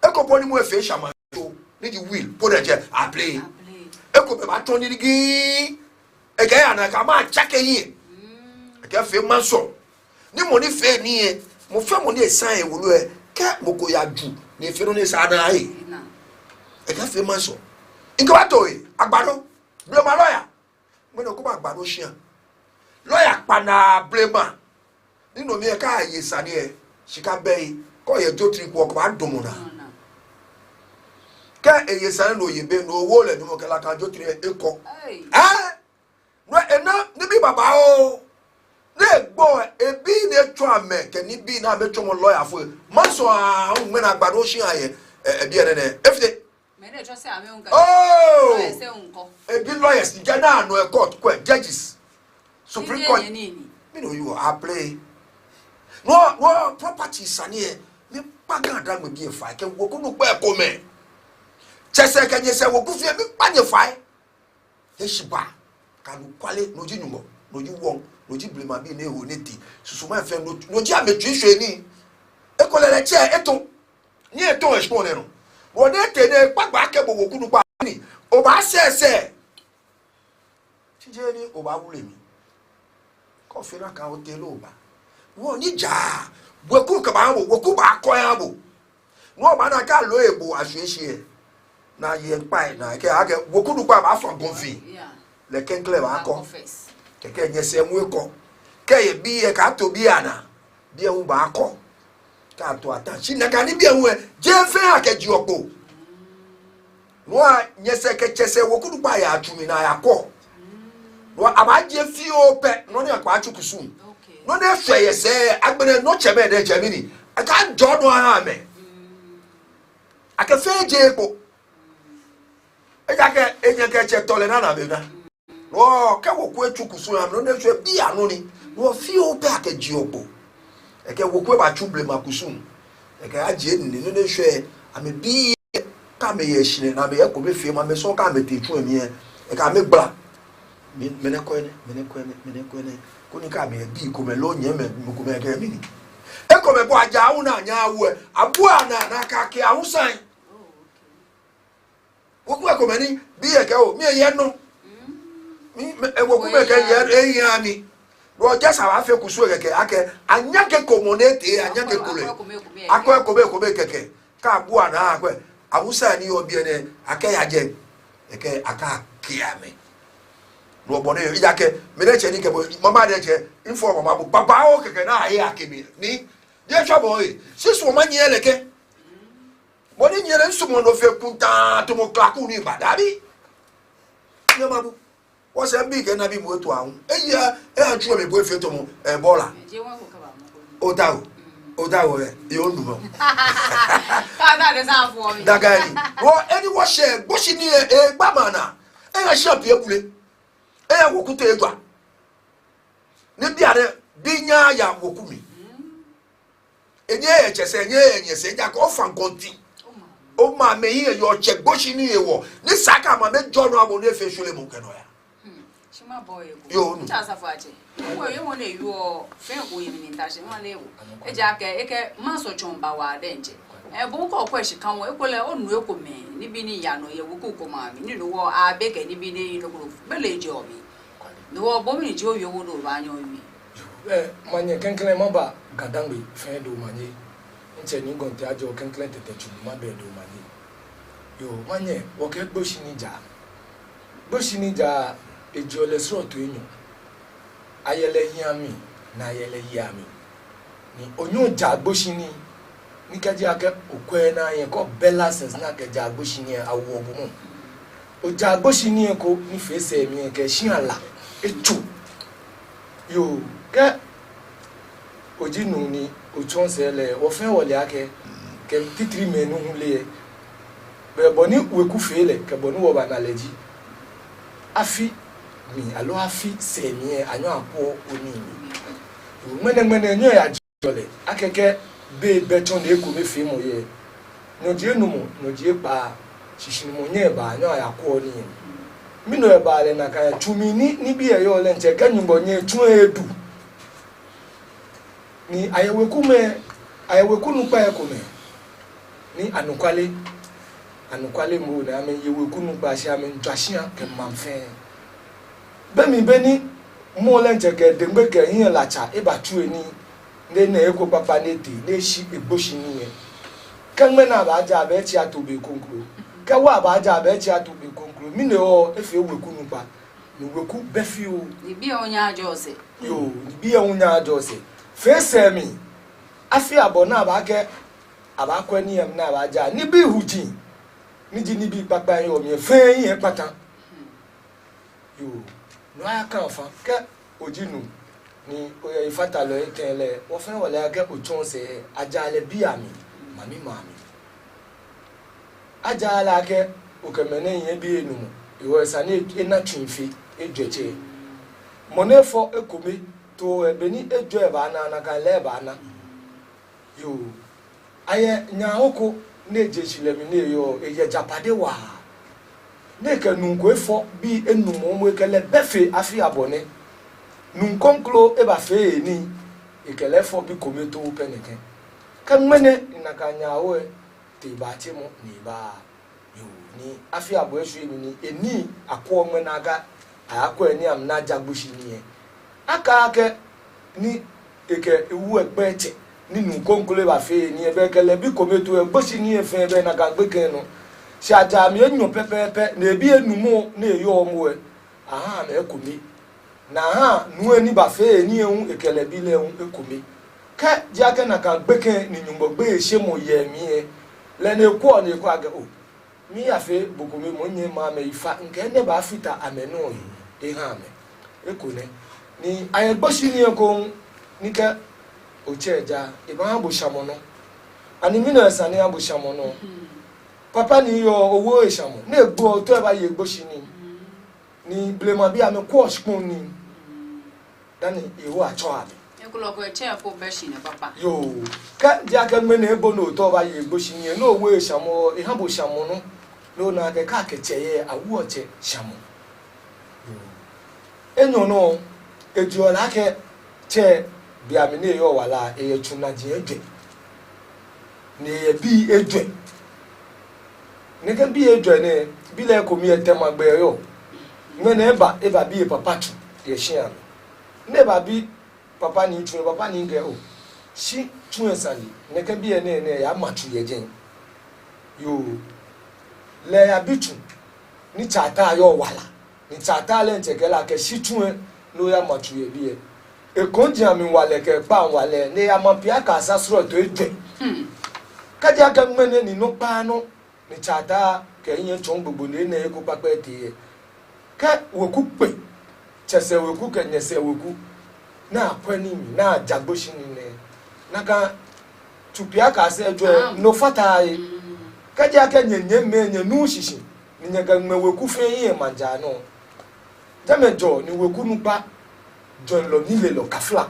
e ko boni mo e fe shama to ni di will po de je a play e ko be ba ton ni gi e ga ya na ka ma chake yi ke fe manso ni mo ni fe ni e mo fe mo ni esan e wulu e ke mo ko ya ju ni fe no ni sa na e ke fe manso inko wa to e agbado blema lawyer mo no ko ba agbado shian lawyer pana blema ni no mi e ka ye sani e shika bei ko ye jo tri ko ba domo na ke e ye sani no ye be no wo le ni mo ke la ka jo tri e ko no e na ni bi baba o ne gbo ebi ne twa ame ke ni bi na me twa mo lawyer fo manso a me na agbado shi aye e bi ene ne efite me ne twa se ame unka lawyer se unko e bi lawyers di na no e court ko judges supreme court me no you are play no property sane me paga da me bi e fa ke wo ko no pa ko me chese ke nye se wo ku fie me pa nye fa e shiba kanu kwale no ji nyumo no ji won no ji blema bi na eho neti susuma fe no ji ametwi hwe ni ekolele che eto ni eto expo ne no wo de te ne pagba ke bo woku nu pa ni o ba sese tije ni o ba wule mi ko fe na ka o te lo ba wo ni ja woku ka ba wo woku ba ko ya bo no ba na ka lo ebo ahwehie na ye pa na ke age woku nu pa ba fa gonfi le kenkle ba ko keke nyese mu eko ke ye bi e ka to bi ana bi e hu ba ko ka to ata chi na ka ni bi e hu je fe akeji opo no a nyese ke chese wokudu ba ya atumi na ya ko no abaje fi ope no ne akwa achukusum no ne hweye se agbere no chebe de Germany aka jodo ha me aka feje ko ejake enyeke che tole na be na no ka woku achukusum am no ne hwe bi anu ni no fi ope aka ji opo eke woku ba chuble makusum eke aje ni no ne hwe ame bi ka me ye shine na me ye ko be fie ma me so ka me te twu emi e ka me bla me ne ko ne ko ni ka me bi ko me lo nye me ko me ke mi ni e ko me bo aja hu na anya awu abu na ka ke ahu san wo ko me ni bi e ke o mi ye no mi e wo ku me ke ye e ya mi ro ja sa wa fe ku so ke ake anya ke ko mo ne te anya ke ko le akọ ko be keke ka abu na akọ awusa ni obi ene akaya je eke aka kiame no bone ija ke me che ni ke mama de che info mama bu baba o keke na aye akemi ni je twa boy sisu o manye leke boni nyere nsumo no fe kunta to mo klaku ni badabi ne mabu wo se bi ke na bi mo to ahun eya e antu me bo fe to mo bola o dawo odawo e ondumo kada de sa fo mi dagari wo eni wo she boshi ni e gbamana e ga sharp ebule e ya wokuta egwa ni biare binya ya wokumi enye ye chese enye ye nyese ja ko fan konti o ma me yi yo che boshi ni ewo ni saka ma me jono amo ne fe shule mu keno ya shima boy yo cha sa fo ache wo ye mo ne yo fe ko yemi ni ta she mo le wo e ja ke e ke ma so chomba wa denje e bo ko ko shi kan wo e ko le onu e ko me ni bi ni ya no ye wo ko ma mi ni no wo a be ke ni bi ni no ko bele je o mi no wo bo mi je o yo wo do ba nyo mi manye kenkele maba gadangbe fe do manye nche ni gonte ajo kenkele tete chu ma be do manye yo manye wo ke gboshi ni ja ejole sro to enyo ayele hiami na ayele hiami ni onyo jagboshi ni kaji ake okwe na yen ko bella sense na ke jagboshi ni awo obumu o jagboshi ni ko ni fese mi ke shin ala echu yo ke ojinu ni ochonsele wo fe wole ake ke titri menu hule be boni weku fele ke boni wo ba na leji afi mi alo afi semie anyo apo oni mene nyo ya jole akeke be beton de ko me fi mo ye no die numu no die pa shishini mo nye ba anyo ya ko oni mi no e ba le na ka tumi ni bi e yo le nche kanyumbo nye tu edu ni ayeweku nu pa e ko me ni anukwale mo na me yeweku nu pa sha me ntwahia ke mamfe bemi beni mo le nche ke dembe ke yin lacha e ba tu eni ne na eko papa ne ti ne shi egboshi ni yen kanme na ba ja be chi atobe konkro ka wa ba ja be chi atobe konkro mi ne o efe weku nu pa ni weku befi o ni bi onya ajose yo ni bi onya ajose fese mi afi abona ba ke abakwa ni em na ba ja ni bi hujin ni ji ni bi papa yin o mi fe yin patan yo no aka ofa ke ojinu ni oye ifata lo etele wo fe wole ake ochonse ajale bi ami mami ajala ake okemene yin bi enu iwo sane ena twinfi edweche monefo ekome to ebeni edwe ba na kan le ba na yo aye nyaoko na ejechile mi na yo eye japade wa na ke nunko efo bi enumo mo ekele befe afi abone nunkonklo eba fe ni ekele fo bi kometo peneke kan mene na kan nyawo te ba ti mo ni ba yo ni afi abo esu ni eni akwo mo na ga akwa eni am na jagbushi ni aka ake ni eke ewu egbeche ni nunkonklo eba fe ni ebe kele bi kometo egboshi ni efe ebe na ga gbeke no si aja mi enyo pepepe na ebi enumo na eyo omo aha na ekomi na ha nu eni ba fe ni ehun ekele bi le ehun ekomi ka ji aka na ka gbeke ni nyumbo gbe ese mo ye mi le na ekwo na ekwo aga o mi afe bokome monye ma me ifa nke ne ba fita ameno e ha me ekone ni ayegboshi ni ko ni ka ocheja e ba bo shamono ani mi na sane abo shamono papa ni yo owo e shamo na egbo to e ba ye egboshi ni blema bi ame ko spoon ni dani ewo acho abi ekulo ko eche ko beshi ne papa yo ka dia ka me na ebo no to ba ye egboshi ni no owo e shamo e ha bo shamono no na ke ka kecheye awu oche shamo enyo no ejuola ke che biamine yo wala e yechuna je edwe ne ye bi edwe ne ke bi edwe ne bi le ko mi etema gbe yo ngene eba bi papa tu ye hia ne ba bi papa ni tu papa ni nge o shi tu esali ne ke bi ne ya matu ye gen yo le ya bitu ni chata yo wala ni chata le ntekela ke shi tu no ya matu ye bi e konji ami wale ke pa wale ne ya mampia ka asasro to edwe kadi aka ngene ni no pa no ni chata ke yin chon gbogbo ne ko pape ti ka woku pe chese woku ke nyese woku na apani mi na jagboshi ni ne naka tupia ka se edwe no fata kadi aka nyenye menye nu shishi ni nyaga ngme woku fe yin manja no jamejo ni woku nu pa John lo nile lo kafla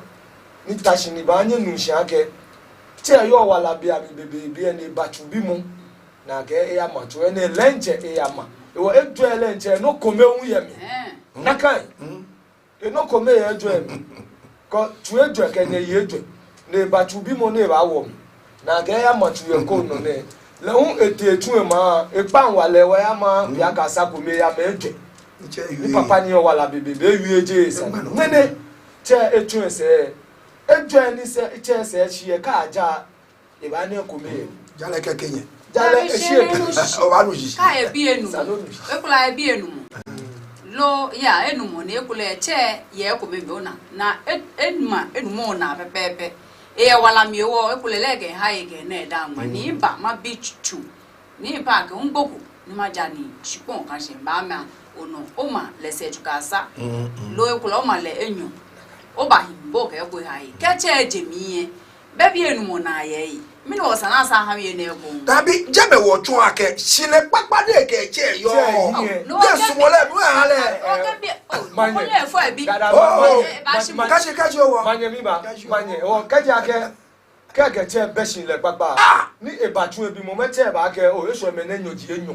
ni tashi ni ba anye nu shiake che yo wala bia bi ene bachu bi mu na ke e ya macho ene lenche e ya ma e wo edu lenche no kome hu ye mi na kan e no kome ye edu mi ko tu edu ke ne ye edu ne bachu bi mu ne ba wo mi na ke ya macho ye ko no ne le hu etu e ma e pan wale wa ya ma bia ka sa kome ya ma edu ni papa ni wala bebe be wieje sa nene che etu ese edu ni se che se chi e ka aja e ba ni ko me jale kekenye jale ehie o ba nu ji ka e bi enu ekula e bi enu lo ya enu mo ne ekula che ye ko me ona na enuma enu mo na pepepe e wala mi wo ekula lege ha ege na da nwa ni ba ma bi chu ni ba ke ngboku ni ma jani shipon kan se ba ma ono oma lese tukasa lo ekula oma le enyo oba himbo ke ko hai keche ejemiye bebi enu mo na ye mi no sana sa ha ye na ego tabi jebe wo tun ake sile papa de ke che yo yes mo le bu ha le o le fo ebi kashi wo manye mi ba manye o kaji ake keke che beshin le papa ni ebatu ebi mo meche ba ke o yeso me na nyoji enyo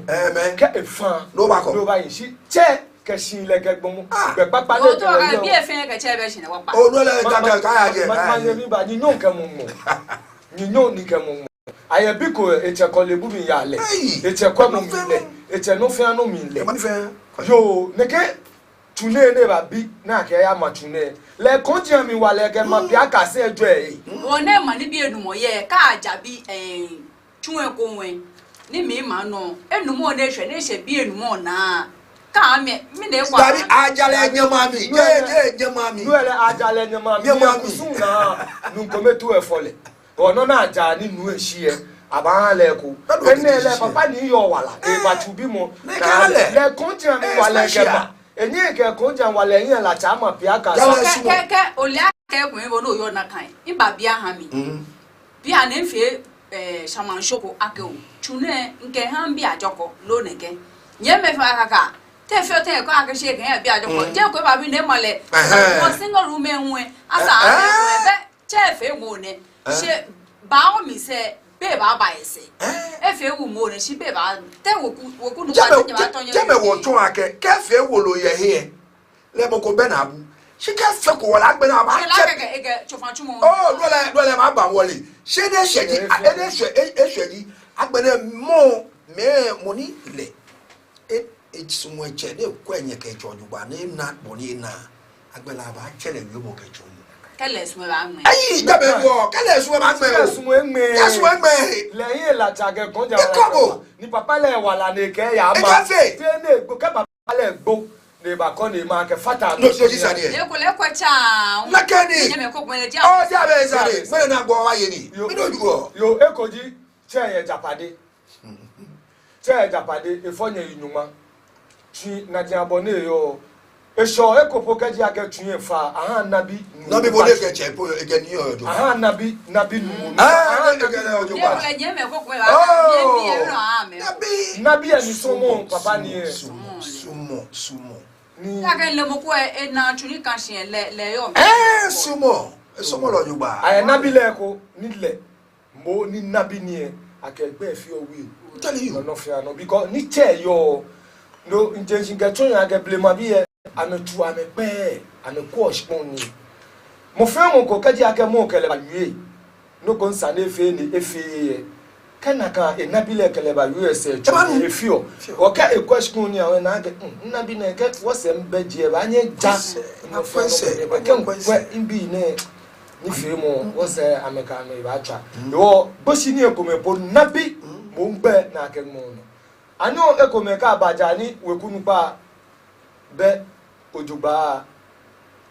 ke efan no ba ko no ba yin shi che kesin le gegbomu be papa le to ga bi efen ke che beshin wa pa o no le ka ya je manye mi ba ni nyon ke mo ni nyon ni ke mo aye bi ko eche ko le bu mi ya le eche ko mo mi le eche no fe anu mi le yo ne ke tune ne ba bi na ke ya ma tune le konji mi wa le ke ma bi aka se ejo e wona ma ni bi enumo ye ka aja bi tun e ko wen ni mi ma no enumo ne hwe ne hye bi enumo na ka mi ne kwa tabi ajale nyamami nyamami nuele ajale nyamami sun na nu kometu e fole ono na aja ni nu ehie aba le ko ene le papa ni yo wala e ba tubi mo na le konji mi wala ke ba enye ke konji wala yin la cha ma pia ka ke ole aka ekun ebo no yo na kan iba bia ha mi bia na mfie shaman shoko akeo tune nke ha mbi ajoko lo neke nye me fa kaka te fe te ko aka she kan bia ajoko je ko ba bi ne mole o single room enwe asa ebe che fe mo ne she ba o mi se be ba ba ese e fe wu mo ne shi be ba te woku no ba te ba tonye je me wo tun ake ke fe wo lo ye he le mo ko be na abu she ka fe ko wala gbe na ba che oh lo le ma ba wole she de sheji e sheji agbe na mo me money le e sumo che de ko enye ke joju ba na bo ni na agbe la ba chele wi mo ke joju kele sumo ba ngme ayi jabe wo kele sumo ba ngme kele sumo ngme yes we ngme leyin la jage konja wala ni papa le wala ne ke ya ma fe ne gbo ke papa le gbo ne ba ko ne ma ke fata no so sisa ni e ko le ko cha na kani nye me ko gbele dia o jabe sare me na gbo wa ye ni mi do ju o yo ekoji che ye japade che japade e fonye inyuma twi na diabone yo Eeshã ekopo keji ake twi fa aha nabi bole ke che po ke ni yo jo aha nabi nu nabi nabi ani somo papa ni sumo ni ake le mo ko e na tuni kan shin le yo sumo lo yuba ay nabi le ko ni le mo ni nabi ni e akegbe fi owi tell you no fi ano because ni che yo no intention ga tun ya ga blame abi e ametu amepe ameko oshpon ni mo fe mo ko kaji ake mo kele ba yue no ko nsa na efe ni efe kana ka e nabi le kele ba yue se tu efi o ka e question ni awon na ga nabi na ke wo se mbeje ba anye ja na fense ba ke nkwe imbi ne ni fi mo wo se ameka me ba twa wo bosi ni ekomepo nabi mo ngbe na ake mo no ano ekomeka abaja ni wekunu pa be ojugba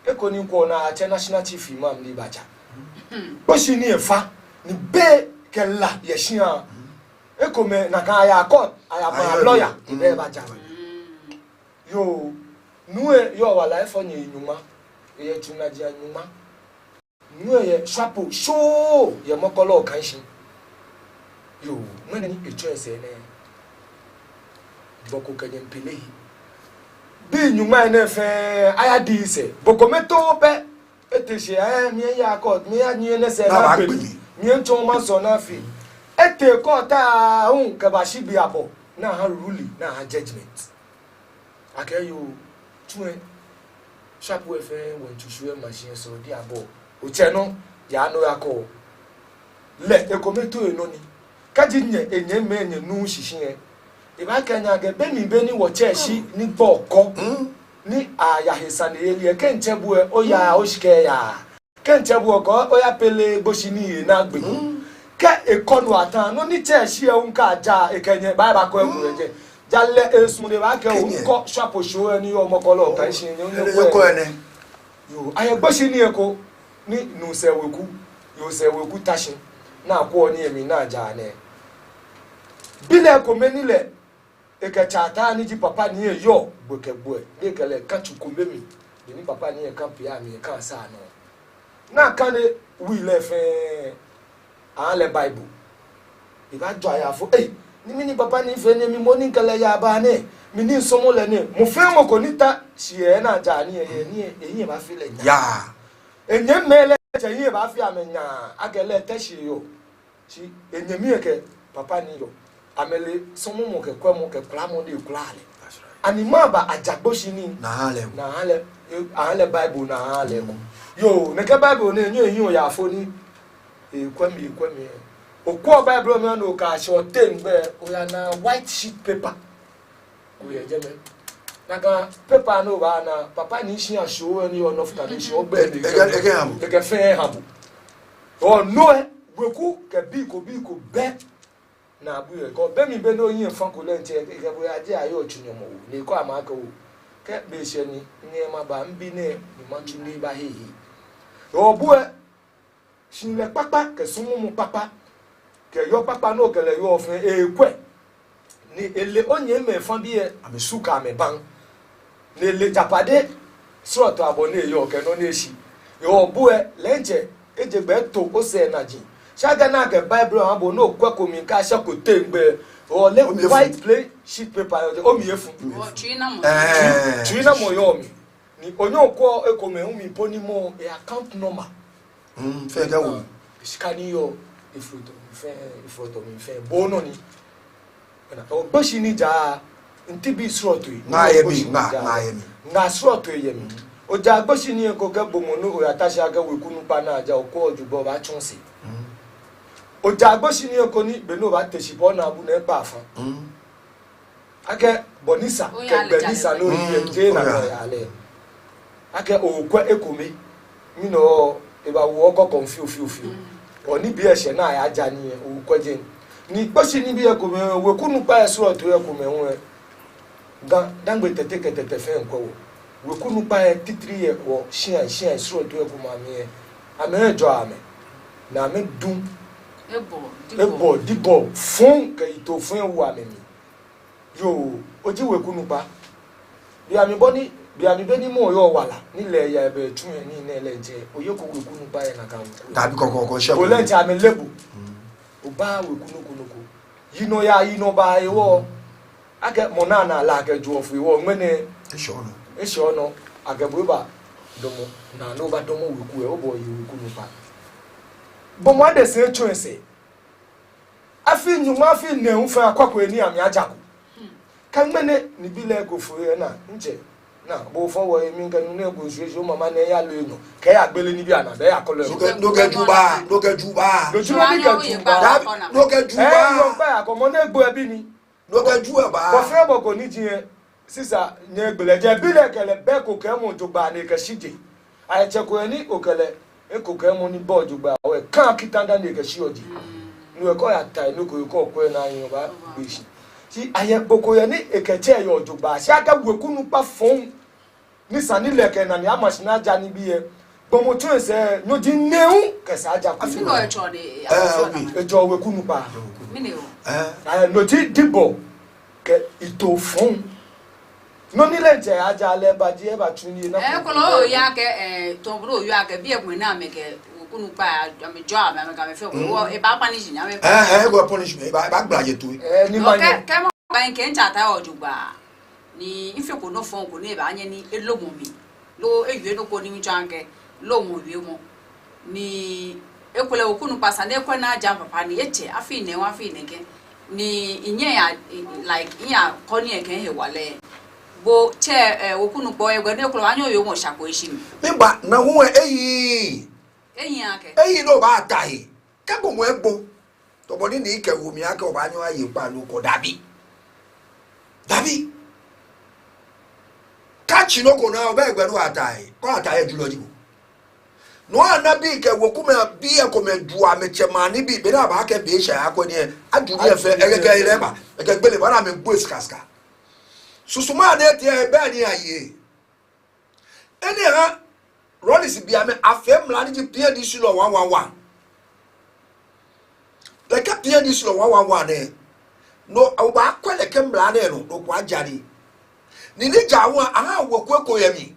ekoni ko na che national chief imam ni baja bosi ni efa ni be kella yeshia ekome na ka ya court aya ma lawyer ni baja yo nuwe yo wala efo ni nyuma ye tunaji anyuma nuwe ye chapeau show ye mokolo kanshi yo mwene ni choice ene boko kanyen pele bi nyuma ene fe aya di se boko meto pe etese mi ya court mi ya nyi ne se na pe mi encho ma so na fi ete court a hun ka ba shi bi abo na ha ruling na ha judgment akayo tue chapeau fe won tushue machine so di abo o che no ya no yako le ekometo eno ni kaji nye enye me enye nu shishin iba kanya ge be mi be ni wo cheshi ni boko ni aya hisani eli ke nchebu o ya o shike ya ke nchebu ko o ya pele gboshi ni na gbe ke ekonu atan no ni cheshi e unka ja ekenye ba ko emureje jale esun de ba ke unko chapeau show ni omokolo kan shin ni ko ene yo aya gboshi ni eko ni nu seweku yo seweku tashin na ko ni emi na ja ne bile ko menile eke chata ni ji papa ni yo gbokegbo e kele kachuko memi ni papa ni e kan pia mi e kan sa no na kan wi le fe an le bible e ba jo aya fo ni mi ni papa ni fe ni mi mo ni kele ya ba ne mi ni somo le ni mo fe mo ko nita si e na ja ni e ni eyin ba fi le ya enye mele je yin ba fi amenya agele teshi yo si enye mi eke papa ni yo amele somo mo ke kwa mo ke kula mo de kula ale anima ba ajagboshi ni na hale bible na hale mo yo ne ke bible ne nyo eyin o ya fo ni kwami okwo bible me no ka short ten be o ya na white sheet paper o ye je me na ka paper no ba na papa ni shi asho ni on of tradition o be ni ke fe hamu o no weku ke bi ko be na abuye ko be mi be no yin fan ko le nche ke bo ya je ayo tunyomo ni ko amaka wo ke be se ni ma ba mbi ne ni ma tu ni ba hehi o bu e shin le papa ke sumu mu papa ke yo papa no ke le yo ofin ekwe ni ele onye me fan bi e amesuka me ban ni le japade sroto abone yo ke no na eshi yo bu e le nche ejegbe to o se na ji shaga na ke bible abo no kwa communication ko tembe o le white plain sheet paper o mi efu tuina mo yo mi ni onyo ko ekome hu mi poni mo e account number fe ga wo skani yo ifoto mi fe bono ni na o boshi ni ja ntibi sroto yi na yemi na sroto yemi o ja boshi ni ko ga bomo no o atasha ga wekunu pa na ja o ko ojugbo ba chunsi ojagboshi ni oko ni beno ba teshipo na abu na pa fan ake bonisa ke benisa no ye na ya le ake okwa ekome mi no e ba wo ko confuse oni bi ese na ya ja ni okwa je ni gboshi ni bi ekome we kunu pa esro to ekome won dangbe tete fe nko wo we kunu pa titri ye wo shin esro to ekoma mi ame jo ame na me dum ebo dibo fun ke ito fun wa memi yo oji wekunu pa biami boni biami beni mo yo wala ni le ya be tun ni ne le je oye ko wekunu pa ya na kan dabi kokoko she o le ti ami lebu o ba wekunu kunuku yino ya yino ba ewo ake monana la ake ju ofu ewo ngene e shono ake buba domo na no ba domo weku e obo yi wekunu pa bo mo de se tun se afi nyuma afi ne hu fa kwakwa ni ami ajako kan mene ni bile go fu e na nje na bo fo wo emi kan nu ego suesu mama na ya lo enyo ke ya gbele ni bi ana be ya kolo no ke juba lo juba ni ke juba no ke juba yo pa ya ko mo na egbo ebi ni no ke ju e ba ko fe bo ko ni jiye sisa nye gbele je bile kele be ko ke mo juba ni ke shije ai che ko ni okele e ko ke mo ni bo juba we kan kitanda ni ke shi oji nu e ko ya ta ni ko ko na yin ba bi shi ti aye boko ye ni ekeche yo juba si aga wekunu pa fon ni sani leke na ni amashina ja ni biye bomo tun se no di neun ke sa ja ku no e cho de e jo wekunu pa mi o no ti dibo ke ito fon no ni le je aja le ba ji e ba tun ni na ko lo ya ke to bro ya ke bi e kun na me ke wekunu pa am job am ka me fe ko e ba punish na me go punish me ba gba je to ni ma ke mo ba nke ncha ta ojugba ni ife ko no fon ko ne ba anye ni elomo mi lo ewe no ko ni mi jange lo mo we mo ni ekole okunu pasa na ekwe na aja papa ni eche afi ne wa afi ne ke ni inye ya like iya ko ni eke he wale bo che okunu po egbe ne ekole anyo yo mo sako eshi mi ba na hu eyi ake eyi no ba tai ka ko mo egbo to bodi ni ke wo mi ake oba anyo aye pa lo ko dabi kachi no ko na oba egbe no atai ko atai julo jibo no anabi ke wokuma bi e ko medu amechema ni bi be na ba ke be Eeshã akoni aduri efe egege ile ba egegbele ba na me gbo eskaska susuma na eti e be ni aye eni ha rollins bi ame afem la ni ji pie di sulo 111 le ka pie di sulo 111 ne no oba kwele ke mla na no no kwa jari ni jawo aha wokoko yami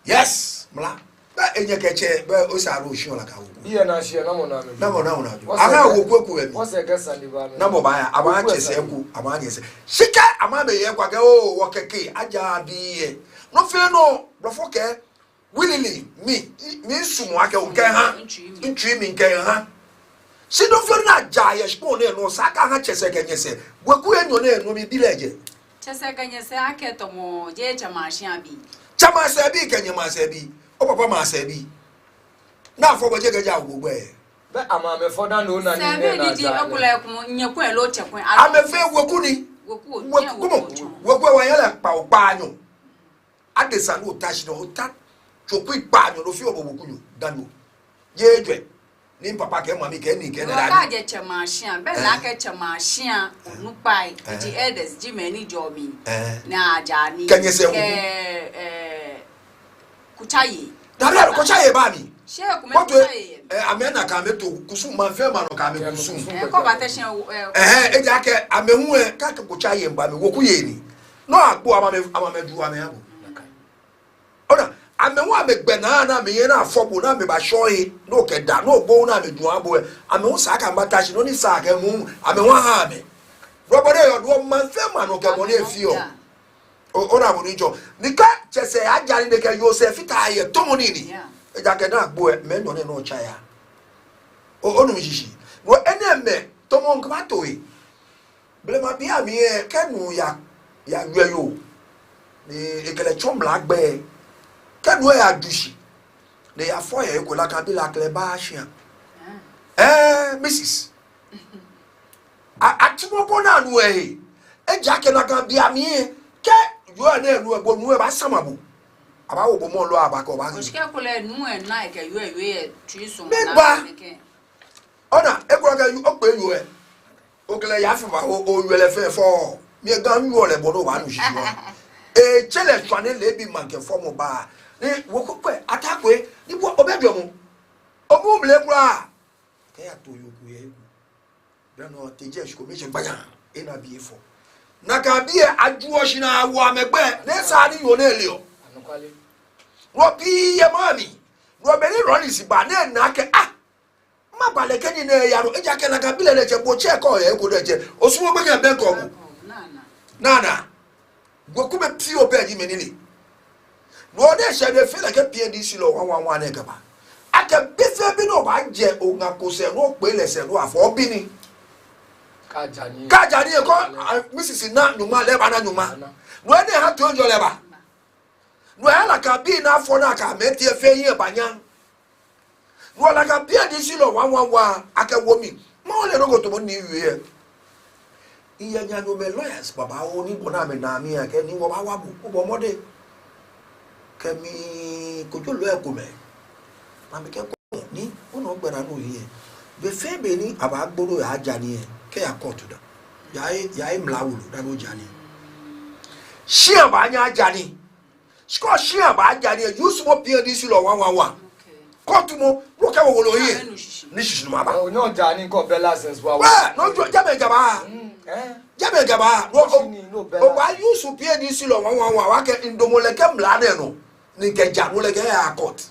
yes mla ba enye keche ba osaro oshun la ka wo iye na she na mo na me na mo aha wokoko yami o se ke sani ba me na mo ba ya aba chese ku aba nye se shika ama be ye kwa ke o wokeke aja bi no fe no brofo ke willingly me sumo ake o ke ha ntwi mi ke ha si do fe na ja ye shpo ne no saka ha chese ke nyese weku enyo ne no mi bileje chese ke nyese ake to mo je chama bi chama se bi ke nyama se bi o papa ma se bi na fo bo je ke ja gbogbo e be ama me for da no na ni ne na se bi di ekule ku nyeku e lo chekun ame fe weku ni weku wa yele pa o pa anyo adesa no tashi no ta choku pa anyo no fi obo weku yo danu ye dwe ni papa ke mami ke ni ke na ka je chemashia be na ke chemashia onu pai ji elders ji meni jobi na ajani kuchayi dabia kuchayi ba mi she ku me kuchayi amena ka me to kusu man fe ma no ka me kusu ko ba te shen e ja ke amehu e ka kuchayi mba me woku ye ni no agbo ama me du ame abo ona amehu amegbe na me ye na afobo na me ba shoyi no ke da no gbo na me du abo amehu sa ka mbata shi no ni sa ka mu amehu ha me robode yo do man fe ma no ke mo na fi o ona bo ni jo nika chese ajari de ke Joseph ta ye to mo ni ni e ja ke na agbo e me no ne no cha ya onu mi shishi no ene me to mo nka to e blema bi ami e ke nu ya ywe yo ni ekele chombla gbe kanu ya dushi ne ya fo ya ekola kan bi la kle ba hia Mrs atimo bona nu e ja ke na kan bi ami ke yo na enu egbo nu e ba samabo aba wo bo mo lo aba ko ba ko ske ko le nu e na ke yo e tui so na ke ona e ko ga yu o pe yo e o kele ya fi ba o yo le fe fo mi e gan yo le bo no wa nu shi no e chele twane le bi manke fo mo ba ni wokokwe atakwe ni bo obedo mu omu mle kura ke ya to yoku ye be no teje shiko me je gbaya e na bi efo na ka bi ajuo shina wa megbe ne sa ni yo na elio wo bi ye mami wo be ni roni si ba na na ke ma ba le kenyi na ya ro eja ke na ka bi le che bo che ko ye ko de che osumo gbe ya ben ko bu nana goku be ti o be ji menini no de she de feel like PDC lo 111 na gaba aka bi fe bi no ba je o nga ko se no pe le se no afo bi ni kajani ko Mrs. na nyuma leba na nyuma no ne ha to njo leba no ala ka bi na afo na ka metie fe yin banya no la ka bi PDC lo 111 aka wo mi mo le no go to mo ni wi iya nya no me lawyers baba o ni bona me na mi ke ni wo ba wa bu bo mode ke mi ko jo lo e ko me ma me ke ko ni o no gbera no yi be fe be ni aba gboro ya jani ke ya court da ya mlawulu da no jani shi aba nya jani sko shi aba jani use mo PDC lo 111 court mo wo ka wo lo yi ni shishi ma ba o no jani ko be license wa no jo jabe jaba jabe gaba o ba use PDC lo 111 wa ke ndomo le ke mla de no ni ke janu le ke ya court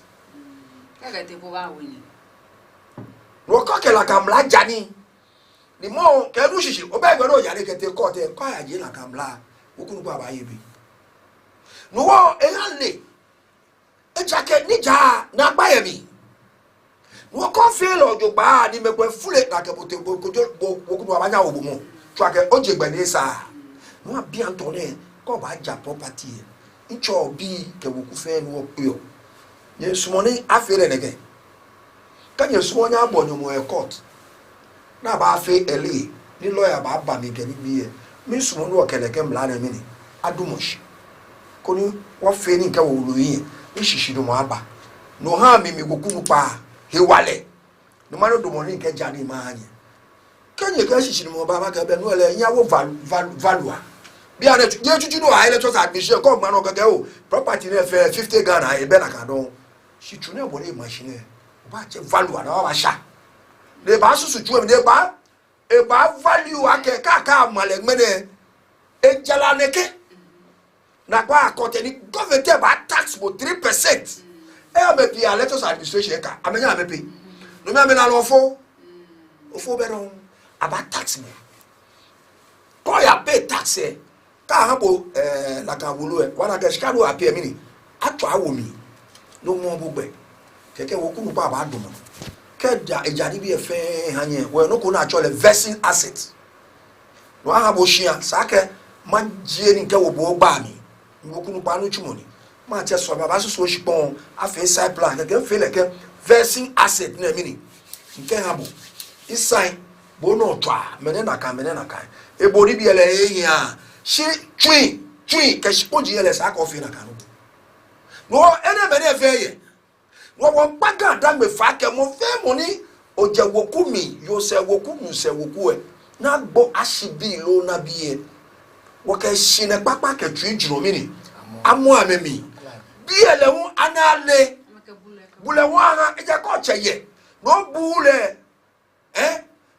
ka te bo ba woni no ko ke la kamla jani ni mo ke ru shishi o ba gbe ro jani ke te court e ko ya je la kamla o kunu ba ba ye bi no wo e ya le e jacket ni ja na gba ye mi no ko fe lo jo ba ni me gbe fule na ke bo te bo ko jo bo kunu ba nya wo mo twake oje gbe ni sa no abi antone ko ba ja property ncho bi ke wo ku fe no yo ye sumoni afere nege kanye sumo nya abonyo mo e court na ba fe ele ni lawyer ba mi gani biye mi sumo no keleke mla na mi ni adumoshi koni wo fe ni nke wo lu yin ni shishido mo aba no ha mi goku nu pa hewale no ma no do mo ni nke jani ma anye kanye ka shishido mo ba ka be no ele nya wo value bi ane je tutu no ha ele to admission ko ma no gaga o property na fe 50 Ghana e be na ka don shi tune bo le machine ba che value na ba sha le ba susu ju mi de ba e ba value ake ka male gbene e jala neke na kwa akote ni government ba tax bo 3% e me pia let us administration ka amenya amepe no me amena lo ofo be no aba tax me ko ya pay tax e ka ha bo la ka wulu e wana ga shikaru apia mini atwa awomi no mo bo gbe keke wo kunu pa ba do mo ke ja ejari bi e fe hanye we no ko na achole vesting asset no ha bo shia sake manje ni ke wo bo gba mi wo kunu pa no chumoni ma che so baba so shipon afi side plan keke fe leke vesting asset na mini nke ha bo isan bo no twa mene na kan e bo ri bi ele ehia shi twin ke shipoji ele sa ka ofi na kan no ene be ne fe ye no won pa GADANGME fa ke mo fe mo ni oje woku mi yo se woku mu se woku e na gbo asibi lo na biye wo ke shine papa ke twi jiro mi ni amu amemi bi ele hu anale bule hu ana e je ko cheye no bule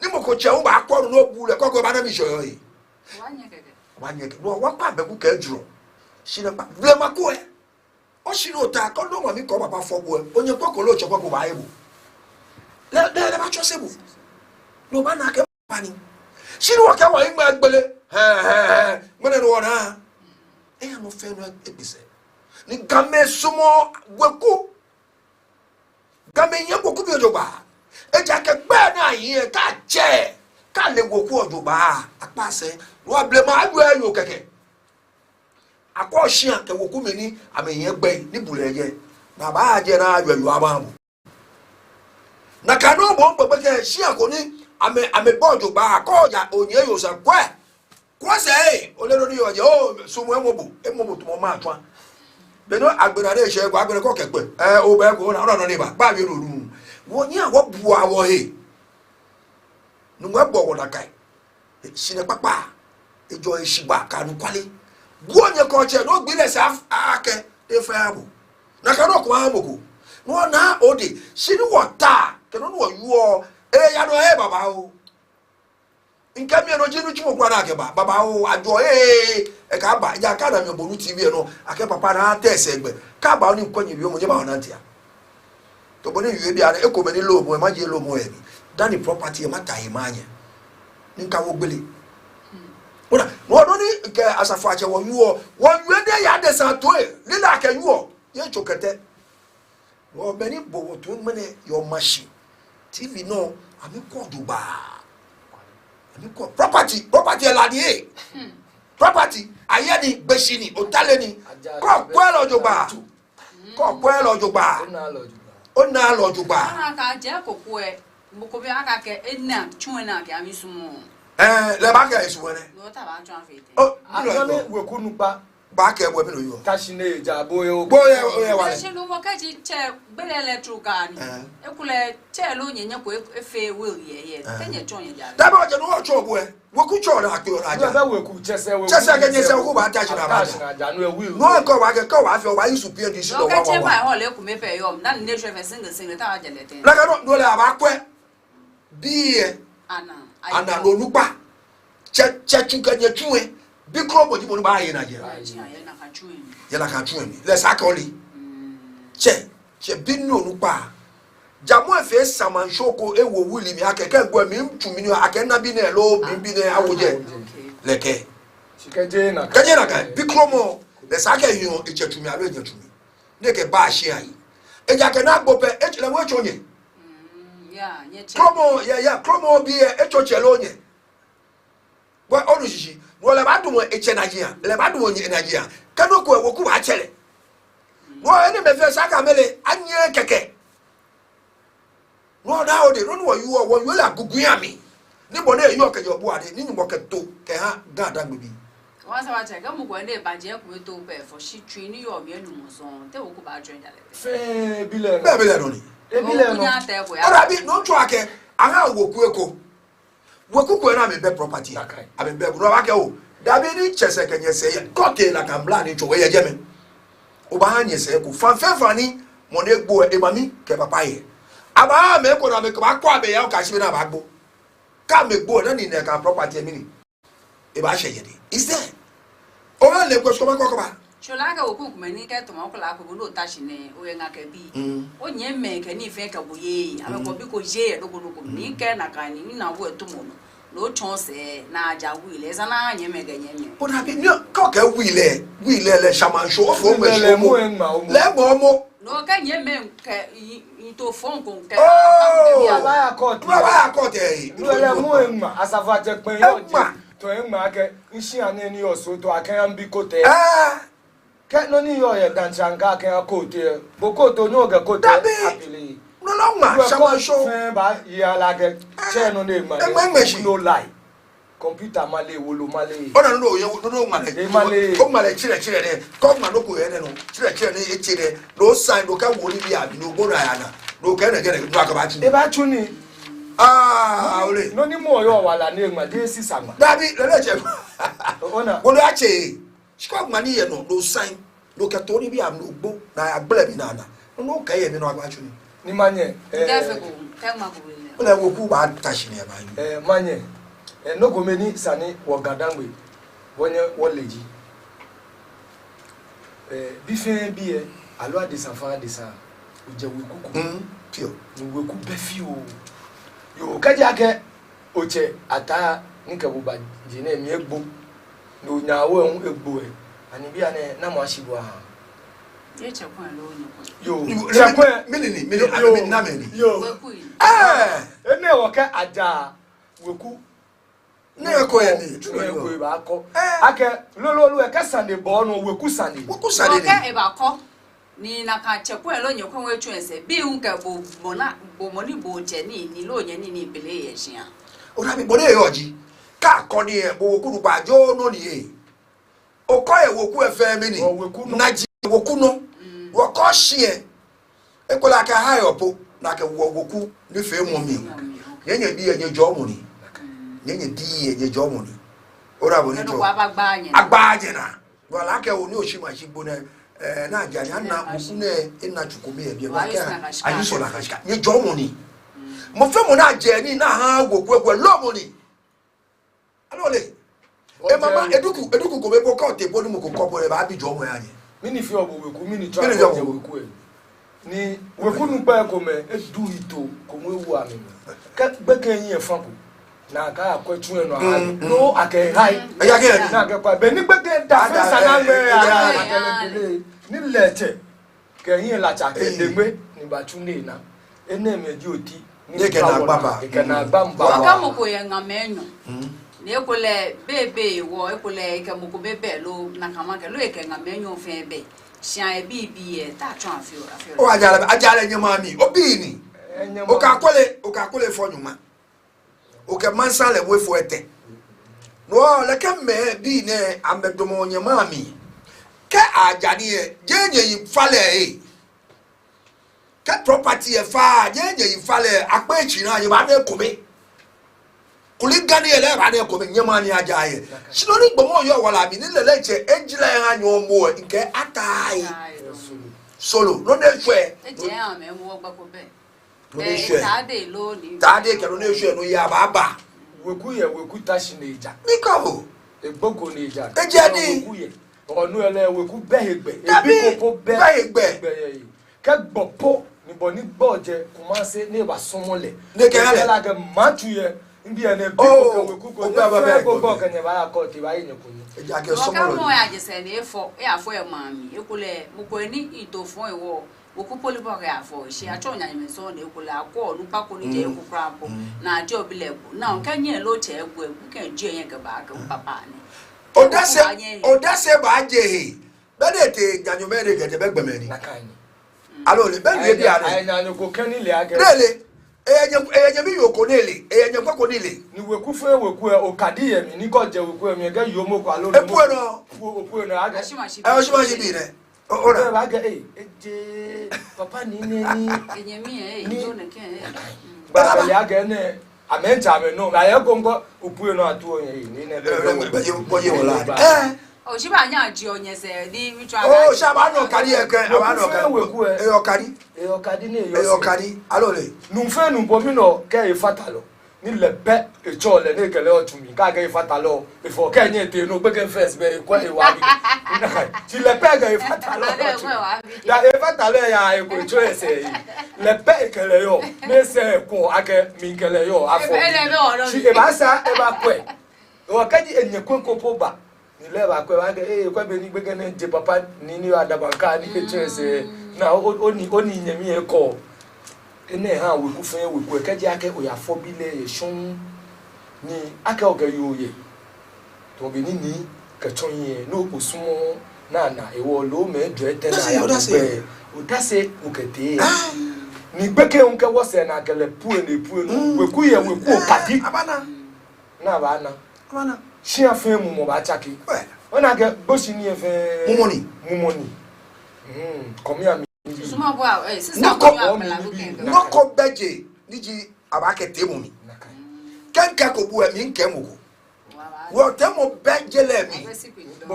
ni mo ko che hu ba akọrun no bule ko ba na mi shoyo yi wanye ke no wa pa be ku ke jiro shine pa bule mako e o shino ta ko no mo mi ko papa fogbo onye poko lo che poko ba ebo le ba cho sebu no ba na ke pani shino wa ka wa igba agbele mo ne no na e ya no fe no epise ni game sumo gweku game yen gweku bi ojoba e ja ke gbe na yin ka che ka le gweku ojoba apase no ablema adu ayo keke akọ shia ke woku meni amenye gbe ni buleye na ba je na ayo abamu na kanu bo gbe ke shia ko ni ame bojo ba akọ ya onye yo san kwa se o le ro ni oje o sumu emobo to mo ma twa be no agbera re se gwa agbera ko kepe o be ko na ro ni ba bi ro ru wo ni awo bu awo he nu mo bo wo na kai sine papa ejo ishigba kanu kwale buonye ko che no gbile sa ake e fa abu na ka no ko amoko no na odi sini wota ke no no yu o e ya no e baba o nkami no jinu chumo kwa na akeba baba o ajo e ka ba ja ka na me bonu TV no ake papa na test egbe ka ba oni nkonye bi o mo je ba ona ntia to boni yue bi ara ekomani lo mo e ma je lo mo e bi dani property e mata e manye nka wo gbele ona no do ni ke asafo ache wo yue de ya de san to e lila ka yuo ye chokete wo beni bo wo to mene your machine TV no ami ko duba ami ko property eladie property ayeni gbesini otaleni ko kwelo jogba ona lo jogba ana ka je kokko e moko bi aka ke enna chuena ke ami sumo le ba ka esu wene no ta ba twan fete Agame wekunu ba ba ka egbo mi no yo tashine ja boye wale se no wo ka ji che gbele electrical ni ekule che lo nyenye ko efe will ye tenye chon ye ja da ba je no cho bo e weku cho na akyo na ja ba weku chese ke nyese ko ba ta na ba ja no will no ko wa ke ko wa fi wa yusu pie di si do wa wa che ba ho le ku me pe yo na ne chwe fe single ta ja le ten la ka no le aba kwe bi ana no lupa che chuka nye chue bi krobo di mo ba ye na je ye na ka chue mi le sakoli che bi no lupa jamu efe saman shoko ewo wuli mi akeke gwa mi mtumi ni akena bi na lo bi na awoje leke shikeje na ka bi kromo le sake yo echetumi alo echetumi neke ba shi ayi eja ke na gbo pe echele wo chonye kromo kromo bi echochele onye bo onu shishi wo le ba dumo eche Nigeria le ba dumo onye Nigeria kanoko ewo ku ba chele wo ene me fe saka mele anye keke no da o de no wo you la gugu ami ni bo na eyo keje obu ade ni ni mo ke to ke ha GADANGME bi wa sa wa che ga mu ko ne ba je ku to pe fo shi twi ni yo mi enu mo so te wo ku ba join dale fe bile no ni bile no ora bi no to ake aha woku eko woku ko na me be property abi be no wa ke o da bi ni chese kenye se ko ke la kambla ni cho we ye jeme o ba hanye se ku fan ni mo ne gbo e mami ke papa ye aba me ko na me ko ba kwa be ya o ka shi na ba gbo ka me gbo na ni ne ka property mi ni e ba she ye de is there o le ko so ba ko ba chola ga oku ku mani ke to mo ko la ko no ta shi ne o ye nga ke bi o nye me ke ni fe ka boye ame ko bi ko je do ko ni ke na ka ni na wo to mo no chon se na ja wile za na nye me ga nye me o na bi ni ko ke wile le shaman show fo me show mo le mo no ka nye me ke to fon ko ke baba ya court no le mo enma asafa je pin yo to enma ke nshi ane ni oso to akan bi ko te ke no ni yo ye danchanga ke ko te bo ko to no ga ko te apili no ma shaman show ba ya la ke che no ne ma no lie computer male wolo male ona no ye no male ko male chire ne ko ma no ko ye ne no chire ne e chire no sign no ka wori bi abi no go na ya na no ka na gere do akaba chi e ba chu ni ole no ni mo yo wala ne ma de si sama dabi le che ona wo lo ache shiko ma ni ye no sign no ka tori bi am no gbo na agbele bi na no ka ye mi no akaba chu ni manye defe ko ka ma ko le wo ku ba tashi ne ba manye no go meni sani wo GADANGME wonye woleji bife biye alo adisa fa adisa oje wekuku pio ni weku befi o yo kaja ke oche ata nke bo ba jine mi egbo no nyawo egbo e ani bia ne na mo ashibo ha ye chekwa lo ni ko yo chekwa mili na meli yo ene wo ke aja weku ne ko ye ni ko ba ko ake lololu e ka sande bo no weku sande ke e ba ko ni na ka chekwa lo nyekwa we twense bi unka bo moni bo je ni lo nye ni bele ye hia o na bi bo de yoji ka ko ni e bo ku pa jo no ni e o ko e woku e fe mi ni na ji woku no wo ko hie e ko la ka ha yo po na ka woku ni fe mo mi yenye bi yenye jo mo ni yenye di yenye jo mo ni ora bo ni jo agbaanye na bo la ka o ni o shi ma shi bo na na ajanya na musune ina chukumi ebie waka ayiso la kashika ni jo mo ni mo fe mo na je ni na ha woku egwe lo mo ni Anole. E mama eduku ko be bo ka te bo ni mo ko ko bo e ba bi jo mo ya ni. Mini fi obo weku mini try to weku e. Ni weku nu pa ko me edu ito ko mo ewu ami. Ka be kan yin e fapo. Na ka akwatu eno ha. No ake hai. Eya ke na ke kwa be ni be ke da fe sana me ara ni leche. Ke yin la cha ke degbe ni ba tunde na. Ene meji oti ni ke na baba. Ke na bamba. Ka mo ko ye ngamenyo. Ni ekole bebe wo ekole ke mo ko bebe lo na kama ke lo e ke ngamenyo fe be. Shan e bibi e ta twan afio. O ajale nyama mi obi ni. O ka kole fo nyuma. O ke mansa le we fo ete. No le ke me bi ne amedomo nyama mi. Ke ajani e jenye yi fale e. Ke property e fa jenye yi fale akpa echi na yi ba na ekobe. Kuli gani ele ba na ekobe nyama ni ajaye. Sino ni gbomo yo wala mi ni leleche ejila ya nyo mo nke atai. Solo no ne hwe. Eje am e mo gba ko be. No ne hwe. Tade lo ni. Tade ke no ne hwe no ya baba. Weku tashi na ija. Niko. Egboko na ija. Eje ni. Onu ele weku behegbe. Ebi ko behegbe. Ke gbopo ni boni gboje kumase ne ba somole. Ne ke ale la ke matu ye ndi ene bi ko weku ko ba ko kan ye ba ko ti ba yin ko ni. Eja ke somole. Mo ya je se ne fo e afo e mami. Ekule mo ko ni ito fo e wo. Woku polibo ga afo she acho nya me so na ekule akọ lupa ko ni je ku krapo na ajo bilego na nka nye lo che egwu ke je yen ga ba ga papa ni odase ba je he be de te janyo me de gete be gbeme ni alo le be le bi are ai na ko kani le aga le eyenye mi yoko nele eyenye kwa ko nele ni weku fe weku e okadi ye mi ni ko je weku e mi ga yomo ko alo epu no aga oshimashi bi ne ora ba ga eje papa ni enyemi do ne ke ba ya ga ne amenja me no ga ye gongo opu no atu onye ni ne be boye wala o shi ba nya ji onye se ni mitwa o sha ba no kari e kan aba no kan weku e okari ni e okari alo le nu fe nu bo mi no ke e fatalo ni le be e cho le ne kele otumi ka ga e fatalo e fo ke nye te no pe ke first be kwa e wa bi ti le pe ga e fatalo ya e fatalo ya e ko cho ese le pe kele yo me se ko ake mi kele yo afo ti e ba sa e ba kwe o ka di enye kwenko po ba ni le ba kwe ba ga kwa be ni gbe ne je papa ni adabanka ni ke cho ese na oni nyemi e ko ene ha weku fe weku keje ake oyafo bile eshun ni ake oge yoye to be ni ke chonye no osumo na ewo lo me dwete na ya be odase ukete ni gbeke unke wose na kele pu no weku ye weku okadi abana na abana shi afa mu mo ba chaki ona ke bosi ni efe mumoni komi ami suma bo sister ko apela lo ke no ko beje niji abake temu mi kanka ko bu mi nkemu ko wo temu beje le mi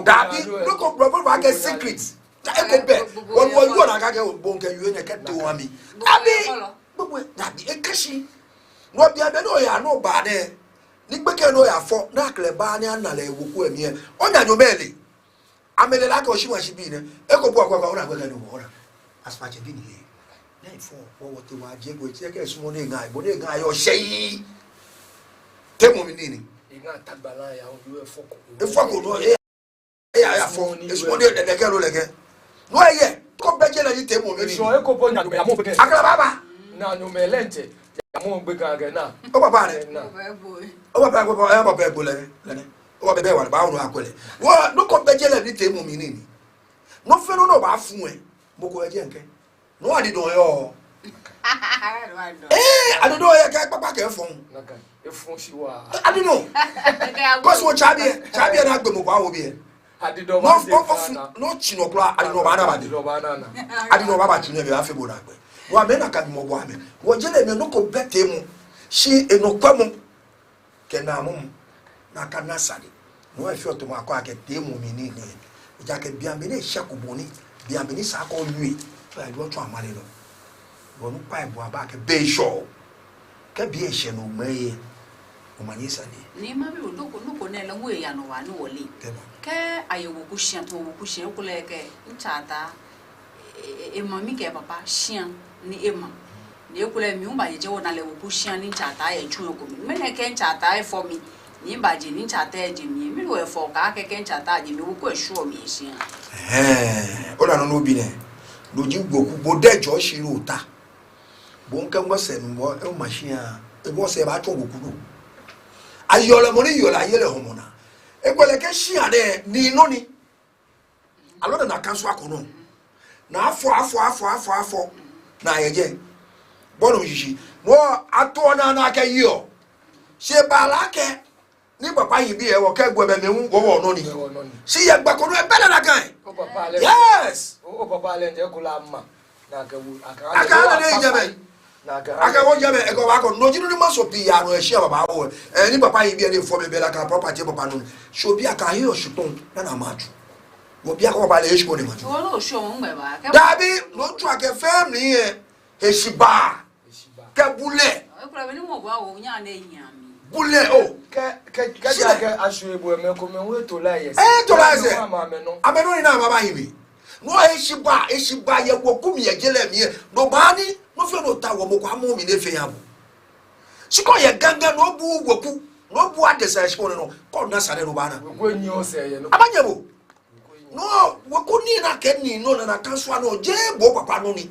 dabi no ko brother ba get secret ta e ko be won wo yo na ka ke bo nke yo ne ke te wa mi abi gbogbo dabi e kashi no bia be no ya no ba de ni gbeke no ya fo na kle ba ni anale wo ku emi e onya nyo mele amele la ko shimashi bi ne e ko bu akwa ora gbeke no ora aspache bi ni na ifo wo te wa je go ti e ke sumo ni nga ibo ni nga yo sei temu mi ni nga tagbala ya o yo efoko no ya fo e sumo ni de ke lo leke no ye ko beje la ni temu mi ni so e ko bo nya ya mo be akala baba na no melente ya mo gbe kan ga na o baba re na o baba ebo le o baba be wa ba unu akole wo no ko beje la ni temu mi ni no fe no ba fun e mo ko eje nke no adi don yo adodo ye ka papa ke fun naka e fun si wa adi no ko so chabi na gbe mo ba wo bi e adi do ma no chino kula adi no ba na adi no ba ba chino be afi bo na gbe wa me na ka mo bo ame wo jele me no ko bete mu shi enokwa mu ke na mu na ka na sadi no e fi oto mo akwa ke temu mi ni ja ke bia me ne shakuboni bia me ni sa ko yue fa do to amale no wonu pai bo aba ke be show ke bia ehye no maye Omanyisa ni ma bi no ne la ngwe ya no wa no wole ke ayewo ku hia to wo ku hia ko le ke nchata e mami ke papa hia ni ema ni ko le mi umba je wo na le wo ku hia ni nchata e chu ko mi ne ke nchata e for mi ni ba je ni nchata e je mi wo e for ka ke nchata je mi wo ko e sure mi hia ola no bi ne no ji gboku bo dejo shiri ota bo nka ngwa se mbo e machine a e bo se ba to gboku no ayola moni yola yele homona e kwele ke hia de ni no ni alo na kanso akono na afo na yeje bono yishi no ato na ka yo se balake ni papa yi bi e wo ka gbo be me wo no ni si ye gba kono e bele na kan yes o papa le nje kula ma na ka wu aka na jebe aka wo jebe e ko ba ko no jinu ni maso pi ya no e hia baba wo ni papa yi bi e ni fo me bele ka property papa no so bi aka yi o shuton na maju wo bi aka papa le hiko ni maju wo no sho mo ngbe ba dabi no tu ake family e heshiba ke bule e kula be ni mo gwa wo nya na ehian bule o ke asu ebo me ko me we to la yes to la yes ameno ni na baba hibi no eshiba ye wo kumi ye gele mi no bani no fe no ta wo mo kwa mo mi ne fe yabo siko ye ganga no bu woku no bu adesa shiko no ko na sare no bana wo nyi o se ye no abanyebo no woku ni na ke ni no na kanso no je bo papa no ni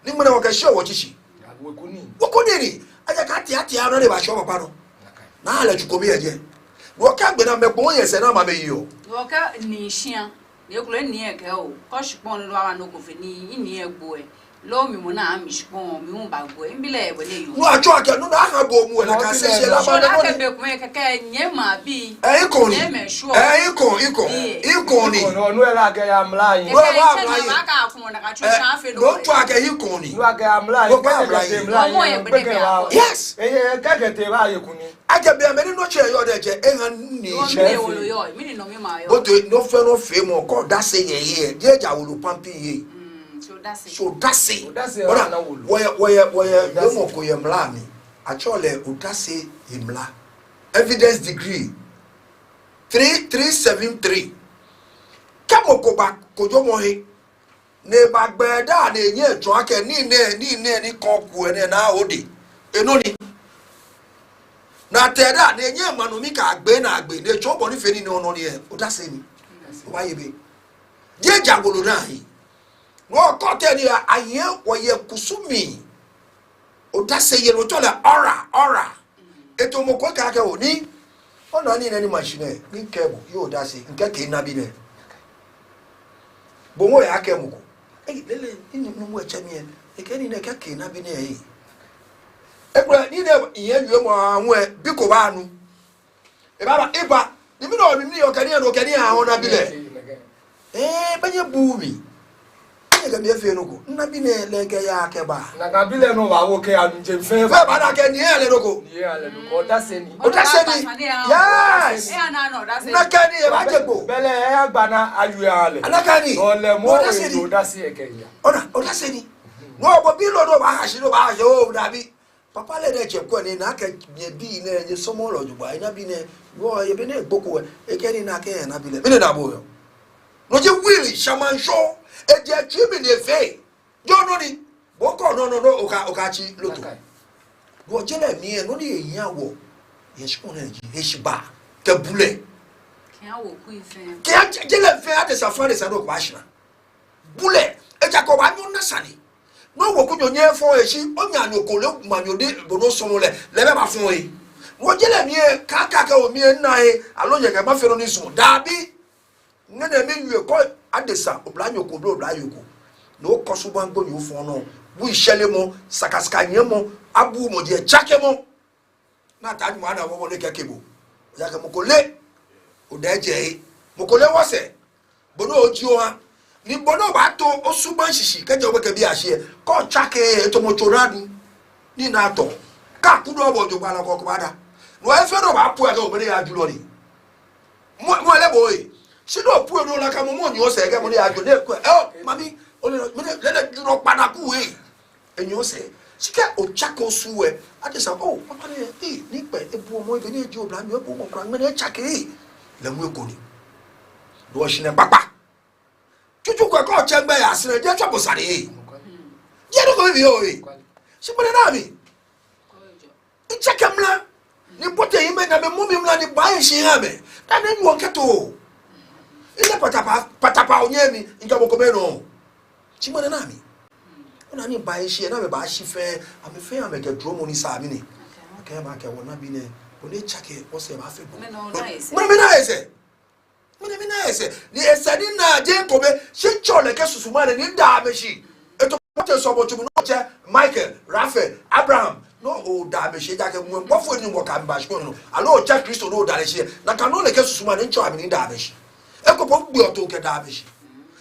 mena wo ka she wo chichi woku ni aja ka tia no le ba she papa no na ala chukomi eje wo ka gbe na me gbon yese na ma me yi o wo ka ni hia ni ekule ni eke o ko shipon lo wa no ko fe ni ni egbo e lo mi mo na mi shipon mi un ba gbo e mbile e bele yo no ajo ake no na ha bo mu e la ka se se la ma no ke be kuma ke nye ma bi iko ni no no la ke ya mla yin wo ba mla yin ba ka kun na ka chu sha fe no to ake iko ni no ake mla yin ke mla yin yes ka ke te ba ye kuni aja be ameni no che yo de je e han ni che mi ni no mi ma yo but no fe mo ko da se ye je ja wo pampi ye so dase ora woye demo ko ye mla mi achole udase imla evidence degree 3373 kamo ko ba ko jo mo he ne ba gbe da na enye ejo ake ni kon ku ene na odi eno ni na teda na enye manu mi ka gbe na gbe ne jo bo ni fe ni ono ni e udase ni o ba ye be je jagolo na hi no kote ni aye woye kusumi udase ye no tola ora eto mo ko ka ke oni ona ni ni machine ni kebo yo udase nke ke na bi ne bo mo ya ke mo ko lele ni mo eche mi e ke ni ne ke na bi ne e ekura ni ne iye yu mo anwo e bi ko ba nu e baba iba ni mi no ni o kani a ho na bi le banye bu mi ga mi efe no ko na bi ne le ke ya ke ba na ga bi le no ba wo ke anu je fe ba na ke ni ele no ko da se ni yes na ke ni e ba je gbo bele e agba na ayu ale anaka ni o le mo e da se e ke ya o da se ni no bo bi lo do ba ha shi o da bi papa le de che ko ni na ke bi ne je somo lo ju ba ina bi ne wo ye bi ne gboko e ke ni na ke na bi le bi ne da bo yo no je willy shaman show e je tribi ne fe jo no ni bo ko no oka chi loto bo je le mi e no ni eyin awo ye shikon na ji e shiba ke bule ke awo ku ife ke je le fe ade safari sa do kwa shina bule e ja ko ba nyu na sani no wo ku nye fo e shi onya ni okole ma mi ode bo no so le be ba fun e wo je le mi e ka o mi e na e aloye ke ba fe no ni sun dabi ngene me yu ko adesa oblanyo ko blo oblanyo ko no koso bango ni ofo no bu ishele mo sakaska nyemo abu mo je chake mo na ta mo ana wo le kekebo ya ke mo ko le o da je mo ko le wose bono oji o ha ni bono ba to osuban shishi keje o ke bi ase ko chake to mo choradu ni na to ka ku do bo jo gba la ko bada no e fe no ba pu e ke obere ya julo ni mo le boy si do pu no la ka mo nyo se ge mo ni ajo de ko mami o le duro pada ku we enyo se Sika o chako suwe. I just say, oh, papa ni nipe ebu omo ibe ni eji obla mi ebu omo kra ngene chake. Le mu ekoni. Do shine papa. Tutu kwa ko chembe ya sire je chabo sare. Je do ko bi o e. Si pone na mi. Ichakemla. Ni pote ime na me mumi mla ni ba shi ha me. Ta na nwo keto. Ile patapa onyemi njabo ko be no. Si pone na mi. Ona ni ba shi na me ba shi fe amefe ameke dromo ni sa mi ni. Okay ma ke wona bi ne. Oni chake o se ba fe bo. Me na ese. Me na ese. Ni ese ni na je ko be shi chole ke susuma ni da me shi. Eto pote so bo tumu no che Michael, Raphael, Abraham. No o da me she da ke mu mbofo ni mo ka mba shko no alo cha Kristo no da le she na ka no le ke susuma ni ncho amini da me she e ko po gbe oto ke da me she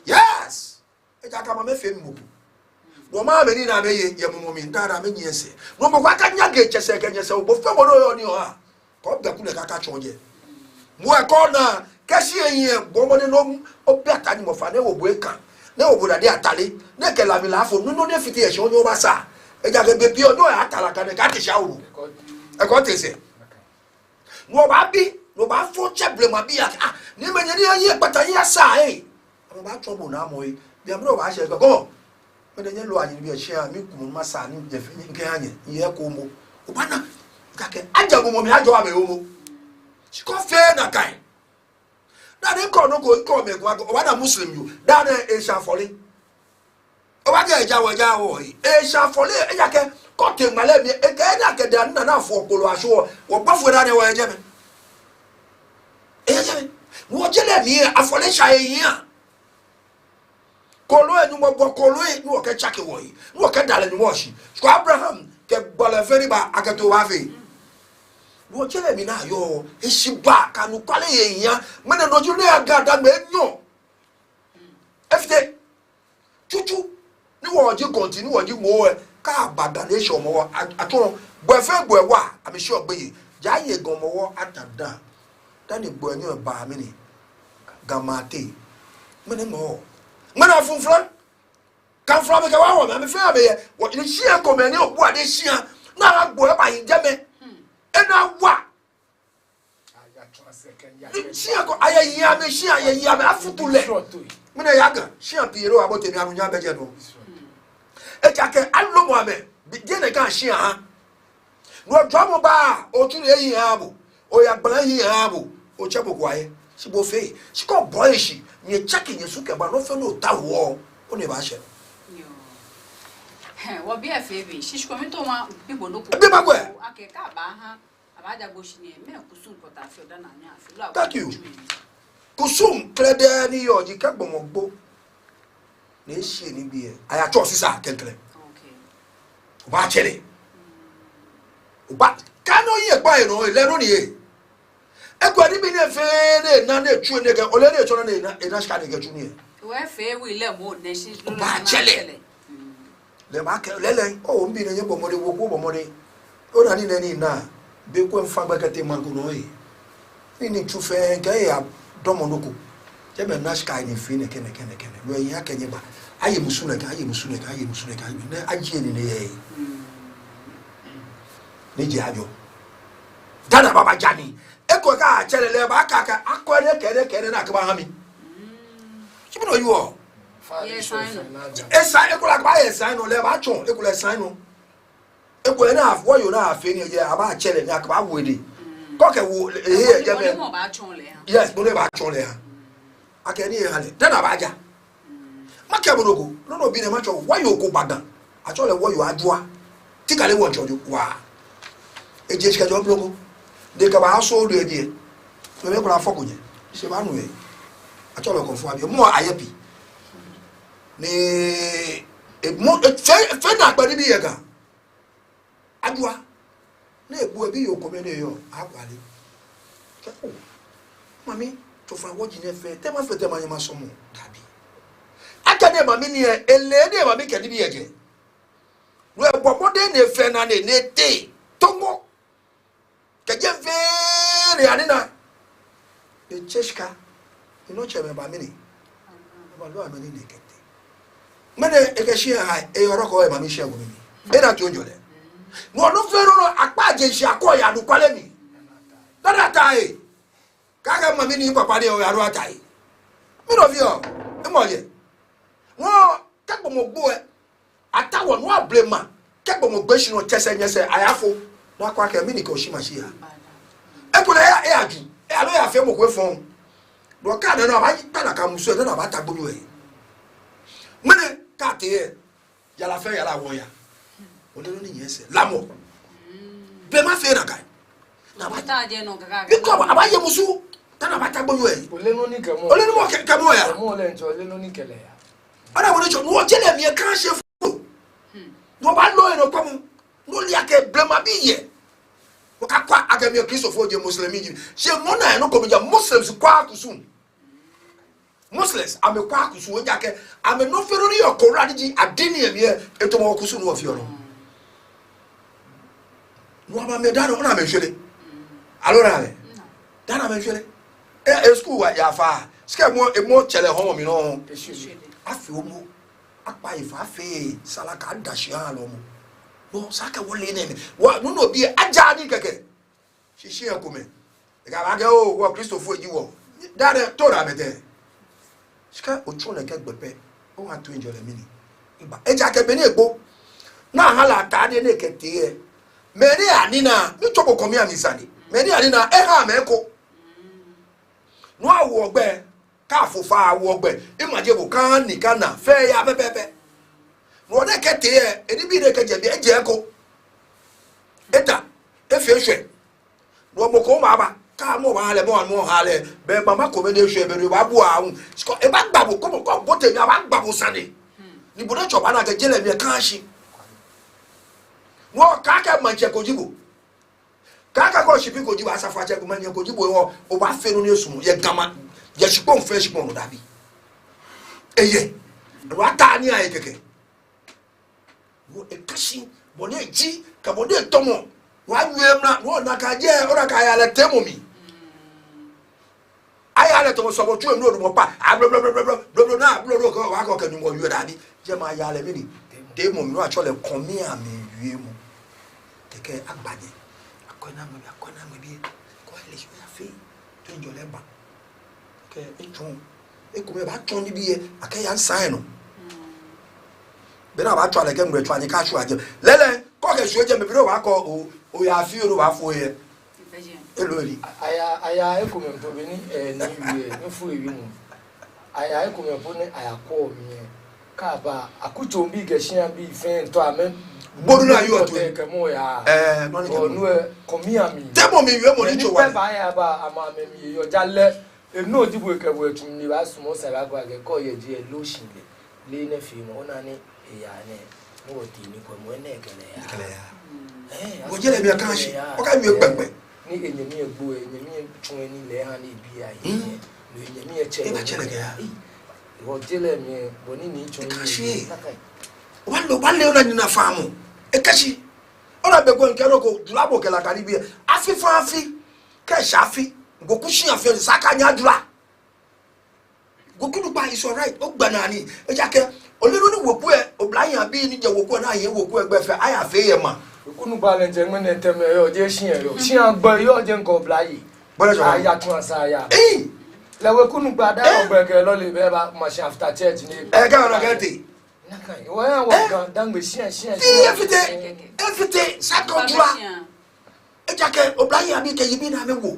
yes e ja ka ma me fe mi mo no ma me ni na me ye mu mi ndara me nyese no mo kwa ka nya ge chese ke nyese o bo fe mo no yo ni o ha ko ga ku le ka ka choje mo e ko na ke shi yin bo mo ni no o bi ata ni mo fa ne wo bo e kan ne wo bo da de atale ne ke la mi la fo no ne fiti e se o ni o ba sa eja ke be bio no atala kan ka ti sha wo e ko te se no ba bi no ba fo cheble ma bi ah ni me ni ayi pata yi asa mo ba trouble na mo yi bi am no ba se go me de lo anyi bi e sha mi ku ma sa ni je fi ni ke anye ye ko mo o ba na ka ke aja mo mi ajo ame o mo si ko fe na kai na de ko no ko me ko o ba na muslim you da na Eeshã fole oba ga eja wo Eeshã fole eja ke ko te male mi e ke na ke da na fo okolo aso wo gbafo da ne wo eje me wo jele mi afole sha eyin kolo enu mo bo kolo e wo ke chake wo yi wo ke dale ni mo shi ko Abraham ke gbole feri ba aketo wa fe wo jele mi na yo e shi ba kanu kwale eyin me na no ju le GADANGME enyo efte chuchu ni wo ji continue wo ji mo ka bagale so mo atun gbefe gbewa ami sure gbe ja ye gan mo wo atada dani gbo enyo ba mi ni gamate mene mo mena funfran kan fra be ka wa wo me fe abe wo ni hia ko me ni obu ade hia na agbo e ba yin jeme ena wa hia ko ayaya me hia ayaya me afutule mena yaga hia piero abote mi anu nya beje do e ka ke allo mo ame je ne kan hia ha no dwo ba o tun eyi ha bo o ya gbara hi ha bo o chebo kwaye si bo fe si ko boy shi ni chaki ni su ke ba no fe no ta wo o ne ba she yo wo bi efe bi si ko mi to ma bibo no ko bi ba gwe ake ka ba ha abaja bo shi ni me kusum ko ta fe da na nya fe lo thank you kusum klede ni yo ji ka gbomo gbo ne shi ni bi e aya cho sisa kenkele okay o ba chere o ba kano ye gba ero le no ni e egwadi bi ne fe ne na ne chu ne ke ole ne cho ne na ska ne ke chu ni we fe wi le mo ne shi lo ba chele le ba ke le o mbi ne ye bomode wo ko bomode o na ni ne ni na be ko mfa gba kete mangu no yi ni chu fe ke ya domo noko je me na ska ni fe ne ke lo yi aka nye ba aye musuna ka ne aje ni ne ye ni je ajo dada baba jani eko ka chere le ba ka akore kere na ka ba hami kibino yo yes esa eko la ba yes no le ba chon eko le san no eko na afwo yo na afi ni je aba chere ni aka ba wede ko ke wo ehe je me mo ba chon le ha yes mo le ba chon le ha akeni e hale dada ba ja make bonogo no bi ne ma cho wa yo ko badan a cho le wo yo adua ti ka le wo cho wa e je ska jo blogo de ka ba so do e die so me ko la fokunye se ba nu e a cho le ko fun abi mo ayepi ni e mo fe na gba ni bi ye kan adua na ebu e bi yo ko me ne yo akwale ke o mami to fa wo ji ne fe te ma nyama so mo dabi akade mami ni ele de mami ke di bi eje no e bomode ne fe na ne te tongo ke je fe re anina e cheshka ino cheme ba mini ba lo amani ne kete mene e ke shi ha e yoro ko e mami shi agu mini ena to njole no no fero no akpa agenshi akoya no kwale mi dada tai kaga mami ni papa de o yaro atai mi no vio e mo ye no kagbo mo gbo e atawo no ablema kagbo mo gbeshi no tese nyese ayafo no akwa ka mi ni ko shima shi ya e ko ya e aju e alo ya fe mo ko fon do ka na na ba ta na ka muso na ba ta gbonu e mene ka te ya la fe ya la won ya o le no ni yese lamo be ma fe na kai na ba ta je no kaka biko abaye musu ta na ba ta gbonu e o le no ni kemo kemo ya mo le njo le no ni kele ya ana woni jo no je le mi e kan se fu no ba lo e no kwamu no li ake blema bi ye o ka kwa agami Christopher je muslimi ji se mo na no ko ja muslims kwa kusum Muslims ame kwa kusu o jake ame no fero ni okora diji adini eme eto mo kusu no ofio no no aba me dano na me hwele alora le dana me hwele e school wa ya fa ske mo chele ho mi no afi o mo apa ifa fe salaka dashi an lo mo bo saka wole ne wa no bi aja ni keke shishi e ko me e ga ba ge o wo Christopher ji wo dare to ra me de sika ochun ke gbepe o wa to enjoy le mini iba eja ke be ni egbo na hala ta de ne ke te e meri anina mi chobo komi amisani meri anina e ha me ko no awo ogbe ka fofa awo ogbe imaje bo kan ni kana fe ya pepepe no de ke te e eni bi de ke je bi eje ko eta e fe hwe no mo ko ma ba ka mo ba le mo ha le be mama ko me de hwe be ba bu ahun sko e ba gbabo ko bo te mi ba gbabo sane ni bo de choba na ke jele mi kan shi wo kaka manche ko jibo kaka ko shipi ko jibo asafa che ko manye ko jibo o ba fe no esumu ye gama ye shipon fe shipon no dabi eye ro ata ni aye keke wo e kashi bo ne ji ka bo de tomo wa nwem na wo na ka je ora ka ya le temo mi aya le to so bo tu em no do pa blo na blo ko wa ko ka nu mo yo dabi je ma ya le mi ni temo mi no a chole komi ami wie mu teke agbaje akona me bi ko le so ya fe to njo le ba ke enchon e ko me ba ton ni bi e akaya nsan no be na ba twa le ke ngre twa ni ka shu aje lele ko ke shu aje me bi ro ba ko o ya fi ro ba fo ye elori aya e ko me to be ni ni wie ni fu ewi mu aya e ko me bo ni aya ko mi ka ba akucho bi ke hia bi fe to amen bodu na yo to kemo ya no ni kemo onu komi ami temo mi we mo ni cho wa ba ya ba ama me mi yo jale enu ojibo ekebo etum ni ba sumo sara gwa ge ko ye ji lotion le na fi mo na ni ya ne mo ti ni ko mo na ekele ya wo jele bi kan shi o ka mi pepe ni enyemi egbo enyemi tun ni le ha ni bi aye ni enyemi eche e ba chele ge ya wo jele mi boni ni tun ni wale ona ni na famu e kashi ora be go nkero ko dulabo ke la karibia afi fa afi ke shafi goku shi afi saka nya dula goku du ba is alright o gba na ni e jake olero ni woku e oblayan bi ni je woku na ye woku egbe fe aya fe ye ma goku nu ba le je ngene teme yo je shi en yo shi agba yo je nko oblayi aya tun asa ya le woku nu gba da ogbe ke lo le be ba machine after church ni e ga ora gete nakai wa wa dangbe shi everything sako dula e jake oblayan bi ke yibi na mewo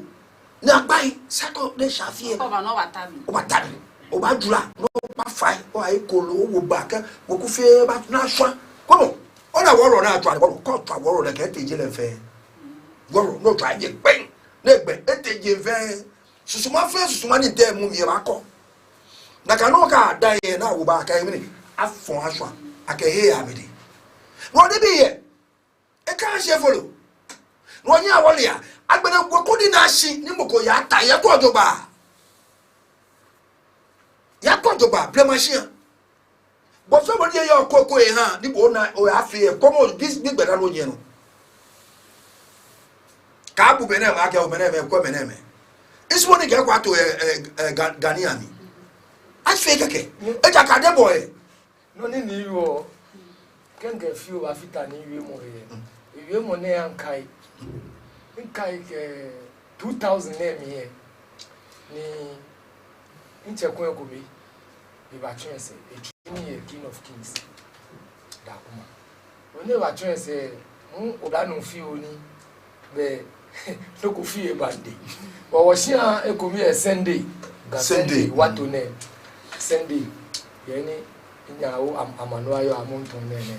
na gbai sako de shafi e o ba no watabi o ba dula no ba fai o ai kolo wo ba ke wo ku fe ba na swa komo ona woro na atwa ko twa woro na ke teje le fe woro no twa je pen na gbe eteje fe susuma ni te mu mi ba ko na ka no ka dan ye na wo ba ka mi afon aswa akehe ya bidi no de bi ye e ka se folo no nya wole ya agbere goku di na shi ni moko ya ta ye ko joba ble machine bo fe mo ye yo koko e ha ni bo na o afi e komo bis bi gbera lo yen no ka bu bene ma ka o bene me ko bene me ismo ni ke kwa to Ghanaian mi afi keke e ja ka de boy no ni yo kenga fio afita ni wiemo ye wiemo ne ankai ke 2000 name ye ni inche kwa komi ba chance e king of kings da kuma oni ba chance oda no fio ni be no ko fie bande wo shia e komi e Sunday wato ne Sunday yeni nyawo amanu ayo amonton nene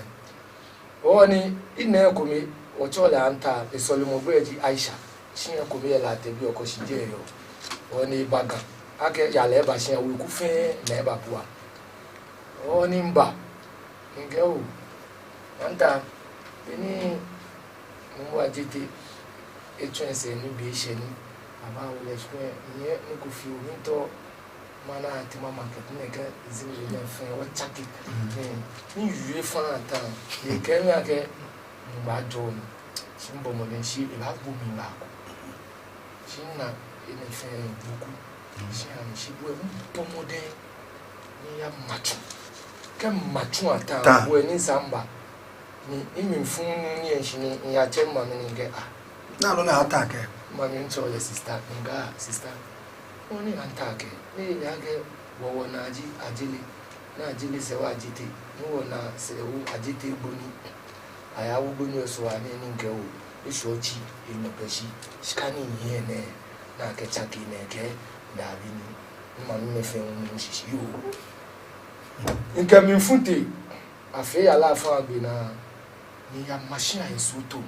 oni ina komi o chola anta e Solomon Breji Eeshã shia komi la tebi okoshije yo oni baga ake ya leba shia we ku fe na eba bua oni mba ngeo anta ni mwa jiti e chance ni bi sheni aba wo le shwe ni ku fi o mana ati mama ke neka zimi le fe o chaki ni yue fa ata e ke ya ke mba jo simbo mo le shi e ba bu mi ba ko shinna e ne fe buku shi an shi bu po mode ni ya machu ke machu ata wo ni samba ni imi fun ni en shi ni ya che ma mi nge na lo na attack ma mi ncho le sister sister oni attack ni ya ge wo na ji ajili se wa ajite ni wo na se wo ajite gboni aya wo gboni so ani ni nge wo isochi ino peshi skani ni ene na ke chaki ne ke dabi ni ma mi fe won shishi yo nke mi funte afi ala fa agbe na ni ya machine esuto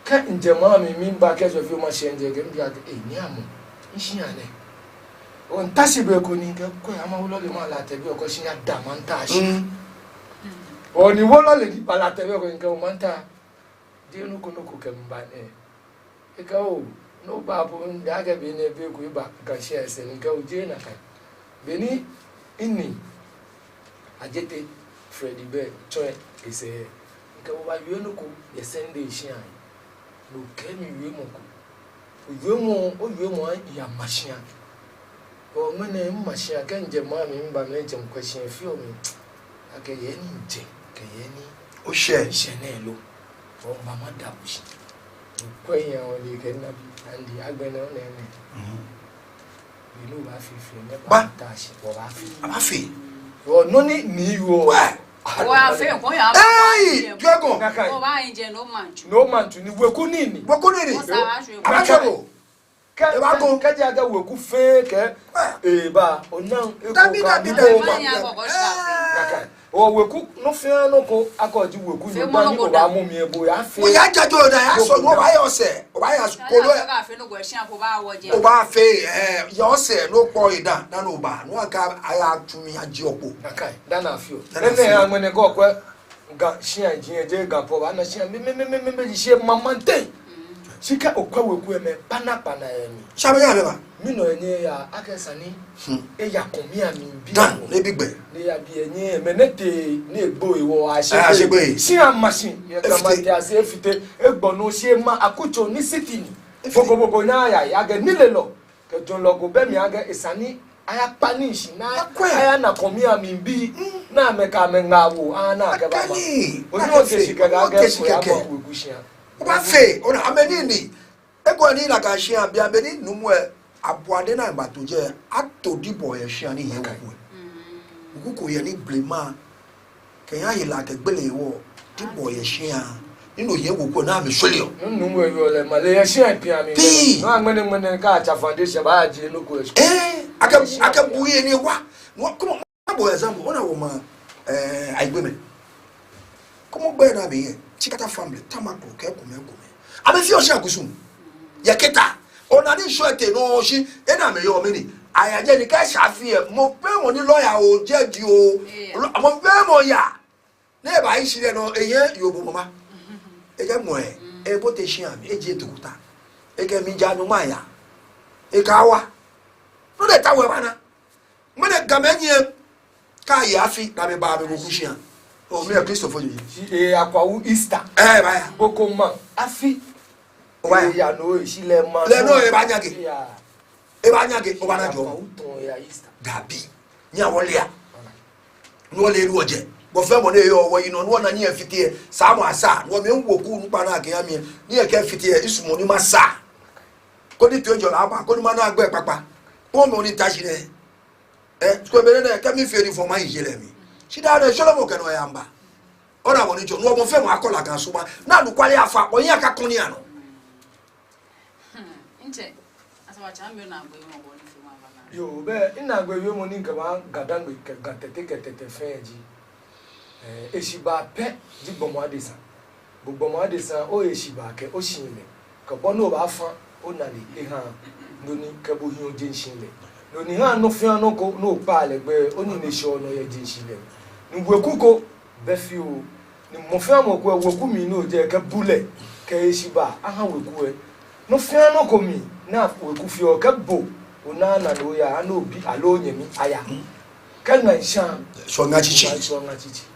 ka njema mi ba ke so fi machine je ke mbi ade ni amu Eeshã ne on tasibe ko ni ke ko ama wo le ma la tebi oko shi ya da montage oni wo le di pa la tebi ko nke o manta di no ko ke mba e ka o no ba bo nda ga be ne be ko ba ka share se nke o je na ka be ni inni ajete Freddy Bear choe ise nke o ba yo no ko ye send Eeshã no ke mi we mo ko o mo ya machine o mene machine ka nje ma mi mba me nje mkwashie fio mi ake ye ni nje ke ye ni o share ne lo o mba ma da bushi ko ya o le ke na bi andi agbena o ne ilu ba fi ne ba ta shi o ba fi o no ni yo wa fe ko ya ba dragon o ba nje no manchu ni weku nini abakero e ba ko ka ja ga weku fe ke e ba onan e ko ka o weku no fe no ko akoji weku ni ba ni o ba mu mi ebo ya fe o ya jajo da ya so no ba yo se o ba ya kolo ka fe no go Eeshã ko ba wo je o ba fe yo se no po ida na no ba no aka aya tumi aji opo nakai dana fio nene ya ngene go kwa ga shia je ga po ba na shia me shia mamante sika okwa weku eme pana emi shabe ya be ba mi no enye ya akesani e ya komi ami bi dan le bigbe le ya bi enye menete ni egbo iwo asegbe si a machine ye kamati ase efite egbo no sie ma akucho ni sitini bogo na ya ga nilelo ke jon logo be mi aga isani aya panish na aya na komi ami bi na meka mengawo ana ga ba ma onyo ke sika ga ya ma wegushia ba fe ona amenini ego ni la ga shia bia be ni numwe aboade na ba to je atodibo ye shia ni ye wo ko ye ni blema ke ya ye la ke gbele wo dibo ye shia nínú ye wo ko na me solio nnu we yo le male ye shia pia mi no amene ka cha foundation ba je no ko aka buye ni wa no ko bo example ona wo ma aigbeme komo gbe na be ye chikata family tamako ke kume abe fi o se akusum ye keta ona ni so ete no shi e na me yo me ni ayaje ni ka shafi e mo pe won ni lawyer o jeji o mo pe mo ya ne ba yi sire no eye yobo mama e je mo e bo te shi ami e je tukuta e ke mi janu ma ya e ka wa no de ta we bana mo de gamenye ka ya fi na me ba me go kushia o me Christopher yi akwawu Easter ba ya boko man afi o ya no isile ma le no e ba nyage o ba na jo to ya Easter dabi nya wole a no le ru oje bofemo ne yo wo yino no na ne afite sa mo asa no me nwoku nupa na aka me ne e ka afite isumo ni masa ko di to jola aba ko ni ma na agbe papa ko mo ni tashi ne ko be ne ka mi feri for my jele mi shi da na sholo mo ke no yamba ora mo ni jo no mo fe mo akola kan so ma na du kwale afa o yin aka kon ni ano nje asawa champion na agbe mo bo ni fi ma bana yo be ina agbe yo mo ni nka gadangbe gatete feji eshiba pe di gbomo adesa o eshiba ke o shinle ka bono ba fa o na le eha loni ke bo hin o je shinle loni ha no fi ano ko no pa le gbe oni ne sho no ye je shinle ngwe kuko be fi o ni mo fi amo ko weku mi no je ke bule ke eshiba aha weku e no fi ano ko mi na weku fi o ke bo ona na no ya ana obi alo nyemi aya ke na Eeshã so nga chichi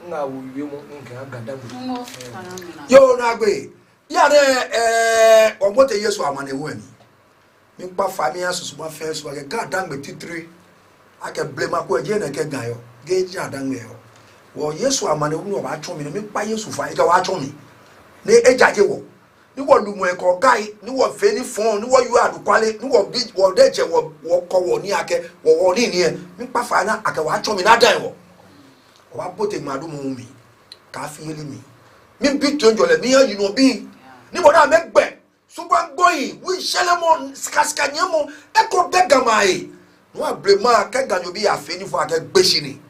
nga wo wiwe mo nka gadangbe yo na gbe ya ne omote Yesu amane wo ani mi pa fami asusu ma fe so ga gadangbe titiri ake blema ko eje na ke gan yo ge gadangbe yo wo Yesu amane wo no ba tun mi pa Yesu fa e ka wa tun mi ne ejaje wo ni wo lumo e ko gai ni wo fe ni fon ni wo yu adukwale ni wo bi wo deje wo ko wo ni ake wo ni ni e mi pa fa na ake wa tun mi na dan wo wa bote madu mo mi ka fi yeli mi bi to njole mi yan yino bi ni bo na megbe suban goyin wi shelemo skaska nyemo e ko bega mai no ablema ka ganyo bi afi ni fo ake gbeshi ni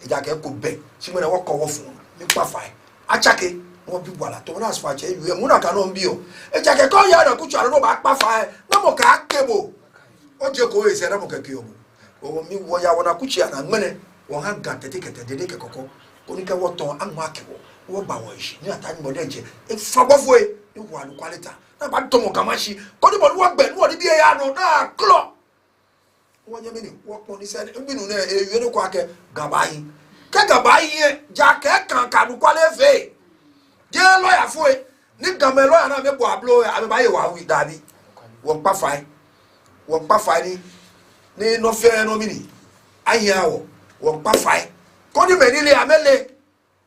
eja ke ko be si mo na wo ko wo fun mi pa fa achake mo bi wala to na asfa che yu e mu na ka no mbi o eja ke ko ya na ku charo no ba pa fa na mo ka kebo o je ko e se na mo ka ki o mi wo ya wona ku chi ana ngmene won ha gatete ketede ke kokko onika woton anwa kewo wo ba won shi ni atani mo deje e fabofo e ni wo anu quality na ba tomo kamashi ko ni mo wo gbe ni wo ni bi e ya no na klo wo nya mini wo pon ni se binu na e yue no kwa ke gabayi e ja ke kan kanu kwale fe je lawyer fo e ni game lawyer na me bo ablo abi ba ye wa wi dabi wo pa fai ni no fe no mini ayawo won pa fai ko ni menile amele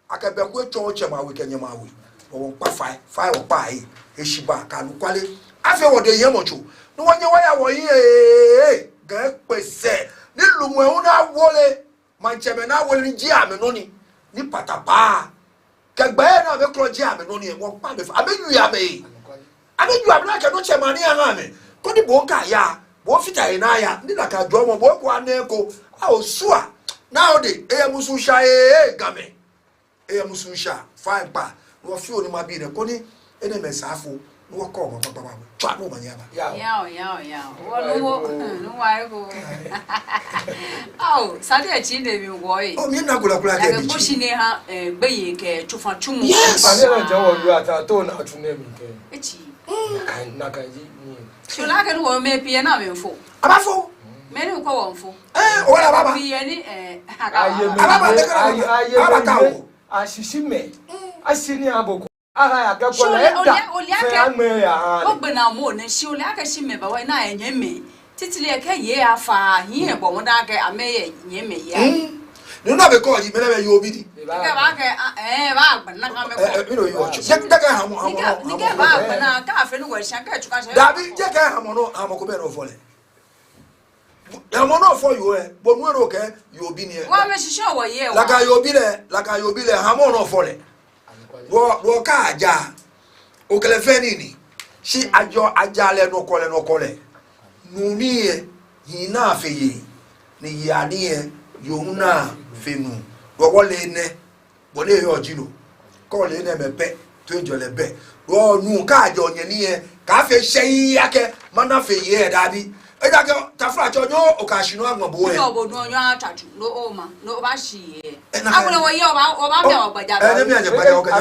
akabe ko echo chema we kenye ma we won pa fai won pa yi eshiba kanu kwale afi wo de yen mocho ni won ye waya wo yi ga pese ni lumu e una wole mancheme na wole ni ji ame no ni patapa kagbe na be kro ji ame no ni won pa be abeyu ya be na ke no chema ni aha me ko ni bo ka ya bo fita ina ya ni na ka jo mo bo kwa na eko a osua now the mususha game mususha fine pa no fi oni ma bi ne ko ni ene mesafo no ko mo papa twa no manyaba ya no wa ego oh sade a chi ne mi wo yi o mi na kula ke bi ko shi ne ha gbe yi ke tufa tumu pa ne na jawo yu ata to na tune mi ke echi na kan ji ni shola ke no me pie na me fo abafo meri ko wonfo wala baba pie ni ashishime ashini aboko aha ya gakola eda fe ame ya ogbena mo ne shi ole aka shi me ba wa na enye me titile ke ye afa yin e bo mo da ke ameye nye me ya ni na be ko yi mele be yo bidi ke ba ke ba gbena ka me ko mi no yo che je ke ha mo ni ke ba gbena ka fe no wa sha ka chuka sha dabi je ke ha mo no ha mo ko be no fole ya mo no for you bo nu ro ke yo bi ni wa me shisho wo ye wa la ka yo bi le ha mo no fole wo ka aja o kele fe ni si ajo aja le no kole nu mi e yin na fe ye ni ya ni e yo na fe nu wo le ne bo le yo jilo ko le ne me pe to jo le be wo nu ka ajo yen ni e ka fe se ya ke mana fe ye dabi eja ke tafra chojo o ka shinu agbon bo e no bo nu onyo ataju no o ma no ba shi e awole wo ye o ba be o gbaja ba mi aje gbaja o ka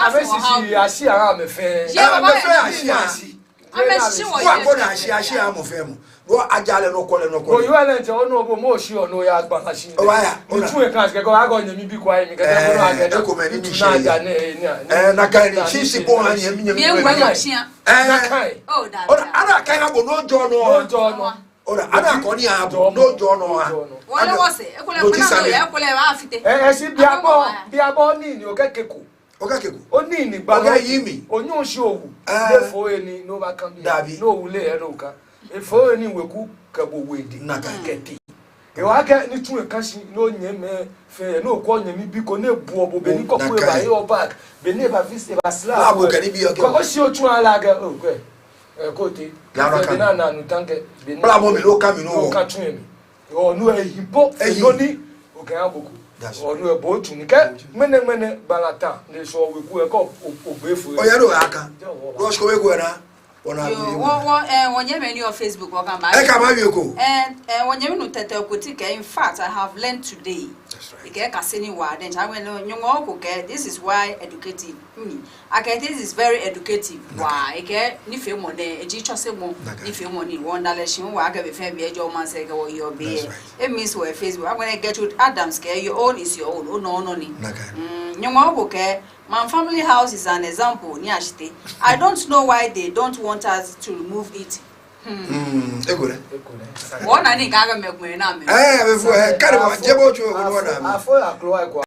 amesi asi ara me fe asi amesi wo ye wa ko na asi amu fe mu wo ajale no kole o yo ele nje onu obo mo si onu ya gba asi o wa ya o tu e kan ke ko ago nyemi bi kwa mi ke de ko age de ko me ni na ja ne na kai ni si bo han nyemi mi ngwa mo sia na kai o da ana kai ha bo no jo no ora ana ko ni abo no jo no ha wole wose ekole pana no ya ekole wa afite si biabo ni o kekeko o ni gba o ga yimi onyu si owu le fo eni no ba kan bi no wule e no ka e fo eni weku kabo wedi na kete e wa ke ni tun e kan si no nyeme fe no ko nyemi bi ko ne bu obo be ni ko ku e ba yo back be ne ba vise ba sla abo ke ni bi o ke ko si o tun ala ga o ko kote na nu tanke bla mo mi lo ka mi no ka tun mi o nu e hipo e noni o ke aboku o nu e bo tun ni ke mene balata le so weku e ko ogbefu o ya no aka ro so weku na ona bi wonye me on Facebook o kan ba e ka ba wi ko wonye me no tete okoti ke in fact I have learned today ike ka seni wa then I when nyongo ko ke this is why educative this is very educative why ike ni fe mo de eji chose mo ni fe mo ni wonder lesson wa ga be fe be ejo man say ke wo your be it means we Facebook I'm going to get you Adams ke your own is your own oh no ni nyongo ko ke my family house is an example ni ashite I don't know why they don't want us to remove it egore wona ni gaga mekwe na me befu kare wa jebo chu wona na afo aklo ko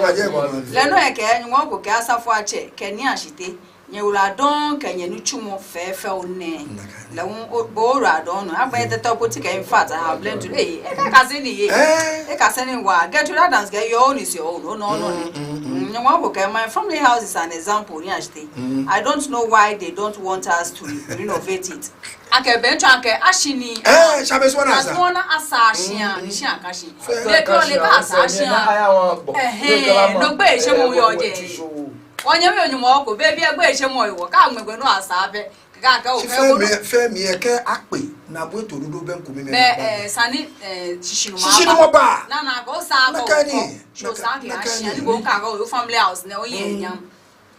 wa jebo leno e ke nwo ko ke asafo ache ke ni ashite nyewula don ke nyenu chumo fefe one le won bo ra don no agba te top ti ke in fact I have learned today e ka se ni ye e ka se ni wa get to that dance get your own is your own no my family house is an example ni ashite I don't know why they don't want us to renovate it ake bencho ake ashini shabeso na asa wona asa ashia ni shi akashi le ko le ba asa ashia no gbe ise mo yo je onye me onyumo ko be bi egbe ise mo iwo ka gbegbe no asa abe ka o fe mi e ke ape na bo to dudu ben ko mi me sani shishinu mo ba na go sa go so sa ke ashia ni go ka go family house na o ye nyam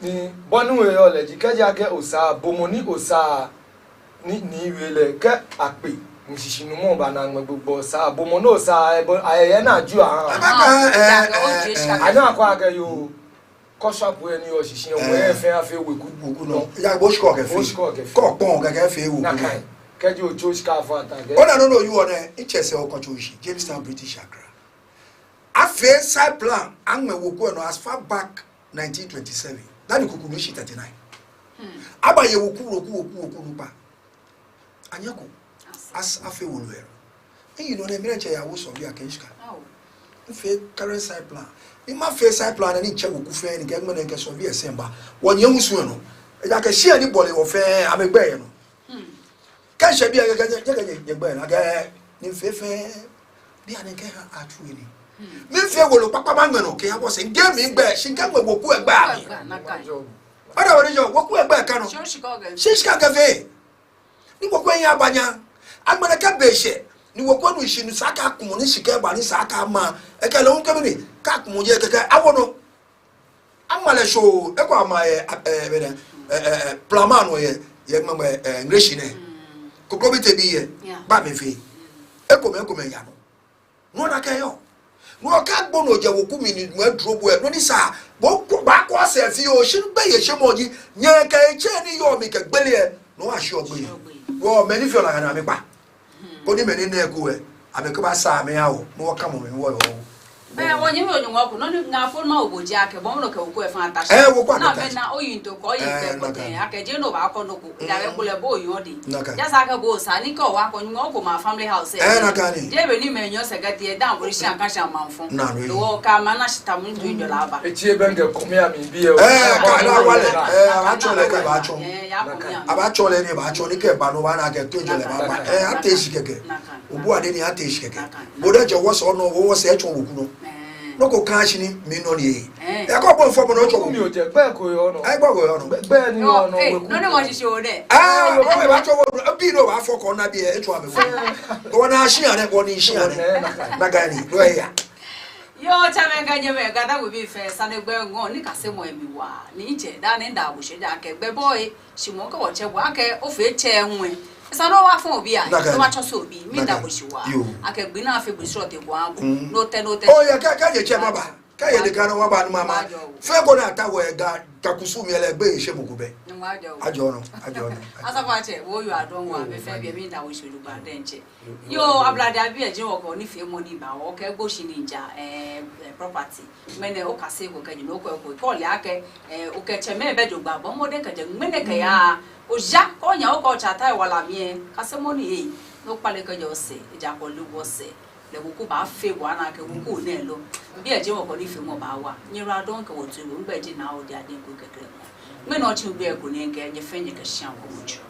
ni bonu we yo le ji ke ja ke osa bomoni osa ni wele ke ape nsishinu mo ba na gbogbo sa bomo no sa ayeye na ju ana akwa ga yo ko shop we ni o shishin o we fe afi weku no ya bo shko ke fi ko pon ga ke fi wu na kai ke ji o choose ka fa ta ge ona no you one ichese o ko choose Jamestown British Accra afi side plan anwe woku no as far back 1927 na ni kuku mishi 39 abaye woku nupa anyako as afi woluero and you know the miracle ya wo so bi akenshika fe current side plan ima fe side plan ni che woku fe ni gegme na nke so bi esemba wonye musu no e ja ka shia ni bole wo fe amegbe ye no ka she bi ye gbe na ga ni fe bi aneke ha atu ni mi fe wolo papa mangbe no ke ya bo se nge mi gbe shinka gbe woku egbe ami ada wori jo woku egbe ka no shishika ga fe ni wokwe ya abanya agbana ka beshe ni wokwe no shinu saka kumu ni shike ba ni saka ma ekele won kemini ka kumu je keke awono amale show e kwa ma plama no ye mama ngreshi ne ko probite bi ye ba me fi e ko me ya no na ka yo no ka gbo no je woku mi ni mu adrobo e no ni sa bo ba ko se fi o shinu be ye shemoji nye ka eche ni yo mi ke gbele no asho gbe wo many feel like na me pa ko ni me ni na eku e abeke ba sa me awo mo ka mo me wo yo be wonye me onyo ko no nga fo ma oboji ake bo mo ke wo ko e fa atashi na be na oyin to ko yin ke ko te ake je no ba ko no ko ya be ko le bo oyin odi ya sa ka go sa ni ko wa ko nyo ko ma family house e je be ni me nyo se gati e dan bo shi aka sha manfo do ka ma na shita mu ndu ndo la ba e tie ben de ko me ami bi e ka na wale a chole ke ba cho aba chole ni ba cho ni ke ba no ba na ke to je le ba ateshi keke obu ade ni ateshi keke bodo je wo so no wo se cho woku no no ko cash ni mi no ni e ko bo fo mo no cho mi o je gbe ko yo no ai gbo ko yo no gbe ni yo no weku no ni mo sise o de wo ba cho wo bi no ba fo ko na bi e cho ame fo ko na shi ane ko ni shi ane na ga ni do ya yo chame ganye me gada go bi fe sane gbe ngo ni kase mo emi wa ni je da ni nda bo se ja ke gbe boy si mo ko wo che bo ake o fe che enwe sano wa fun obi a to ma choso obi mi nda bo si wa ake gbe na fe bo short e bo abu no te oh ya ka je che baba Kaya de kana wa ba mama. Fe go na ta we ga takusumi ele gbe ise bukube. Ajo no. Asa kwa che wo you adon wa be fe bi mi da wo shuru ba denche. Yo ablade abi eje wo ko ni fe money ba wo ke go shi ninja property. Mene o ka se go ka no ko le ake o ke che me be jo gba bo mo de ka je mene ka ya o ja ko nya o ko cha tai wala mi ka se money e no pale ka jo se ja ko lu wo se le wuku ba fe wa na ke wuku ne lo bi eje wo ko ni fe mo ba wa nyiru adon ka wo tu ngbe ji na o di ade ko kekere me no chi be ko ne nke nye fe nye ka shan ko mucho.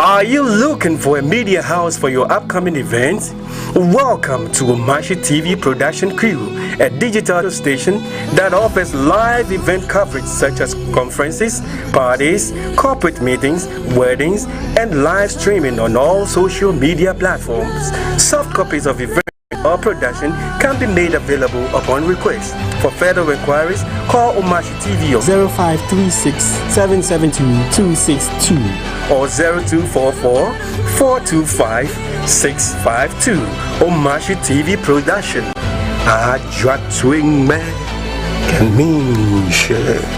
Are you looking for a media house for your upcoming events? Welcome to Omashi TV production crew, a digital station that offers live event coverage such as conferences, parties, corporate meetings, weddings, and live streaming on all social media platforms. Soft copies of events or production can be made available upon request. For further inquiries, call Omashi TV on 0536 772 262 or 0244 425 652. Omashi TV production. GADANGME Kamishe.